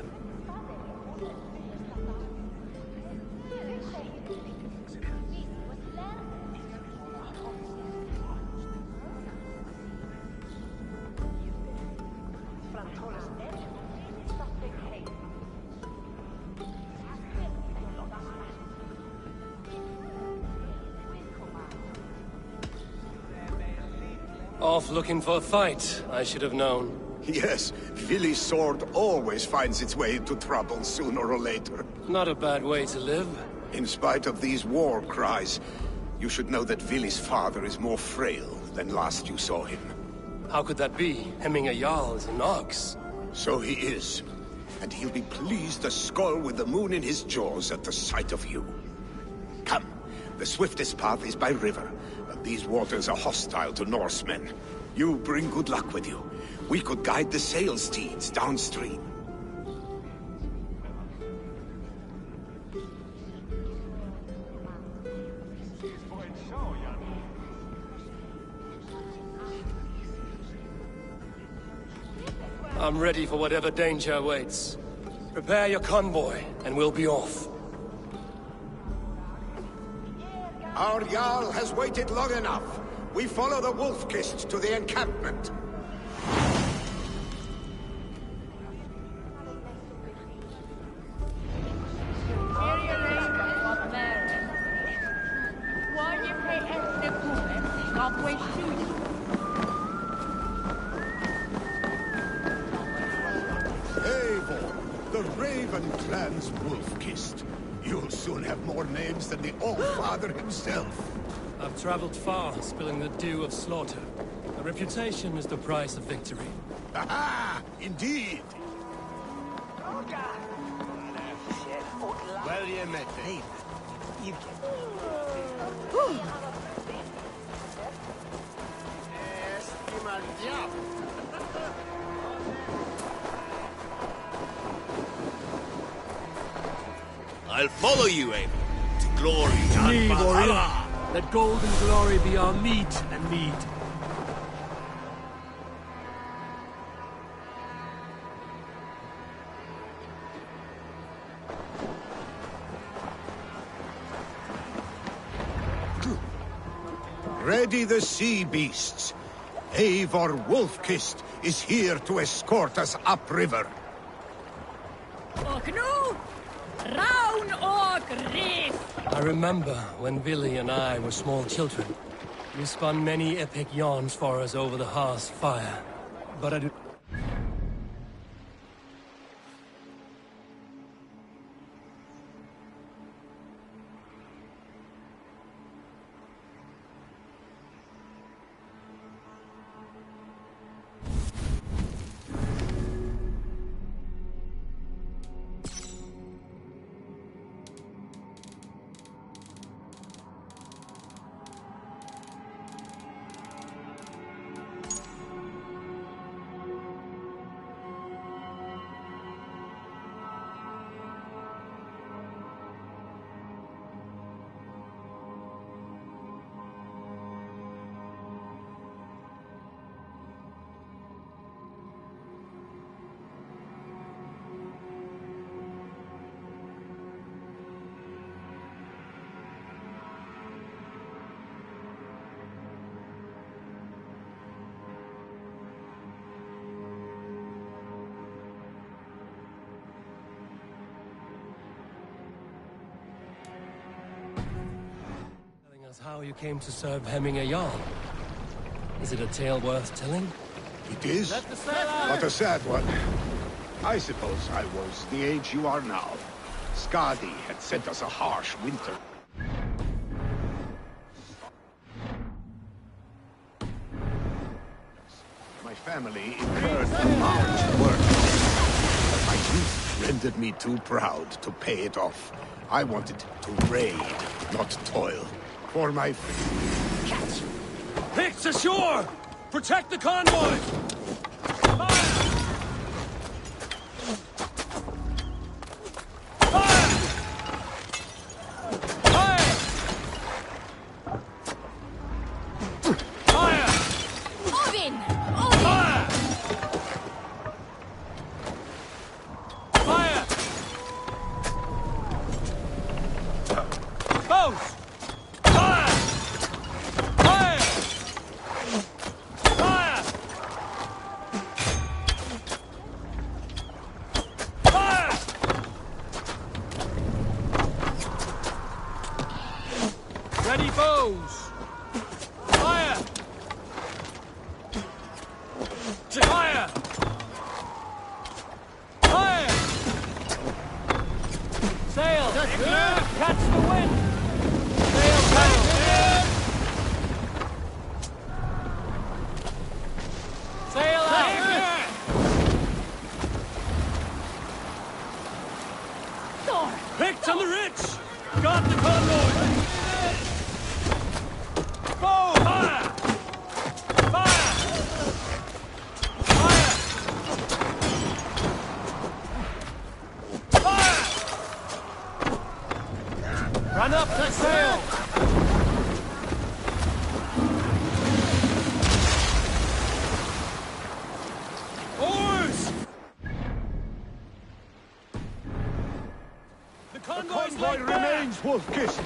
Off looking for a fight, I should have known. Yes, Vili's sword always finds its way into trouble sooner or later. Not a bad way to live. In spite of these war cries, you should know that Vili's father is more frail than last you saw him. How could that be? Hemminger Jarl is an ox. So he is. And he'll be pleased as skull with the moon in his jaws at the sight of you. Come, the swiftest path is by river, but these waters are hostile to Norsemen. You bring good luck with you. We could guide the sail steeds downstream. I'm ready for whatever danger awaits. Prepare your convoy, and we'll be off. Our Jarl has waited long enough. We follow the Wolf-Kist to the encampment. Eivor, the Raven Clan's Wolf-Kist. You'll soon have more names than the All-Father himself. I've traveled far, spilling the dew of slaughter. A reputation is the price of victory. Aha! Indeed! Well, you met me. You I'll follow you, Eivor, to glory and Valhalla. Let gold and glory be our meat and mead. Ready the sea beasts. Eivor Wolf-Kist is here to escort us upriver. Och nu, Raun och Riff! I remember when Billy and I were small children. You spun many epic yarns for us over the hearth's fire. But I do... How you came to serve Hemminger Jarl. Is it a tale worth telling? It is, but a sad one. I suppose I was the age you are now. Skadi had sent us a harsh winter. My family incurred large work, but my youth rendered me too proud to pay it off. I wanted to raid, not toil. For my... Catch! Picks ashore! Protect the convoy! Ready bows! Fire! Fire! Fire! Sail! Catch the wind! Sail, sail! Sail out! Picked on the rich! Got the convoy! Bow! Fire! Fire! Fire! Fire! Run up the sail! Oars! The convoy remains wolf-kissed.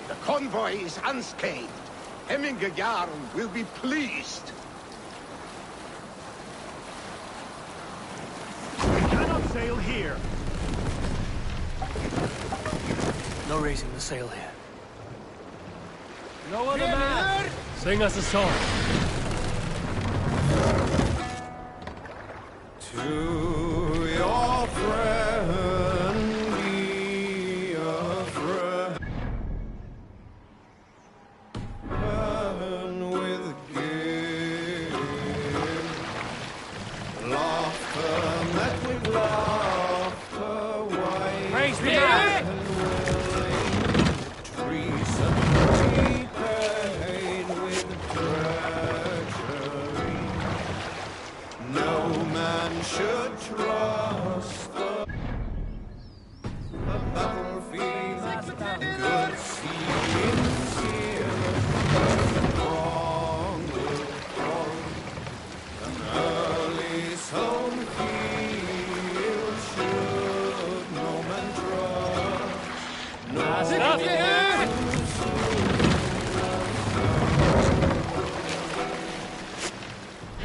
The convoy is unscathed. Hemminge Jarl will be pleased. We cannot sail here. No raising the sail here. No other man! Sing us a song. To your friend, be a friend. With gift. Laughter met with laughter, wine. Raise me back! Treason paid with treachery. No man should trust the battlefield. Good seeing wrong with wrong. An early sown field should no man trust. No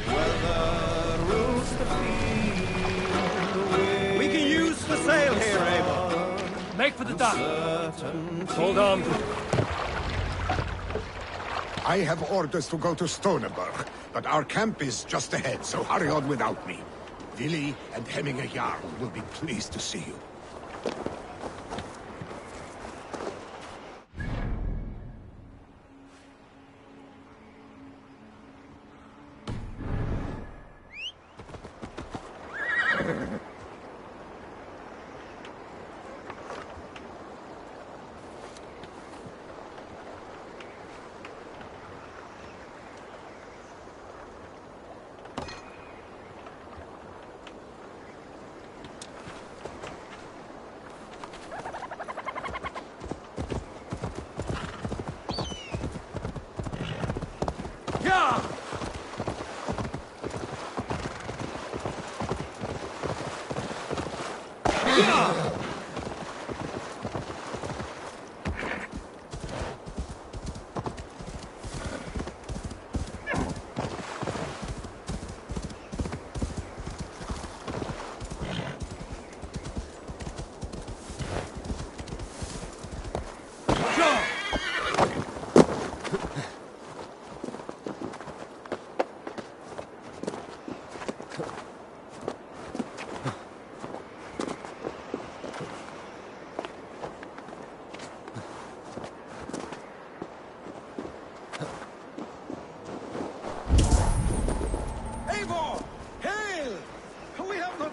weather rules the field. We can use the sail here, Abel. Make for the dock. Hold on. I have orders to go to Stoneberg, but our camp is just ahead, so hurry on without me. Vili and Hemminge Jarl will be pleased to see you.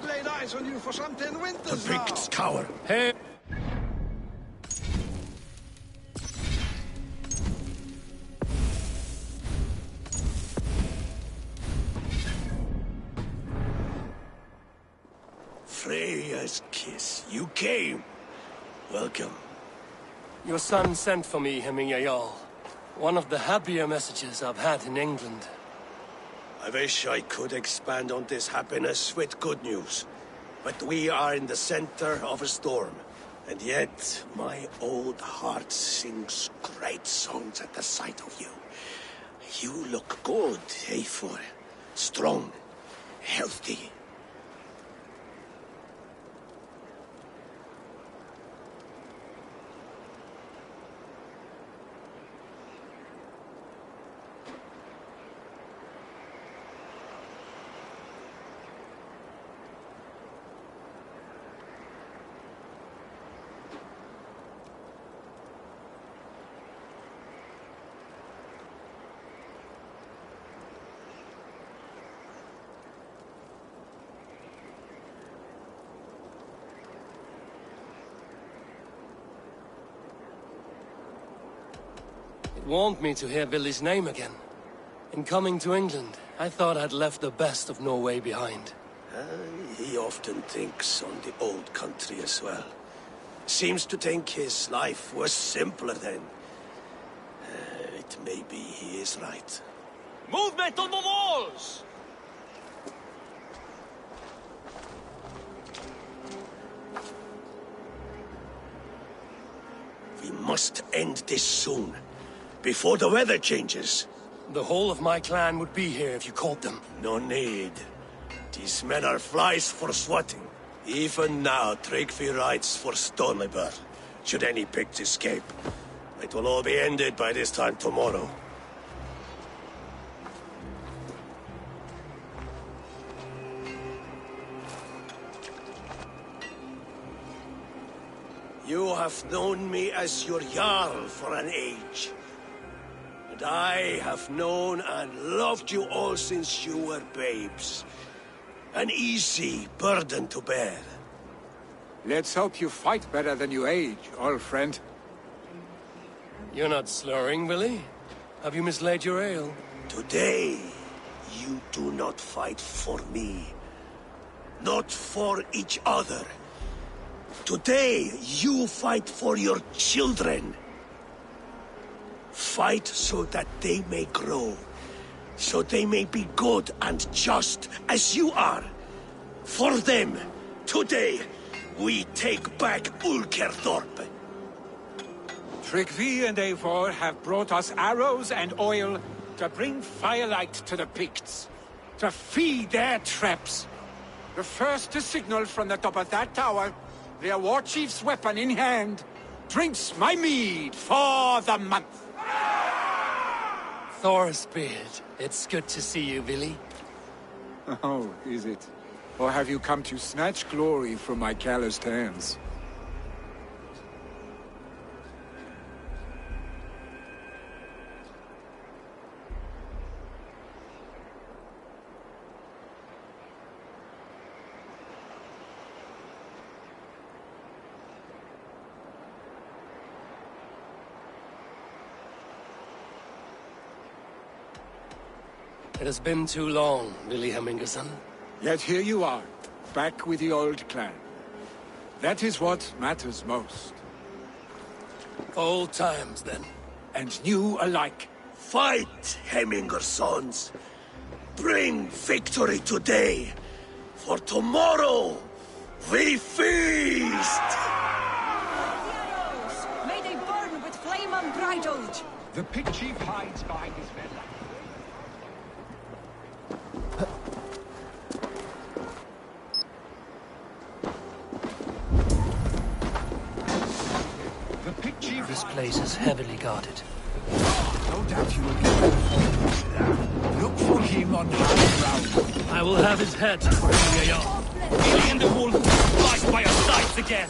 I've laid eyes on you for some 10 winters The Picts cower. Hey! Freya's kiss. You came. Welcome. Your son sent for me, Hemingway Jarl. One of the happier messages I've had in England. I wish I could expand on this happiness with good news. But we are in the center of a storm. And yet, my old heart sings great songs at the sight of you. You look good, Eivor. Strong, healthy. It warmed me to hear Billy's name again. In coming to England, I thought I'd left the best of Norway behind. He often thinks on the old country as well. Seems to think his life was simpler then. It may be he is right. Movement on the walls! We must end this soon, before the weather changes. The whole of my clan would be here if you caught them. No need. These men are flies for swatting. Even now, Tryggvi rides for Stormliber, should any Picts escape. It will all be ended by this time tomorrow. You have known me as your Jarl for an age. And I have known and loved you all since you were babes. An easy burden to bear. Let's hope you fight better than you age, old friend. You're not slurring, Billy? Have you mislaid your ale? Today, you do not fight for me. Not for each other. Today, you fight for your children. Fight so that they may grow. So they may be good and just as you are. For them, today, we take back Ulkerthorpe. Tryggvi and Eivor have brought us arrows and oil to bring firelight to the Picts, to feed their traps. The first to signal from the top of that tower, their war chief's weapon in hand, drinks my mead for the month. Thor's beard. It's good to see you, Billy. Oh, is it? Or have you come to snatch glory from my calloused hands? It has been too long, Billy Hemmingerson. Yet here you are, back with the old clan. That is what matters most. Old times, then. And new alike. Fight, Hemmingersons. Bring victory today. For tomorrow, we feast! May they burn with flame unbridled! The Pict chief hides behind his veil. This place is heavily guarded. No doubt you will get look for him on high ground. I will have his head, Billy and the wolf fight by our sides again.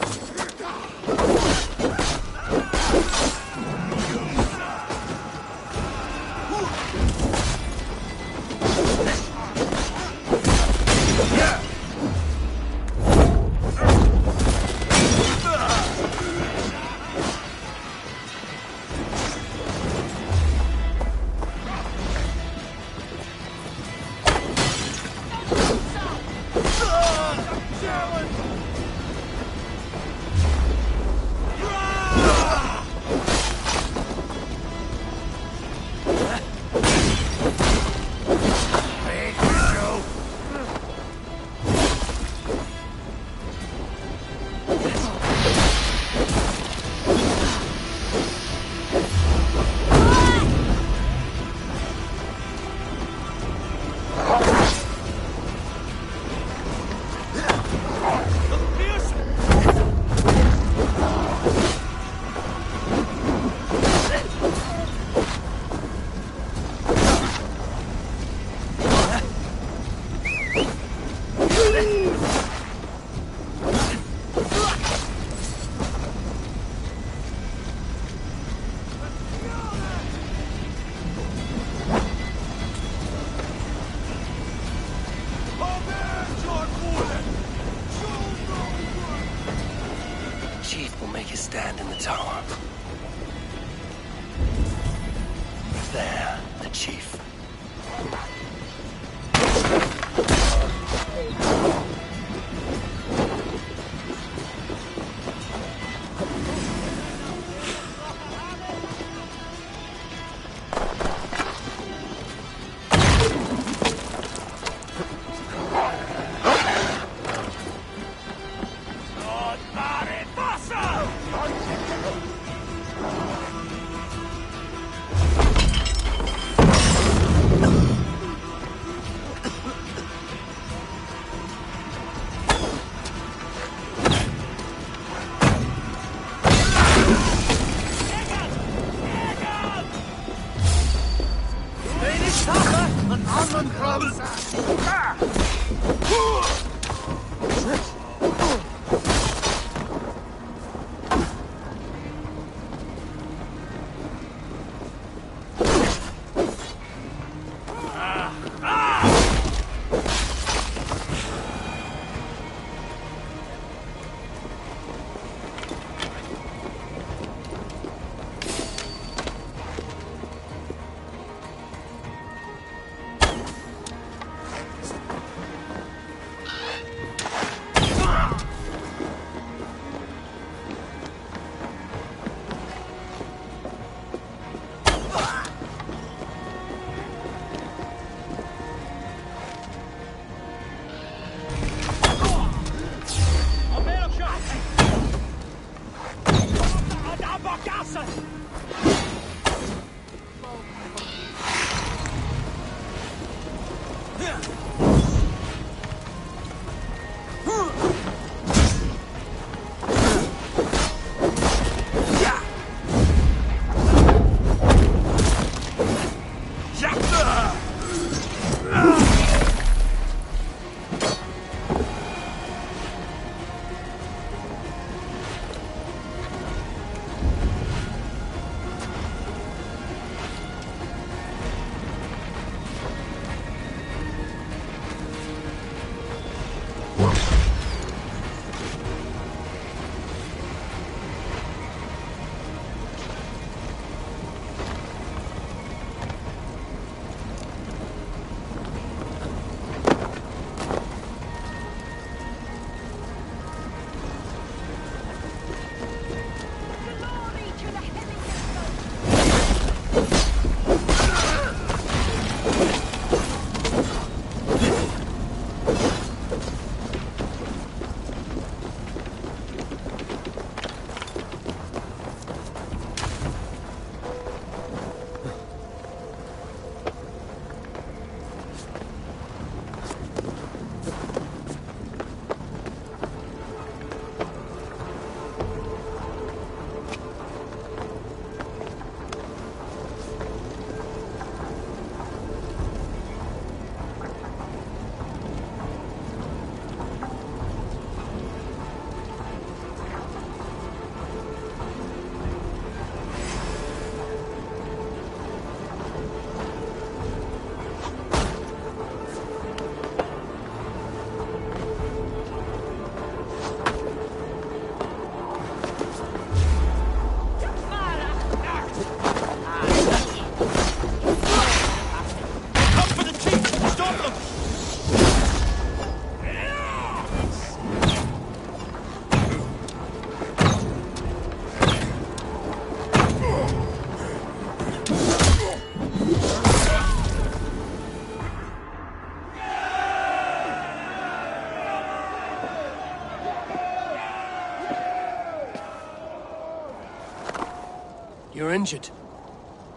You're injured.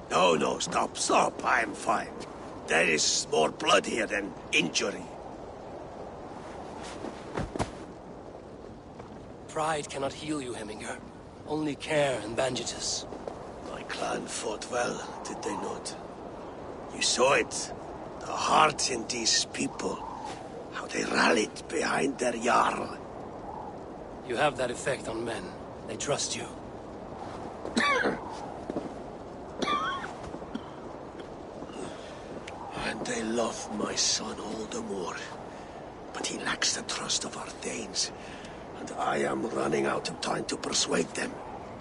No, stop. I'm fine. There is more blood here than injury. Pride cannot heal you, Heminger. Only care and bandages. My clan fought well, did they not? You saw it. The heart in these people. How they rallied behind their Jarl. You have that effect on men. They trust you. And they love my son all the more. But he lacks the trust of our Danes. And I am running out of time to persuade them.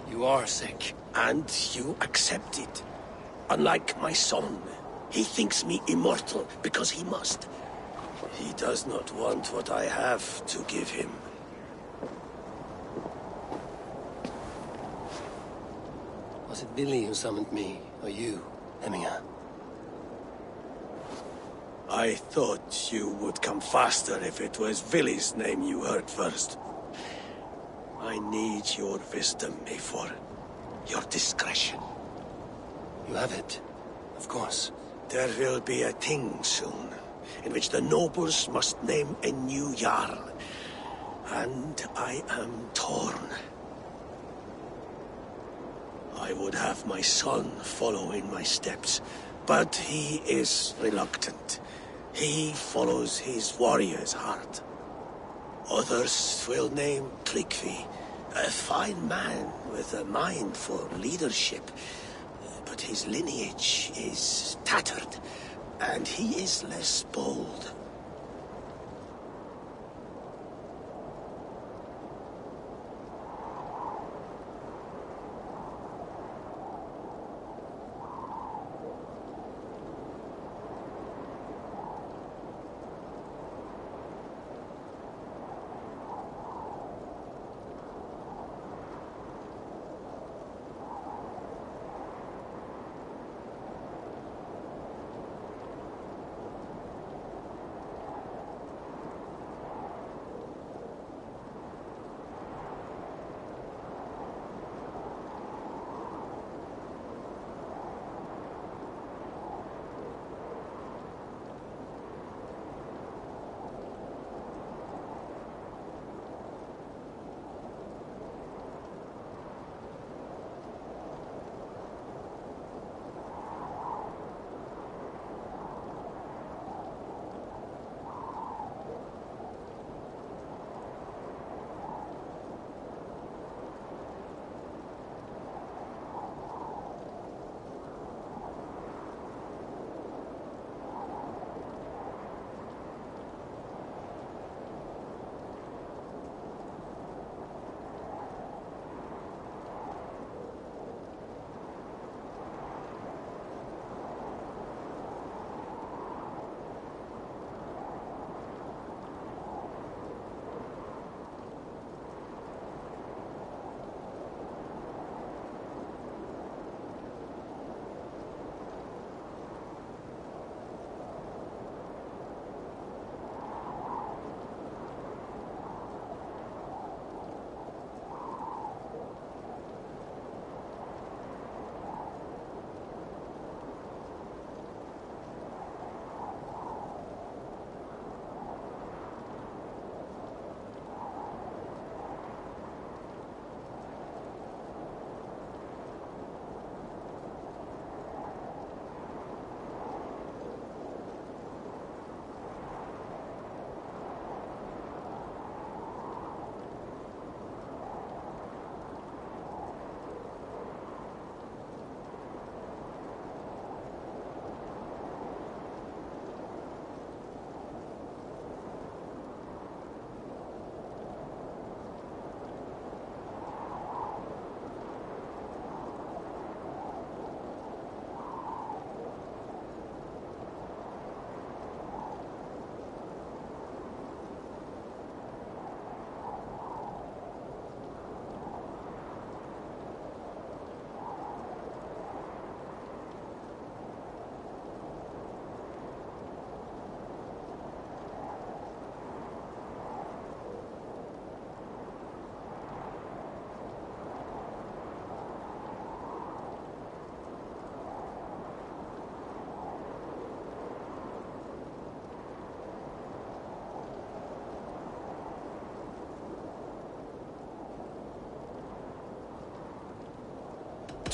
You are sick. And you accept it. Unlike my son, he thinks me immortal because he must. He does not want what I have to give him. Was it Billy who summoned me, or you, Heminger? I thought you would come faster if it was Villy's name you heard first. I need your wisdom, Eivor. Your discretion. You have it, of course. There will be a thing soon, in which the nobles must name a new Jarl. And I am torn. I would have my son follow in my steps, but he is reluctant. He follows his warrior's heart. Others will name Tryggvi, a fine man with a mind for leadership. But his lineage is tattered, and he is less bold.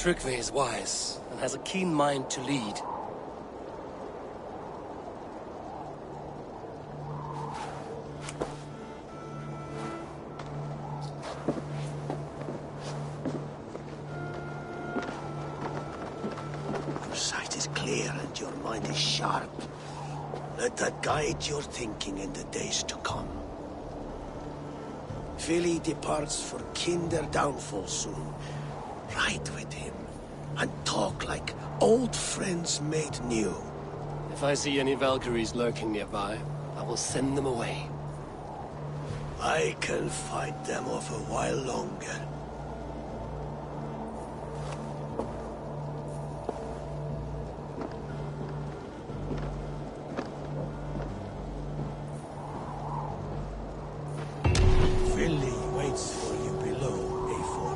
Tryggvi is wise and has a keen mind to lead. Your sight is clear and your mind is sharp. Let that guide your thinking in the days to come. Vili departs for Kinder downfall soon. Ride with him and talk like old friends made new. If I see any Valkyries lurking nearby, I will send them away. I can fight them off a while longer. Vili waits for you below, A4.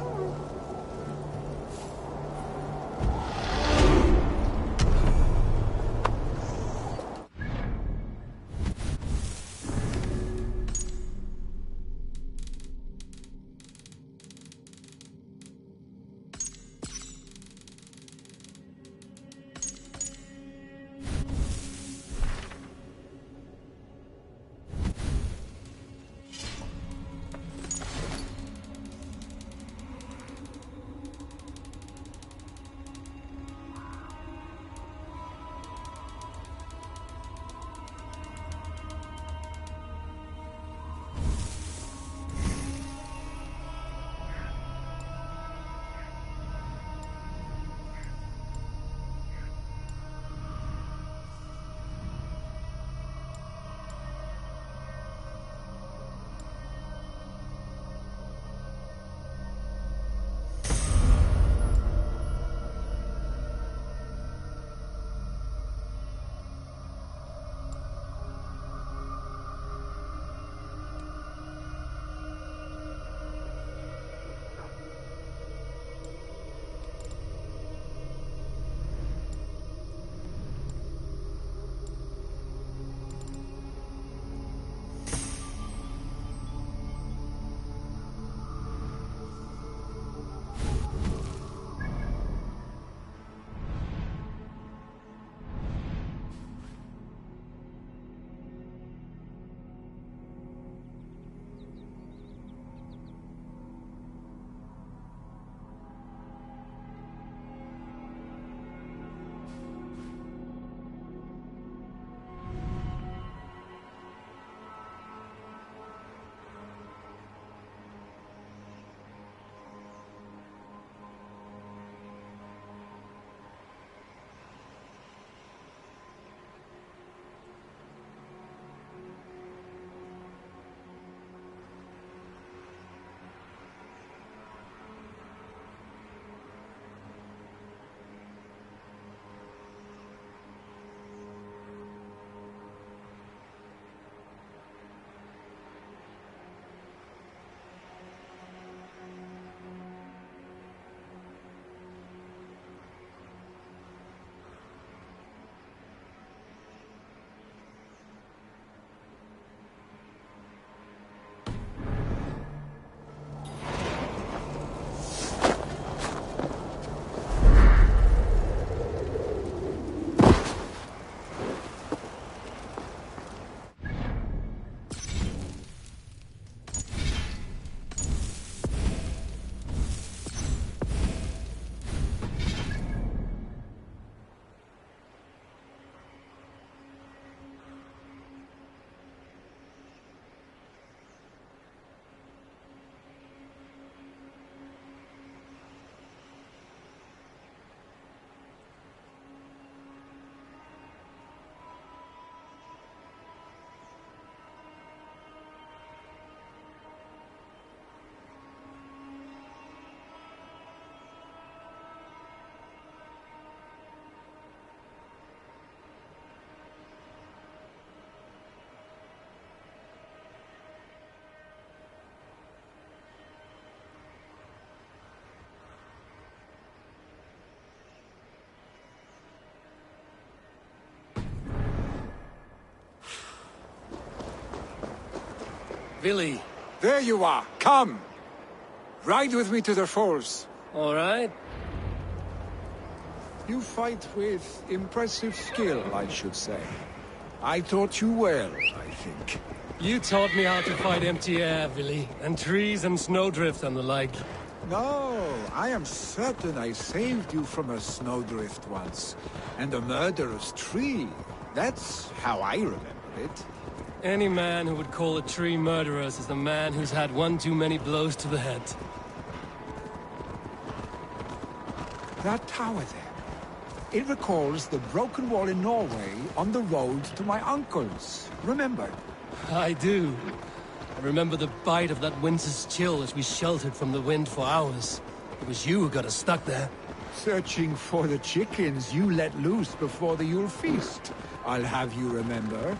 Billy. There you are. Come. Ride with me to the falls. All right. You fight with impressive skill, I should say. I taught you well, I think. You taught me how to fight empty air, Billy, and trees and snowdrift and the like. No, I am certain I saved you from a snowdrift once, and a murderous tree. That's how I remember it. Any man who would call a tree murderous is the man who's had one too many blows to the head. That tower there. It recalls the broken wall in Norway on the road to my uncle's. Remember? I do. I remember the bite of that winter's chill as we sheltered from the wind for hours. It was you who got us stuck there. Searching for the chickens you let loose before the Yule feast. I'll have you remember.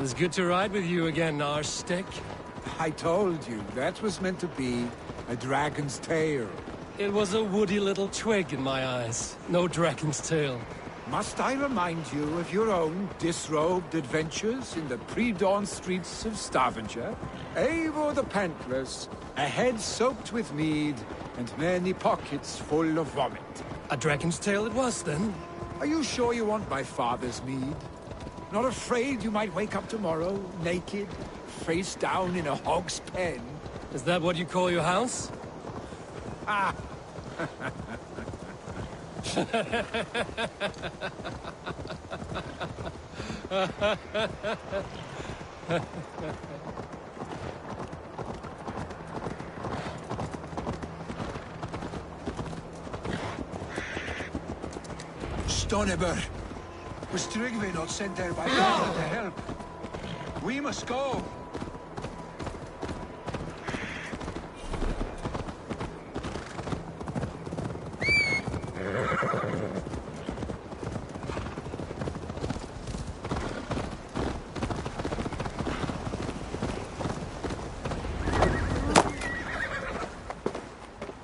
It's good to ride with you again, Arstick. I told you, that was meant to be a dragon's tail. It was a woody little twig in my eyes. No dragon's tail. Must I remind you of your own disrobed adventures in the pre-dawn streets of Stavanger? Eivor the Pantless, a head soaked with mead, and many pockets full of vomit. A dragon's tail it was, then? Are you sure you want my father's mead? Not afraid you might wake up tomorrow, naked, face down in a hog's pen? Is that what you call your house? Ah! Stoneber! Was Tryggvi not sent there by God to help? We must go!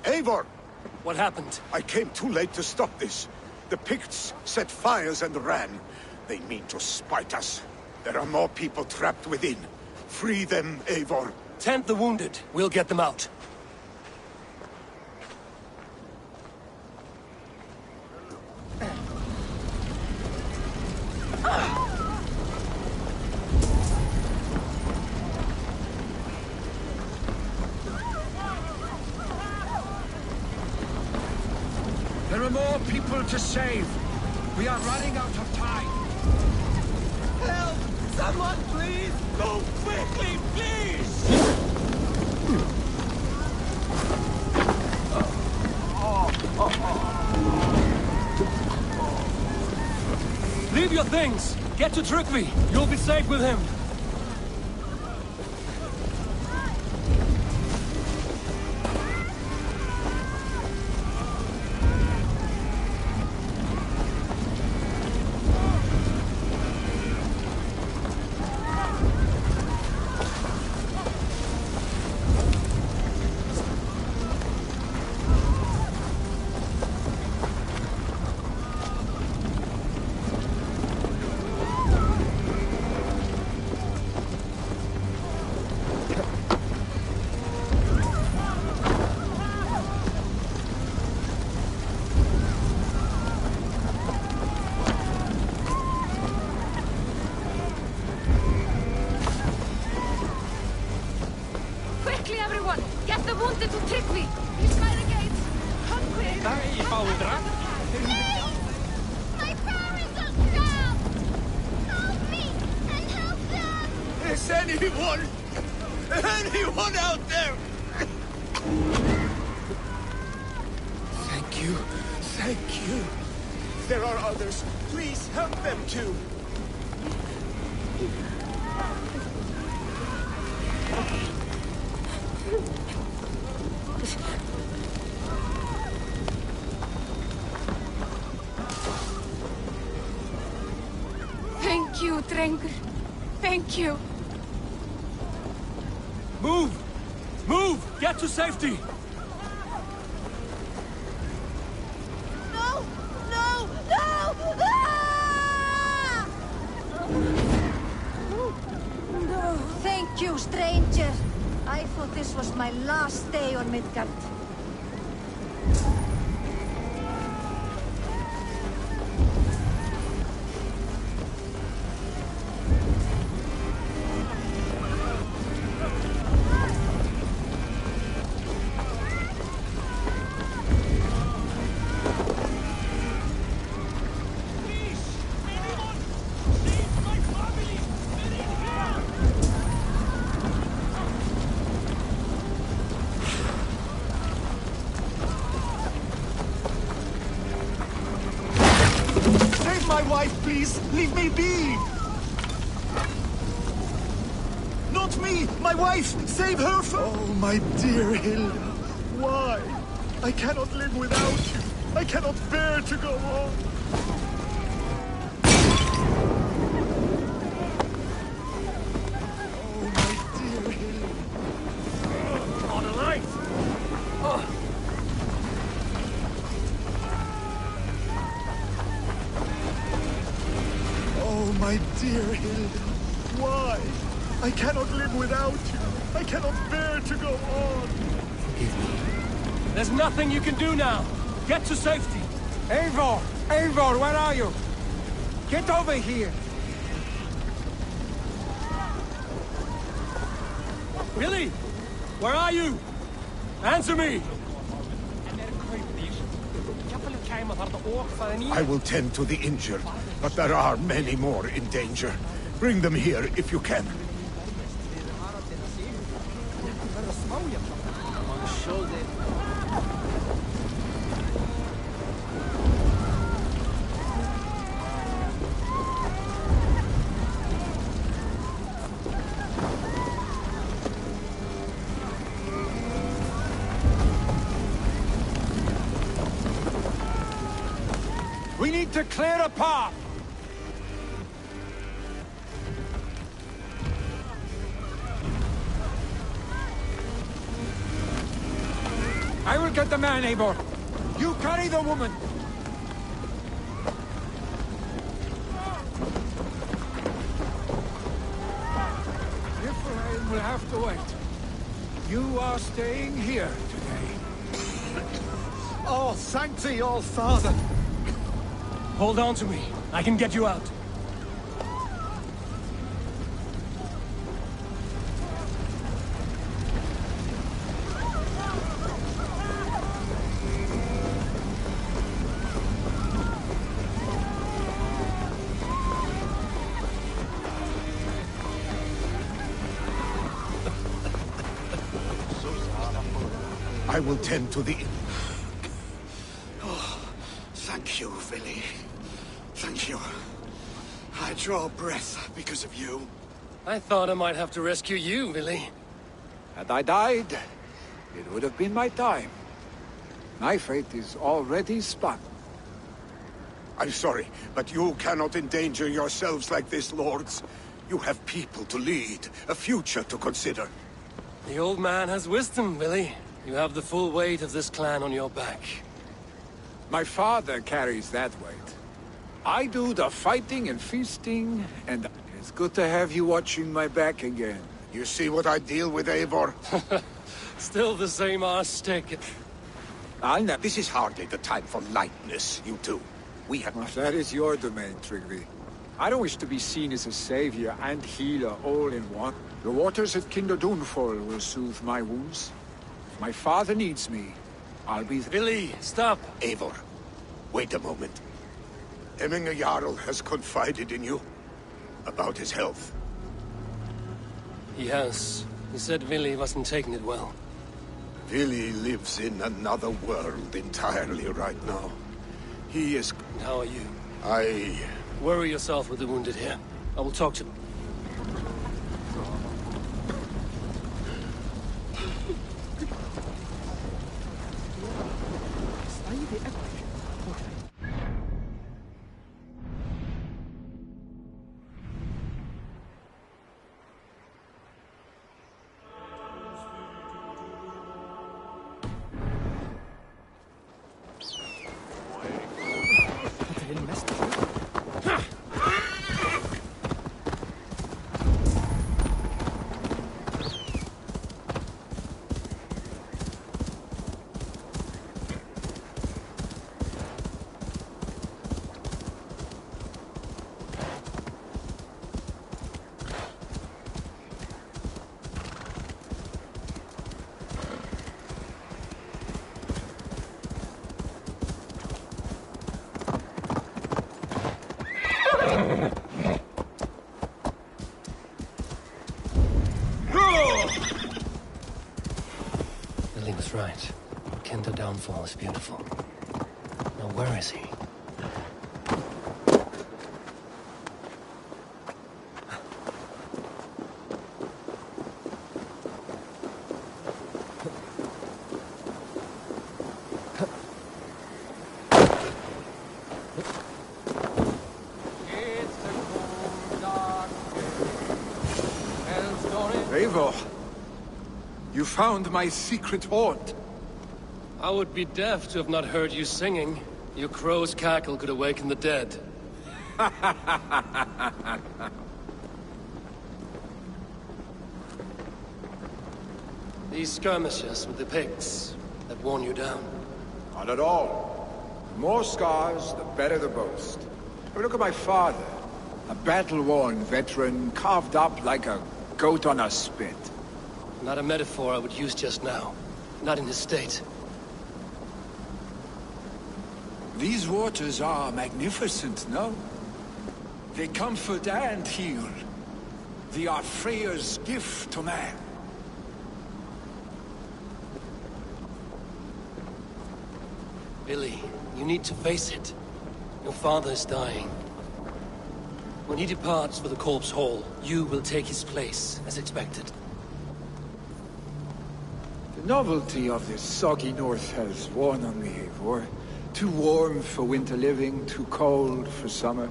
Eivor! What happened? I came too late to stop this. The Picts set fires and ran. They mean to spite us. There are more people trapped within. Free them, Eivor. Tend the wounded. We'll get them out. There are more people to save. We are running out of time. Help! Someone, please! Go quickly, please! Leave your things! Get to Tryggvi! You'll be safe with him! Anyone out there? Thank you. Thank you. There are others. Please help them too. Thank you, Drengur. Thank you. Move! Move! Get to safety! No! No! No! Ah! No. you, stranger. I thought this was my last day on Midgard. Please, leave me be! Not me! My wife! Save her from— Oh, my dear Hilda. Why? I cannot live without you. I cannot bear to go on. Oh, my dear Hilda. On the light! Oh. Oh, my dear Hilda, why? I cannot live without you. I cannot bear to go on. Forgive me. There's nothing you can do now. Get to safety. Eivor! Eivor, where are you? Get over here! Billy! Where are you? Answer me! I will tend to the injured, but there are many more in danger. Bring them here if you can. We need to clear a path! I will get the man, Eivor. You carry the woman. Niflheim will have to wait. You are staying here today. Oh, thank thee, all father. Hold on to me. I can get you out. I will tend to the... Oh, thank you, Vili. Thank you. I draw breath because of you. I thought I might have to rescue you, Billy. Had I died, it would have been my time. My fate is already spun. I'm sorry, but you cannot endanger yourselves like this, lords. You have people to lead, a future to consider. The old man has wisdom, Billy. You have the full weight of this clan on your back. My father carries that weight. I do the fighting and feasting, and it's good to have you watching my back again. You see what I deal with, Eivor? Still the same arse stick. This is hardly the time for lightness, you two. We have... Well, that is your domain, Tryggvi. I don't wish to be seen as a savior and healer all in one. The waters at Kinderdunfol will soothe my wounds. If my father needs me, I'll be... Billy, stop! Eivor, wait a moment. Emminger Jarl has confided in you about his health. He has. He said Vili wasn't taking it well. Vili lives in another world entirely right now. He is... And how are you? Worry yourself with the wounded here. I will talk to them. downfall is beautiful. Now where is he? Eivor, you found my secret haunt. I would be deaf to have not heard you singing. Your crow's cackle could awaken the dead. These skirmishes with the pigs that worn you down. Not at all. The more scars, the better the boast. I mean, look at my father. A battle-worn veteran, carved up like a goat on a spit. Not a metaphor I would use just now. Not in his state. These waters are magnificent, no? They comfort and heal. They are Freya's gift to man. Billy, you need to face it. Your father is dying. When he departs for the Corpse Hall, you will take his place, as expected. The novelty of this soggy north has worn on me, Eivor. Too warm for winter living, too cold for summer.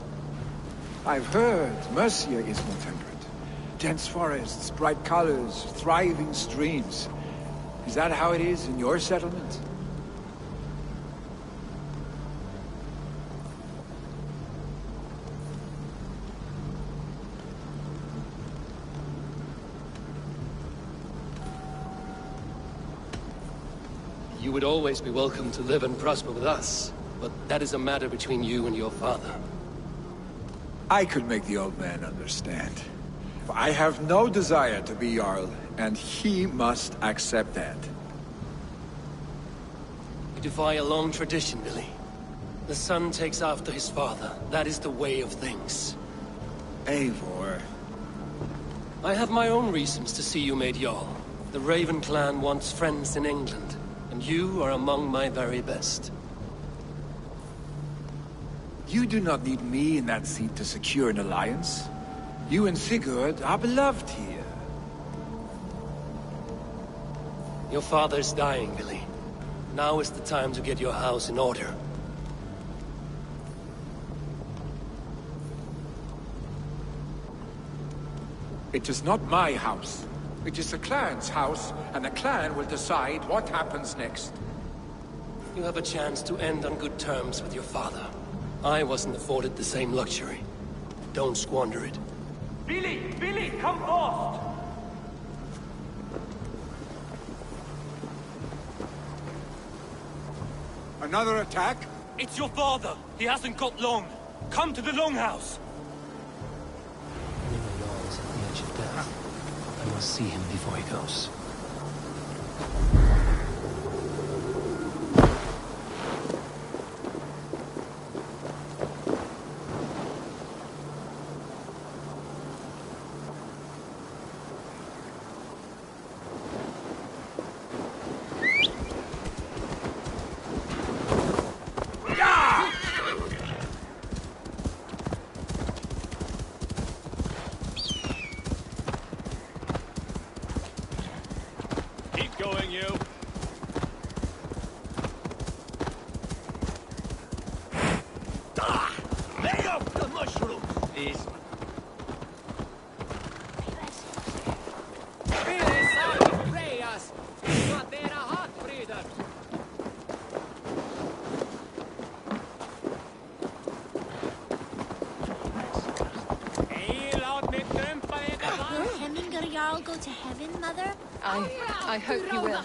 I've heard Mercia is more temperate. Dense forests, bright colors, thriving streams. Is that how it is in your settlement? You would always be welcome to live and prosper with us, but that is a matter between you and your father. I could make the old man understand. I have no desire to be Jarl, and he must accept that. You defy a long tradition, Billy. The son takes after his father. That is the way of things. Eivor. I have my own reasons to see you made Jarl. The Raven clan wants friends in England, and you are among my very best. You do not need me in that seat to secure an alliance. You and Sigurd are beloved here. Your father is dying, Billy. Now is the time to get your house in order. It is not my house. It is the clan's house, and the clan will decide what happens next. You have a chance to end on good terms with your father. I wasn't afforded the same luxury. Don't squander it. Billy! Billy, come fast! Another attack? It's your father! He hasn't got long! Come to the Longhouse! Jarl is at the edge of death. I must see him before he goes. Jarl go to heaven, Mother? I hope you will.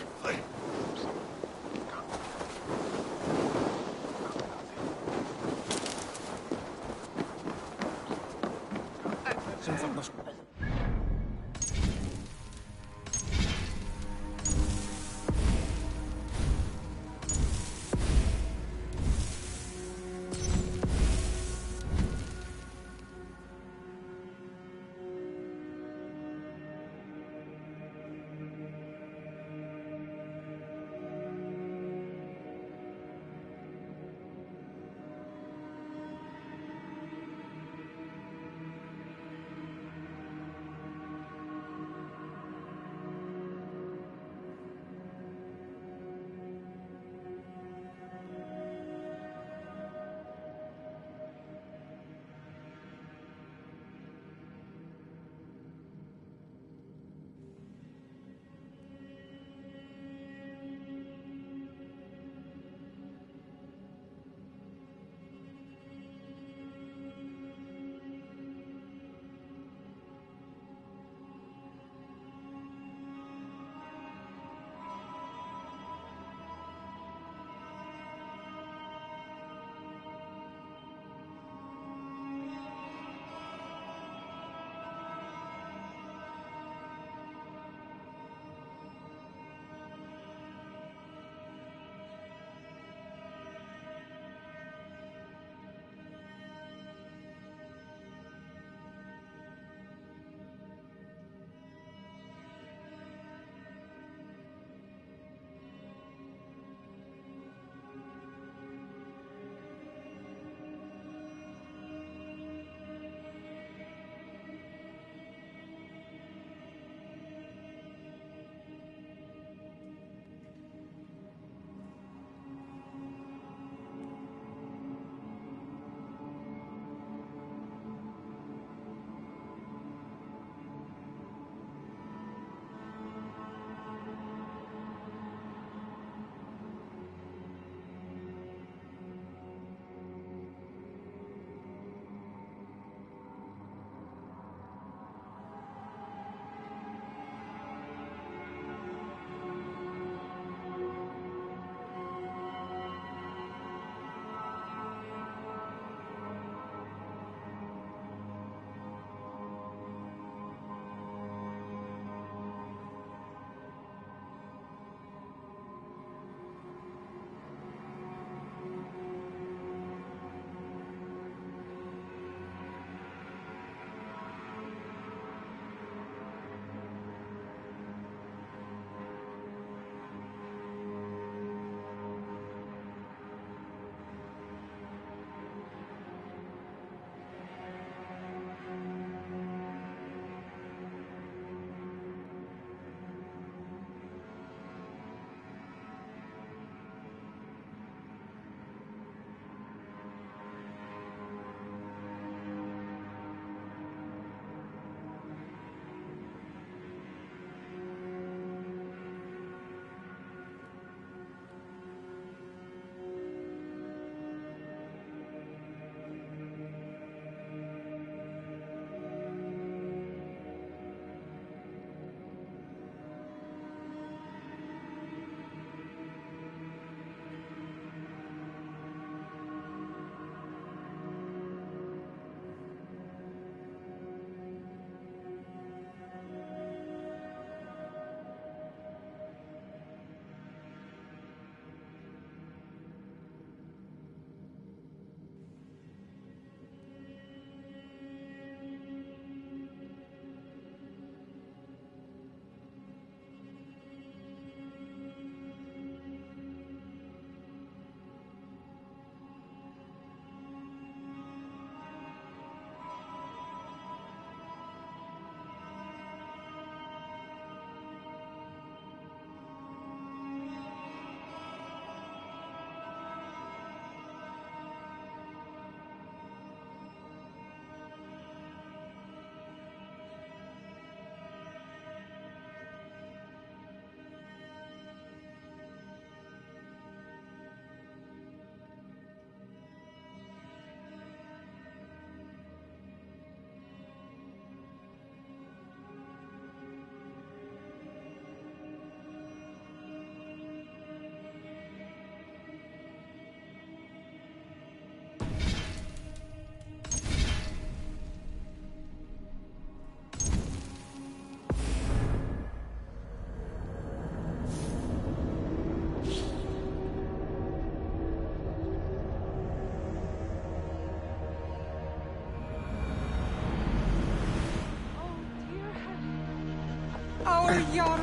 Our Jarl.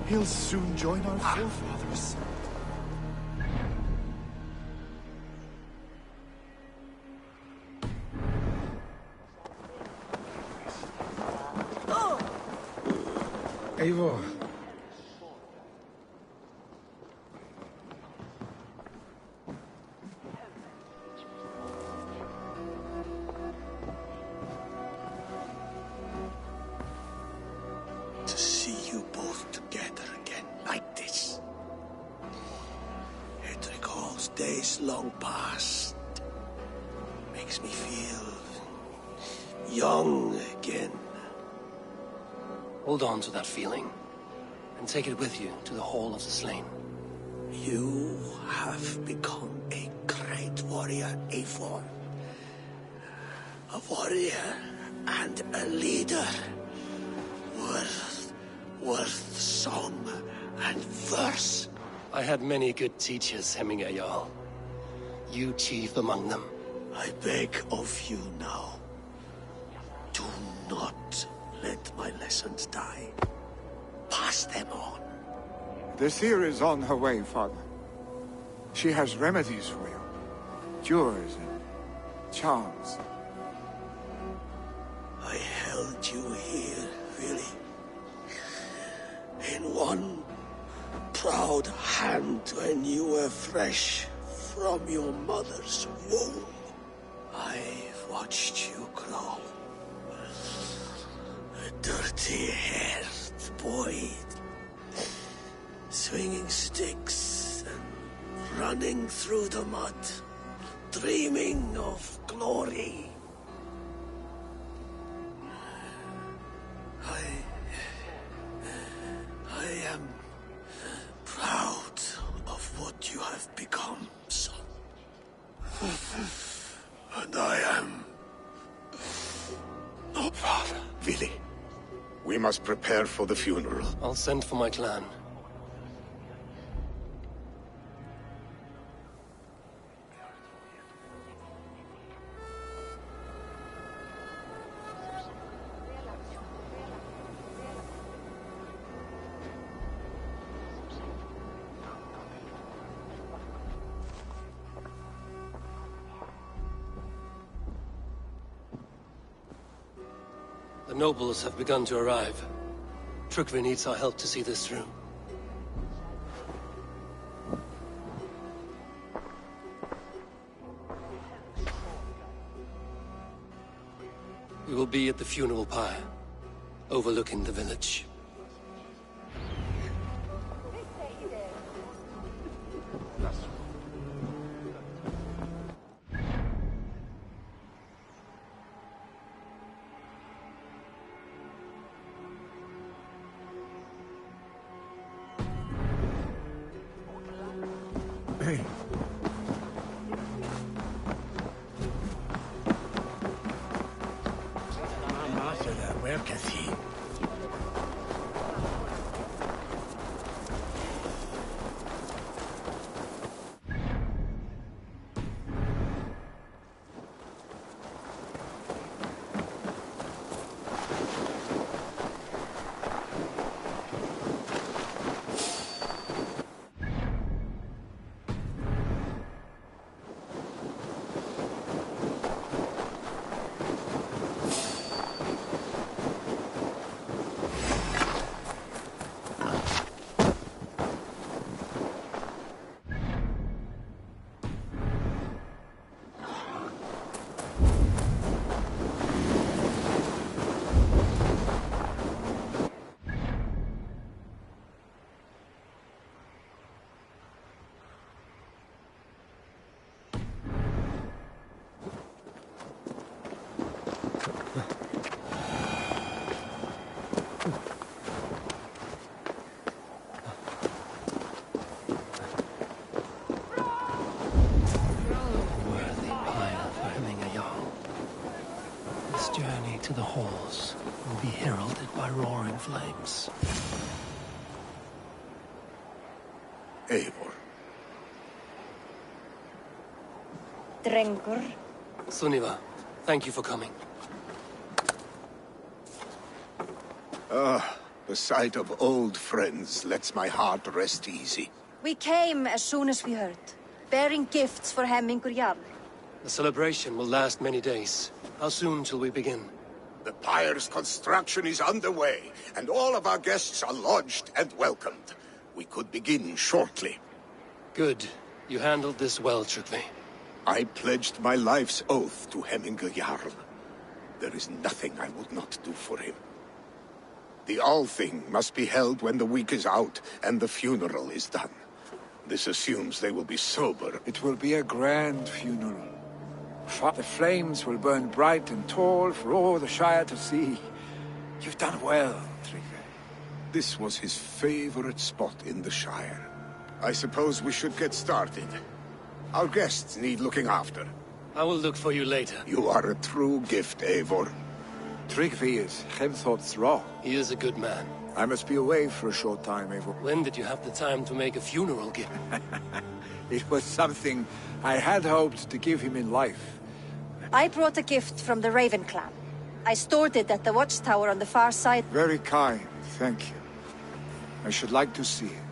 He'll soon join our forefathers. Eivor. To see you both together again like this. It recalls days long past. Makes me feel young again. Hold on to that feeling, and take it with you to the Hall of the Slain. You have become a great warrior, Eivor. A warrior and a leader. Worth song and verse. I had many good teachers, Hemming Jarl. You chief among them. I beg of you now. Do not let my lessons die. Pass them on. The seer is on her way, Father. She has remedies for you. Cures and charms. I held you here, really. In one proud hand when you were fresh from your mother's womb. I've watched you grow. A dirty-haired boy, swinging sticks and running through the mud, dreaming of glory. I am proud of what you have become, son. And I am... Oh, Father. Vili, we must prepare for the funeral. I'll send for my clan. The nobles have begun to arrive. Trukvi needs our help to see this through. We will be at the funeral pyre, overlooking the village. To the halls will be heralded by roaring flames. Eivor. Drengur. Sunniva, thank you for coming. The The sight of old friends lets my heart rest easy. We came as soon as we heard, bearing gifts for Hemmingur Jarl. The celebration will last many days. How soon shall we begin? The pyre's construction is underway, and all of our guests are lodged and welcomed. We could begin shortly. Good. You handled this well, Tryggvi. I pledged my life's oath to Hemmingur Jarl. There is nothing I would not do for him. The Althing must be held when the week is out and the funeral is done. This assumes they will be sober. It will be a grand funeral. The flames will burn bright and tall for all the Shire to see. You've done well, Tryggvi. This was his favorite spot in the Shire. I suppose we should get started. Our guests need looking after. I will look for you later. You are a true gift, Eivor. Tryggvi is Hemthor's Raw. He is a good man. I must be away for a short time, Eivor. When did you have the time to make a funeral gift? It was something I had hoped to give him in life. I brought a gift from the Raven clan. I stored it at the watchtower on the far side. Very kind, thank you. I should like to see it.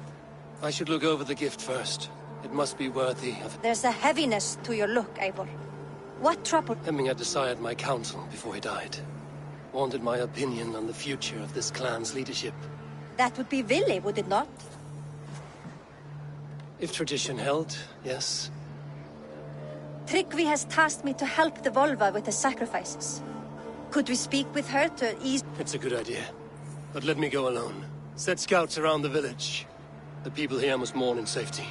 I should look over the gift first. It must be worthy of... There's a heaviness to your look, Eivor. What trouble? Hemming had desired my counsel before he died. Wanted my opinion on the future of this clan's leadership. That would be Vili, would it not? If tradition held, yes. Tryggvi has tasked me to help the Volva with the sacrifices. Could we speak with her to ease... It's a good idea. But let me go alone. Set scouts around the village. The people here must mourn in safety.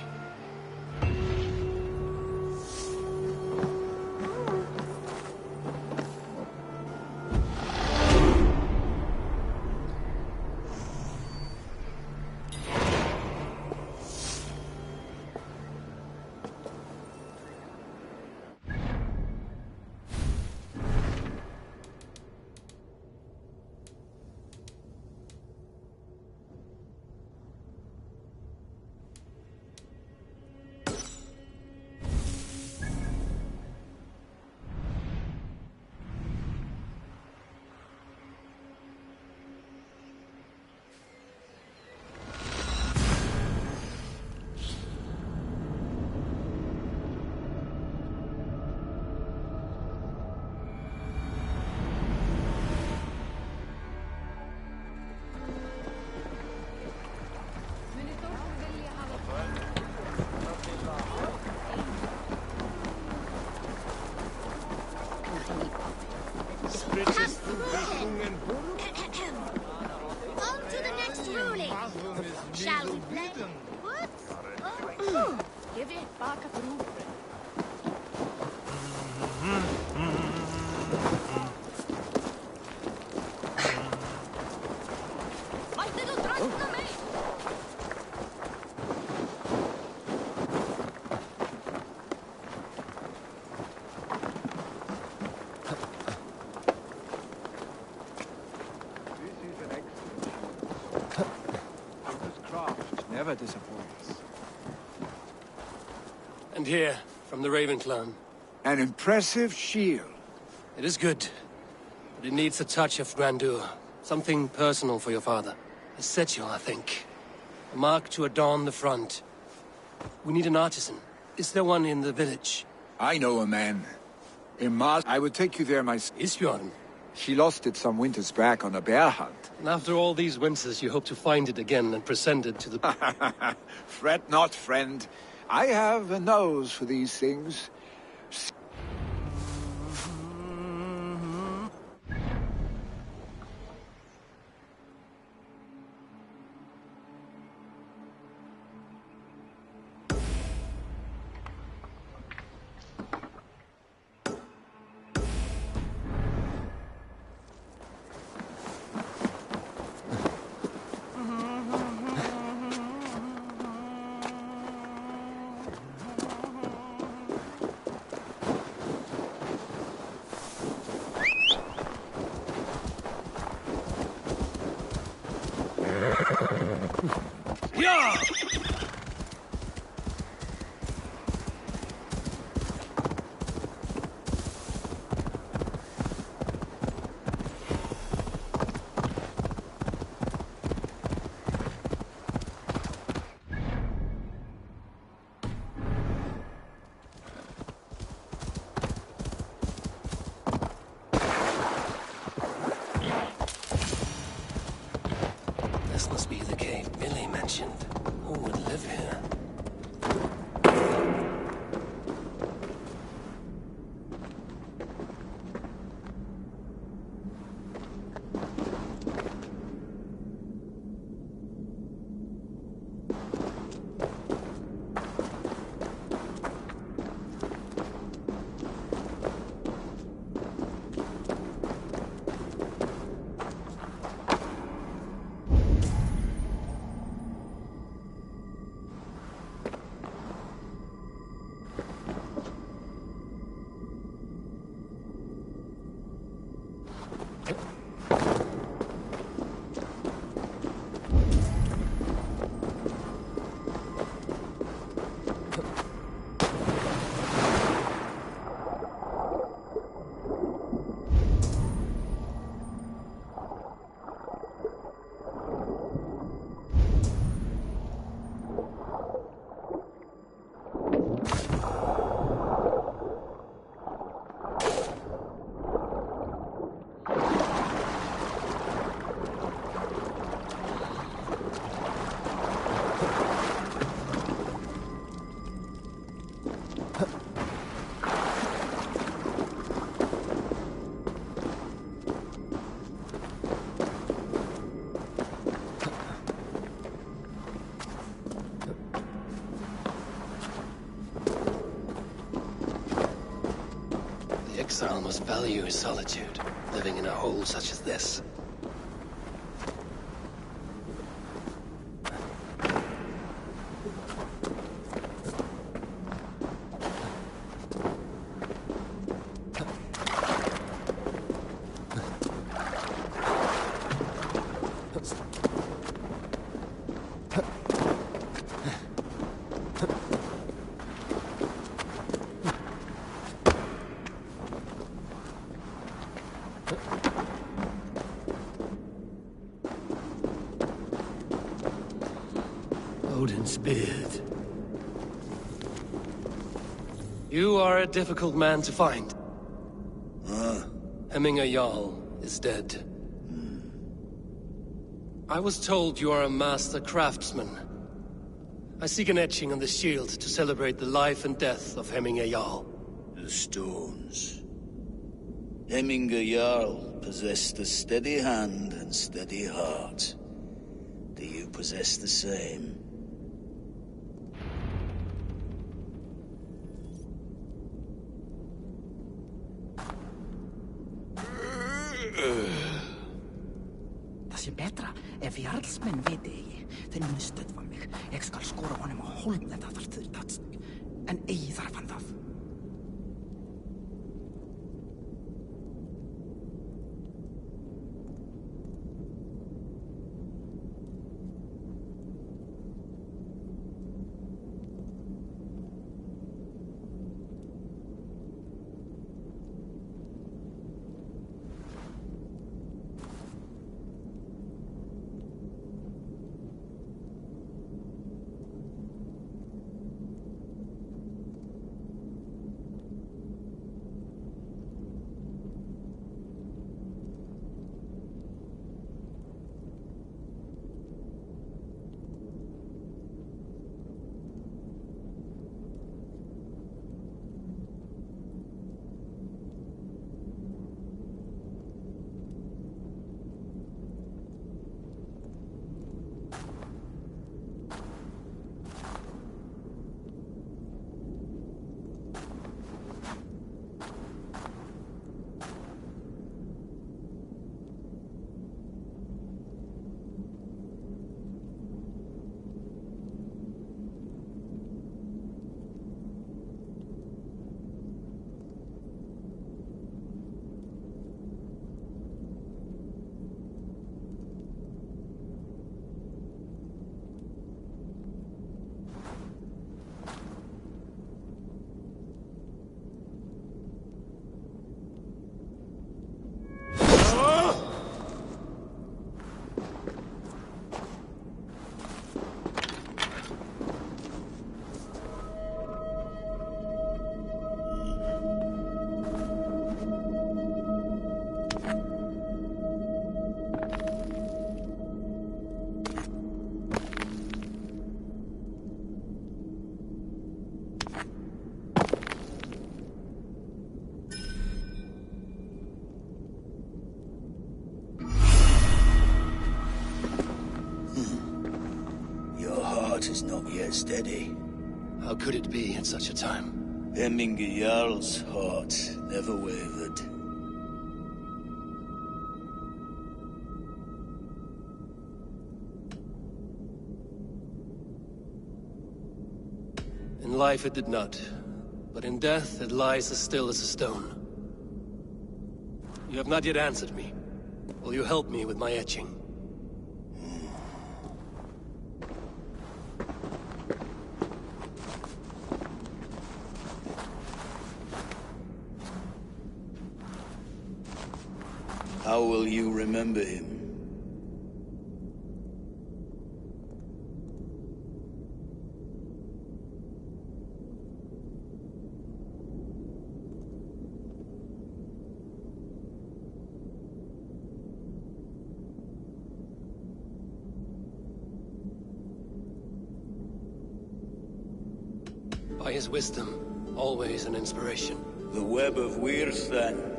On to the next ruling. Shall we play? What? Oh. Give it back a through. My little drunk me. Never disappoints. And here, from the Raven clan. An impressive shield. It is good, but it needs a touch of grandeur. Something personal for your father. A setchel, I think. A mark to adorn the front. We need an artisan. Is there one in the village? I know a man. In Mars, I would take you there myself. Isbjorn? She lost it some winters back on a bear hunt. And after all these winters, you hope to find it again and present it to the... Fret not, friend. I have a nose for these things. This must be the cave Billy mentioned. Who would live here? Exile must value his solitude, living in a hole such as this. Odin's beard. You are a difficult man to find. Hemminger Jarl is dead. I was told you are a master craftsman. I seek an etching on the shield to celebrate the life and death of Hemminger Jarl. The stones. Hemminger Jarl possessed a steady hand and steady heart. Do you possess the same? Það sé betra ef jarlsmenn viti eigi. Þeir muni stöðva mig. Ég skal skora honum á hold ef það þarf þurr tatsning. En eigi þarf hann það. heart is not yet steady. How could it be at such a time? Hemminge Jarl's heart never wavered. In life it did not, but in death it lies as still as a stone. You have not yet answered me. Will you help me with my etching? How will you remember him? By his wisdom, always an inspiration. The web of Wirth, then.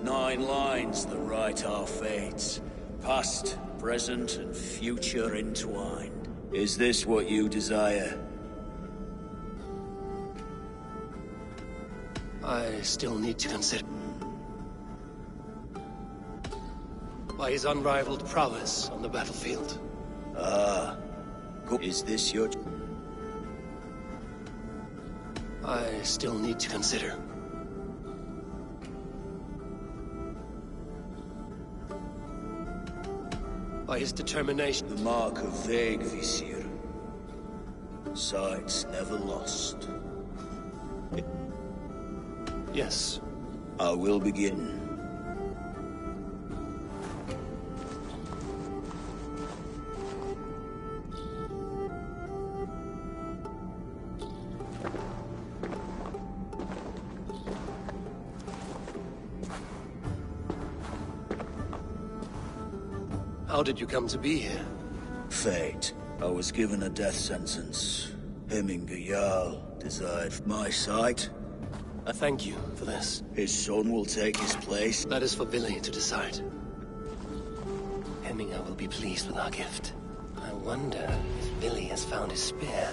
9 lines that write our fates. Past, present, and future entwined. Is this what you desire? I still need to consider. By his unrivaled prowess on the battlefield. Ah. Is this your... I still need to consider. By his determination. The mark of vague Visir. Sights never lost. Yes. I will begin. How did you come to be here? Fate. I was given a death sentence. Hemminge Jarl desired my sight. I thank you for this. His son will take his place. That is for Vili to decide. Hemminge will be pleased with our gift. I wonder if Vili has found his spear.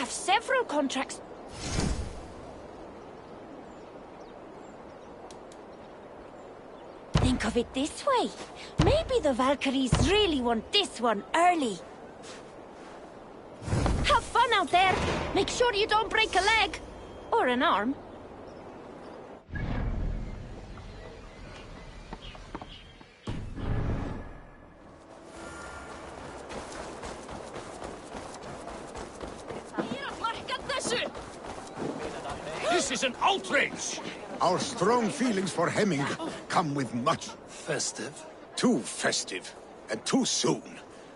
have several contracts. Think of it this way. Maybe the Valkyries really want this one early. Have fun out there. Make sure you don't break a leg. Or an arm. This is an outrage! Our strong feelings for Hemming come with much... Festive? Too festive, and too soon.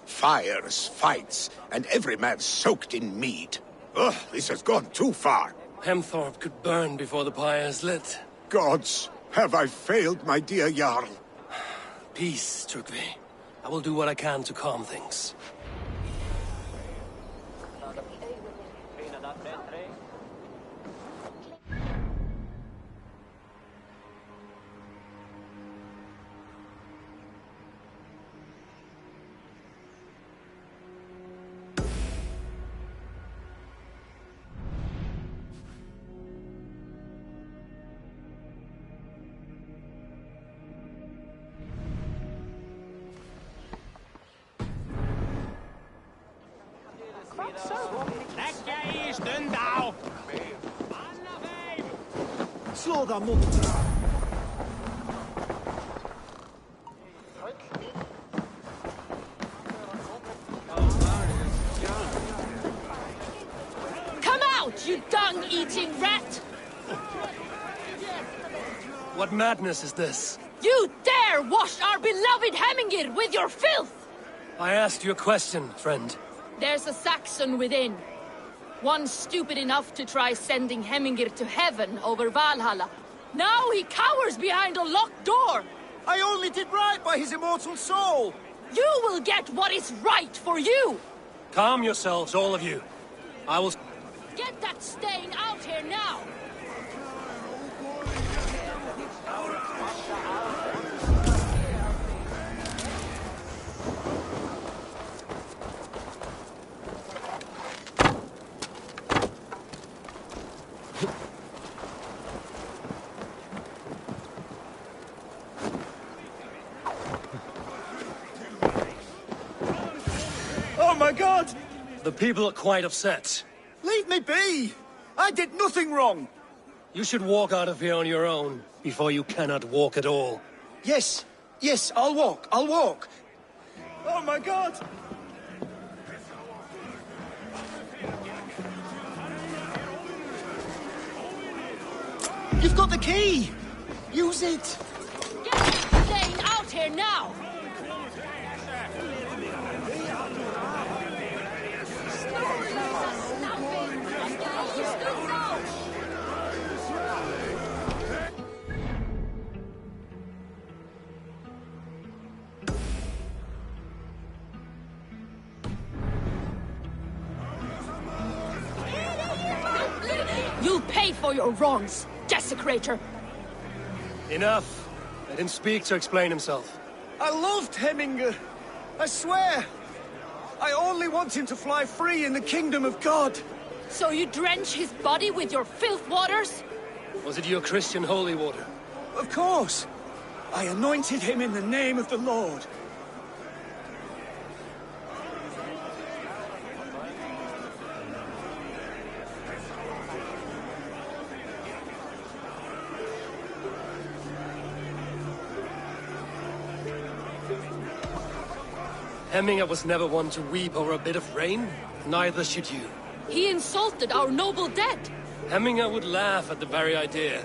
Fires, fights, and every man soaked in mead. Ugh, this has gone too far. Hemthorpe could burn before the pyre is lit. Gods, have I failed my dear Jarl? Peace, Trygve. I will do what I can to calm things. Slå deg mot. Come out, you dung-eating rat! What madness is this? You dare wash our beloved Hemmingir with your filth! I asked you a question, friend. There's a Saxon within. One stupid enough to try sending Hemmingir to heaven over Valhalla. Now he cowers behind a locked door! I only did right by his immortal soul! You will get what is right for you! Calm yourselves, all of you. I will... Get that stain out here now! Oh my God! The people are quite upset. Leave me be! I did nothing wrong! You should walk out of here on your own, before you cannot walk at all. Yes, yes, I'll walk, I'll walk. Oh my God! You've got the key! Use it! Get that stain out here now! You'll pay for your wrongs, desecrator! Enough! Let him speak to explain himself. I loved Hemminger. I swear. I only want him to fly free in the kingdom of God. So you drench his body with your filth waters? Was it your Christian holy water? Of course. I anointed him in the name of the Lord. Hemminger was never one to weep over a bit of rain. Neither should you. He insulted our noble dead. Hemminger would laugh at the very idea.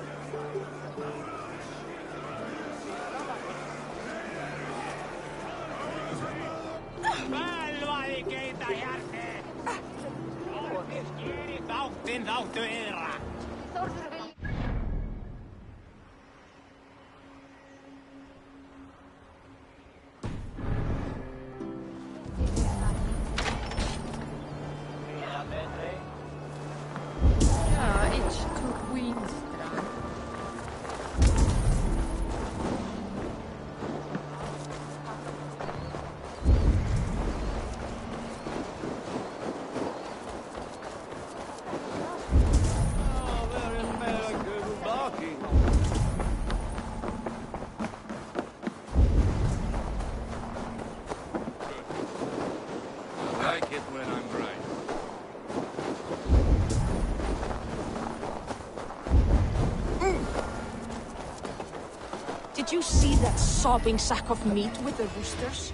Did you see that sobbing sack of meat with the roosters?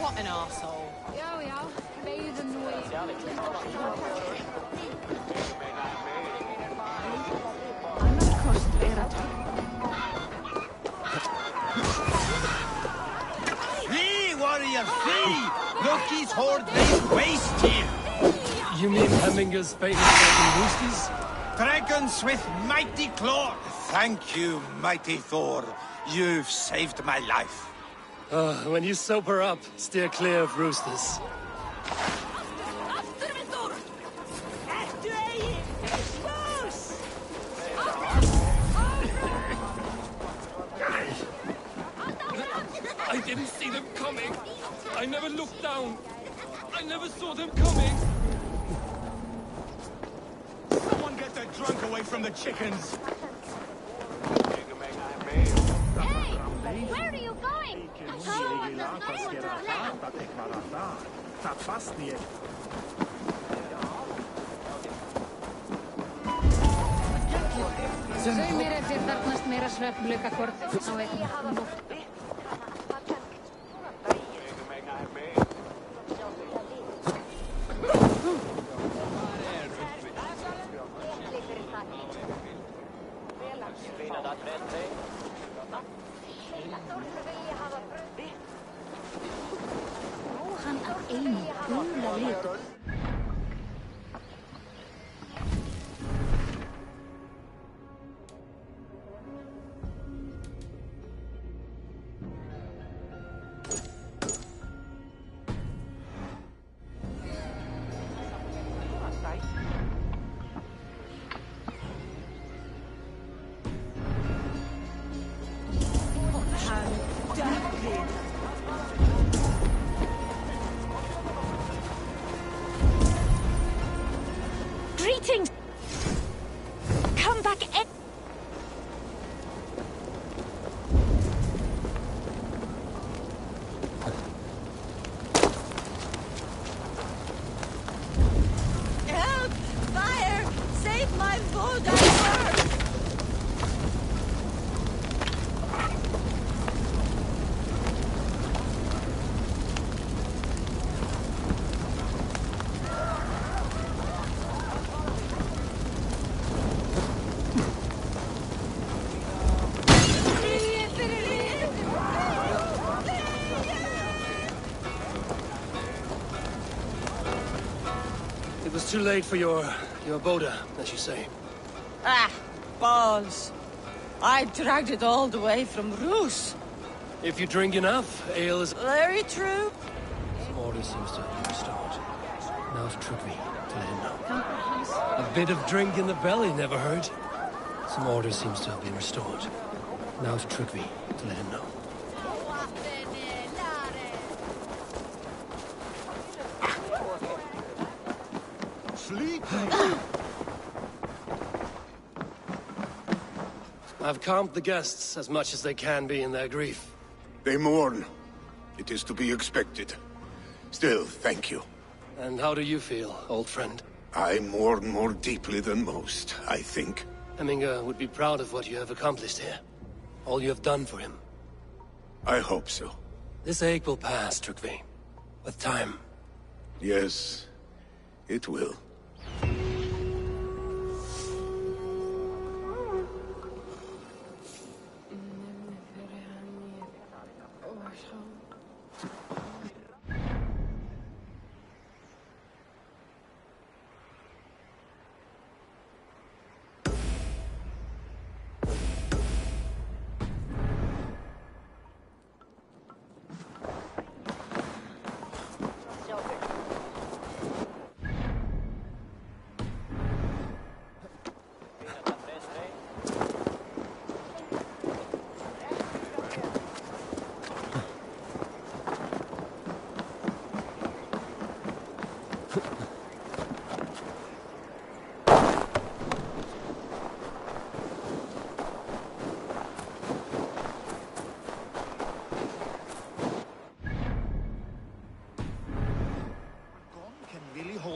What an arsehole. Já, já, veiðu nú í. Annar kostur að... Flee, warrior, flee! Loki's horde lays waste here! You mean Hemminger's famous dragon roosters? Dragons with mighty claws! Thank you, mighty Thor. You've saved my life. When you sober up, steer clear of roosters. I didn't see them coming. I never looked down. I never saw them coming. Someone get the drunk away from the chickens. Hey! Where are you going? Sumir eftir þarnast meira svefnlaukakort á einhvern nótt. Hann á einu gula litu. Greetings! Come back in! Help! Fire! Save my food! I work! It was too late for your boda, as you say. Ah, balls. I dragged it all the way from Roos. If you drink enough, ale is... Very true. Some order seems to have been restored. Now it's Trugvi to let him know. A bit of drink in the belly never hurt. Some order seems to have been restored. Now it's Trugvi to let him know. I've calmed the guests as much as they can be in their grief. They mourn. It is to be expected. Still, thank you. And how do you feel, old friend? I mourn more deeply than most, I think. Hemminger would be proud of what you have accomplished here. All you have done for him. I hope so. This ache will pass, Trugvi. With time. Yes, it will.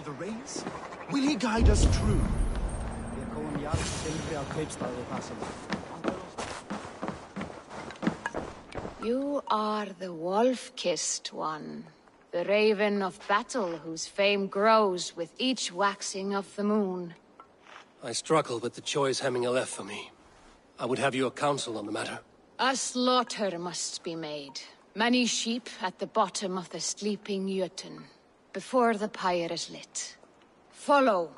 The reins? Will he guide us true? You are the wolf-kissed one. The raven of battle whose fame grows with each waxing of the moon. I struggle with the choice Hemminger left for me. I would have your counsel on the matter. A slaughter must be made. Many sheep at the bottom of the sleeping Jötun, before the pyre is lit. Follow.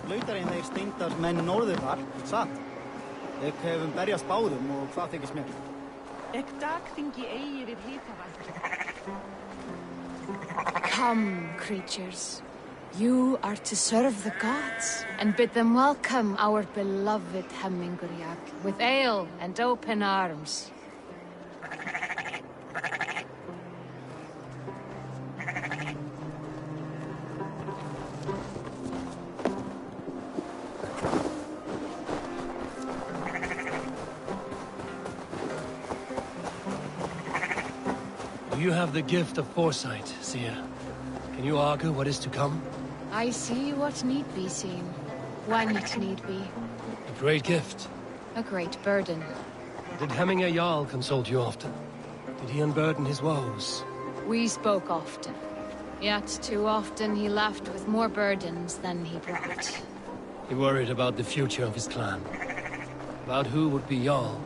Lautarinn þeir steindar menn norður þar, satt? Ek hefum berjast báðum og hvað þykist mér? Ek dagþingi eigi við hitavatn. Come, creatures. You are to serve the gods, and bid them welcome our beloved Hemmingur with ale and open arms. You have the gift of foresight, Seer. Can you argue what is to come? I see what need be seen, when it need be. A great gift. A great burden. Did Hemminger Jarl consult you often? Did he unburden his woes? We spoke often. Yet too often he left with more burdens than he brought. He worried about the future of his clan. About who would be Jarl.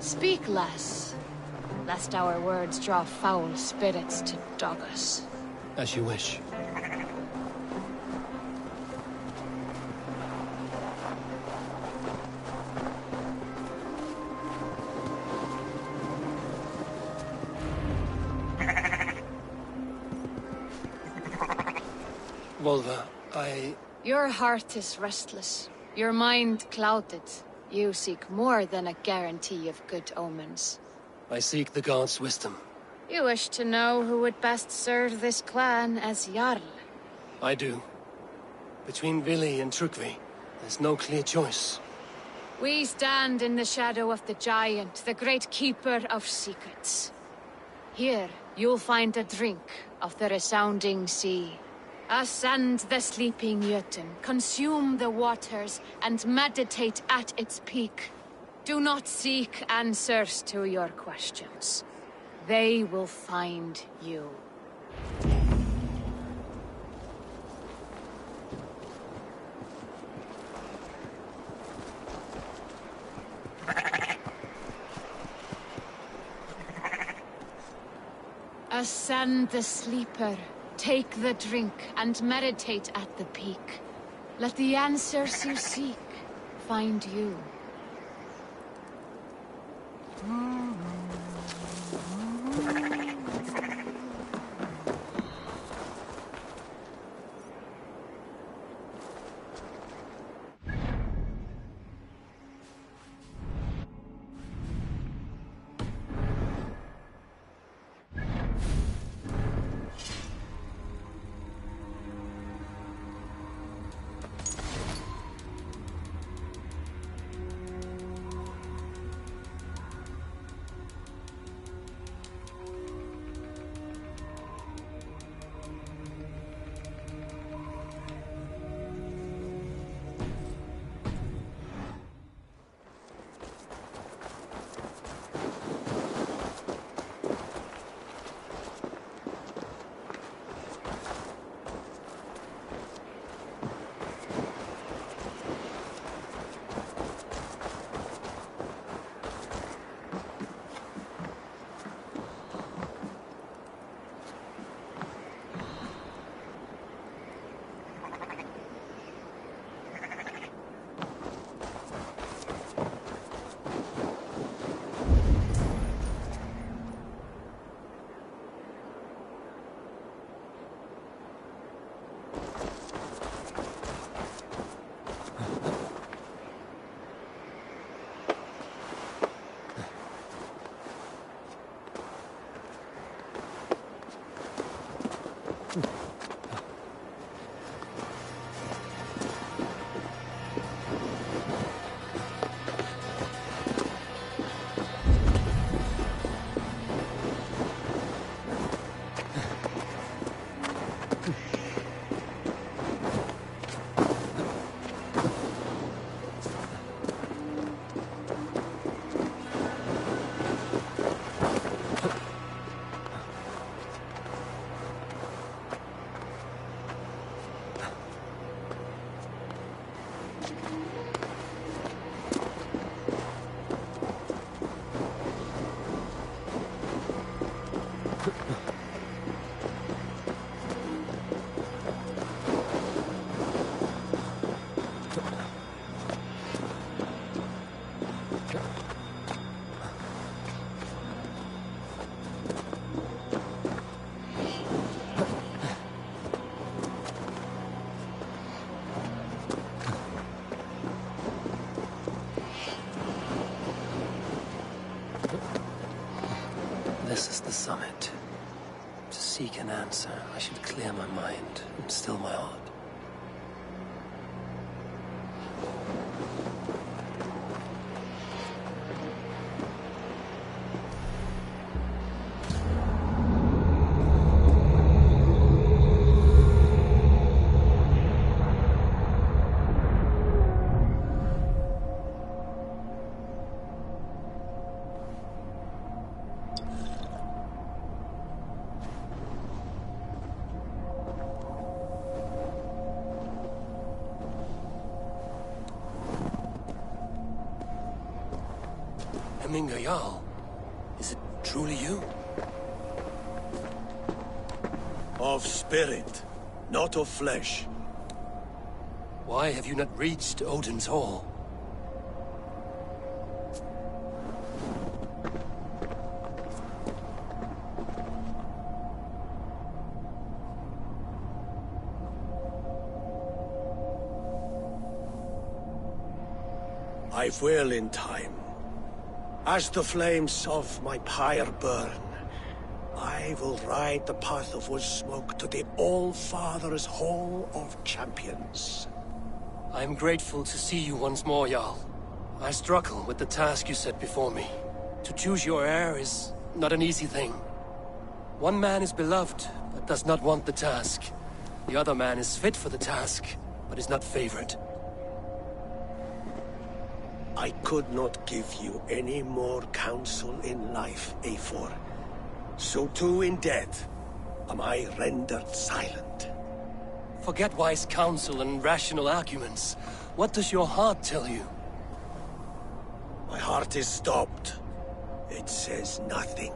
Speak less, lest our words draw foul spirits to dog us. As you wish. Volva, Your heart is restless, your mind clouded. You seek more than a guarantee of good omens. I seek the gods' wisdom. You wish to know who would best serve this clan as Jarl? I do. Between Vili and Trukvi, there's no clear choice. We stand in the shadow of the giant, the great keeper of secrets. Here, you'll find a drink of the resounding sea. Ascend the sleeping Jötun, consume the waters, and meditate at its peak. Do not seek answers to your questions. They will find you. Ascend the sleeper. Take the drink and meditate at the peak. Let the answers you seek find you. This is the summit. To seek an answer, I should clear my mind and still my heart. Jarl, is it truly you? Of spirit, not of flesh. Why have you not reached Odin's Hall? I will in time. As the flames of my pyre burn, I will ride the path of wood smoke to the All-Father's Hall of Champions. I am grateful to see you once more, Jarl. I struggle with the task you set before me. To choose your heir is not an easy thing. One man is beloved, but does not want the task. The other man is fit for the task, but is not favored. I could not give you any more counsel in life, Eivor. So too in death am I rendered silent. Forget wise counsel and rational arguments. What does your heart tell you? My heart is stopped. It says nothing.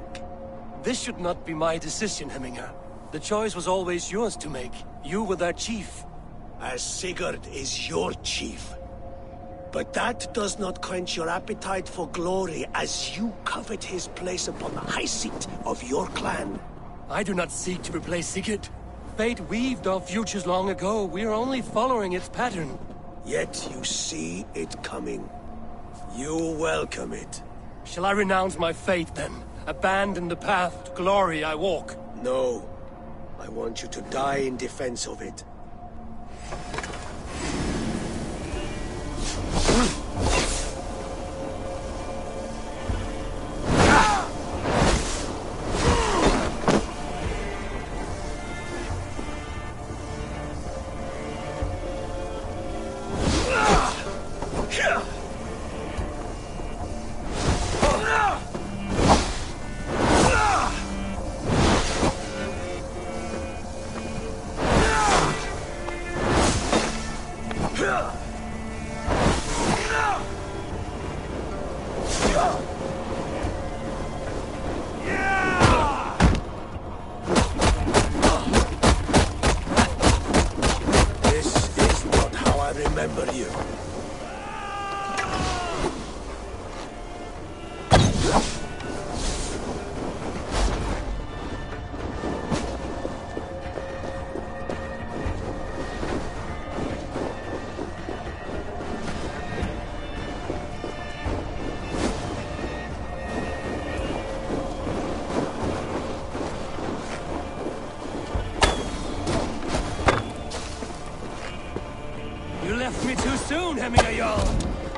This should not be my decision, Hemminger. The choice was always yours to make. You were their chief. As Sigurd is your chief. But that does not quench your appetite for glory as you covet his place upon the high seat of your clan. I do not seek to replace Sigurd. Fate weaved our futures long ago. We are only following its pattern. Yet you see it coming. You welcome it. Shall I renounce my faith then? Abandon the path to glory I walk? No. I want you to die in defense of it.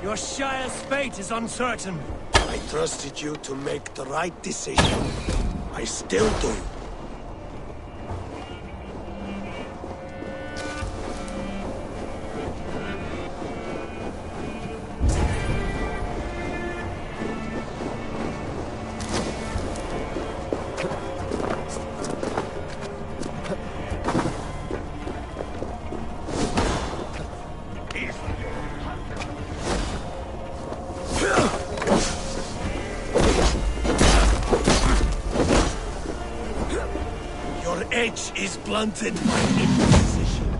Your Shire's fate is uncertain. I trusted you to make the right decision. I still do. Blunted by indecision.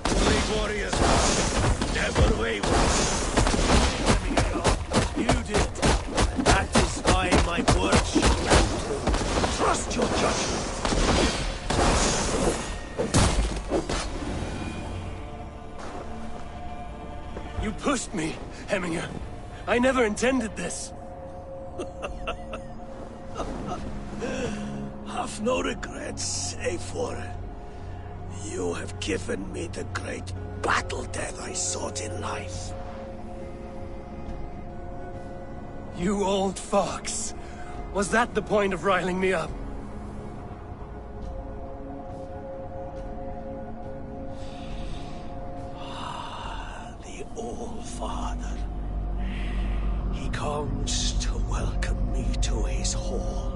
Only warriors never waver. You did, and that is why my words stand true. Trust your judgment. You pushed me, Hemminger. I never intended this. Have no regrets, Eivor. You have given me the great battle death I sought in life. You old fox. Was that the point of riling me up? The All-Father. He comes to welcome me to his hall.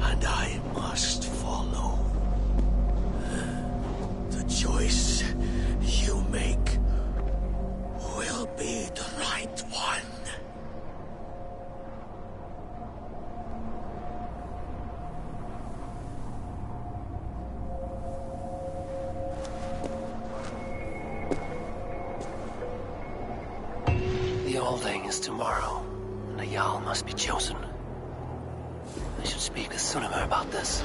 And I must follow. The choice you make will be the right one. The Alding is tomorrow, and a Jarl must be chosen. I should speak to Sunnema about this.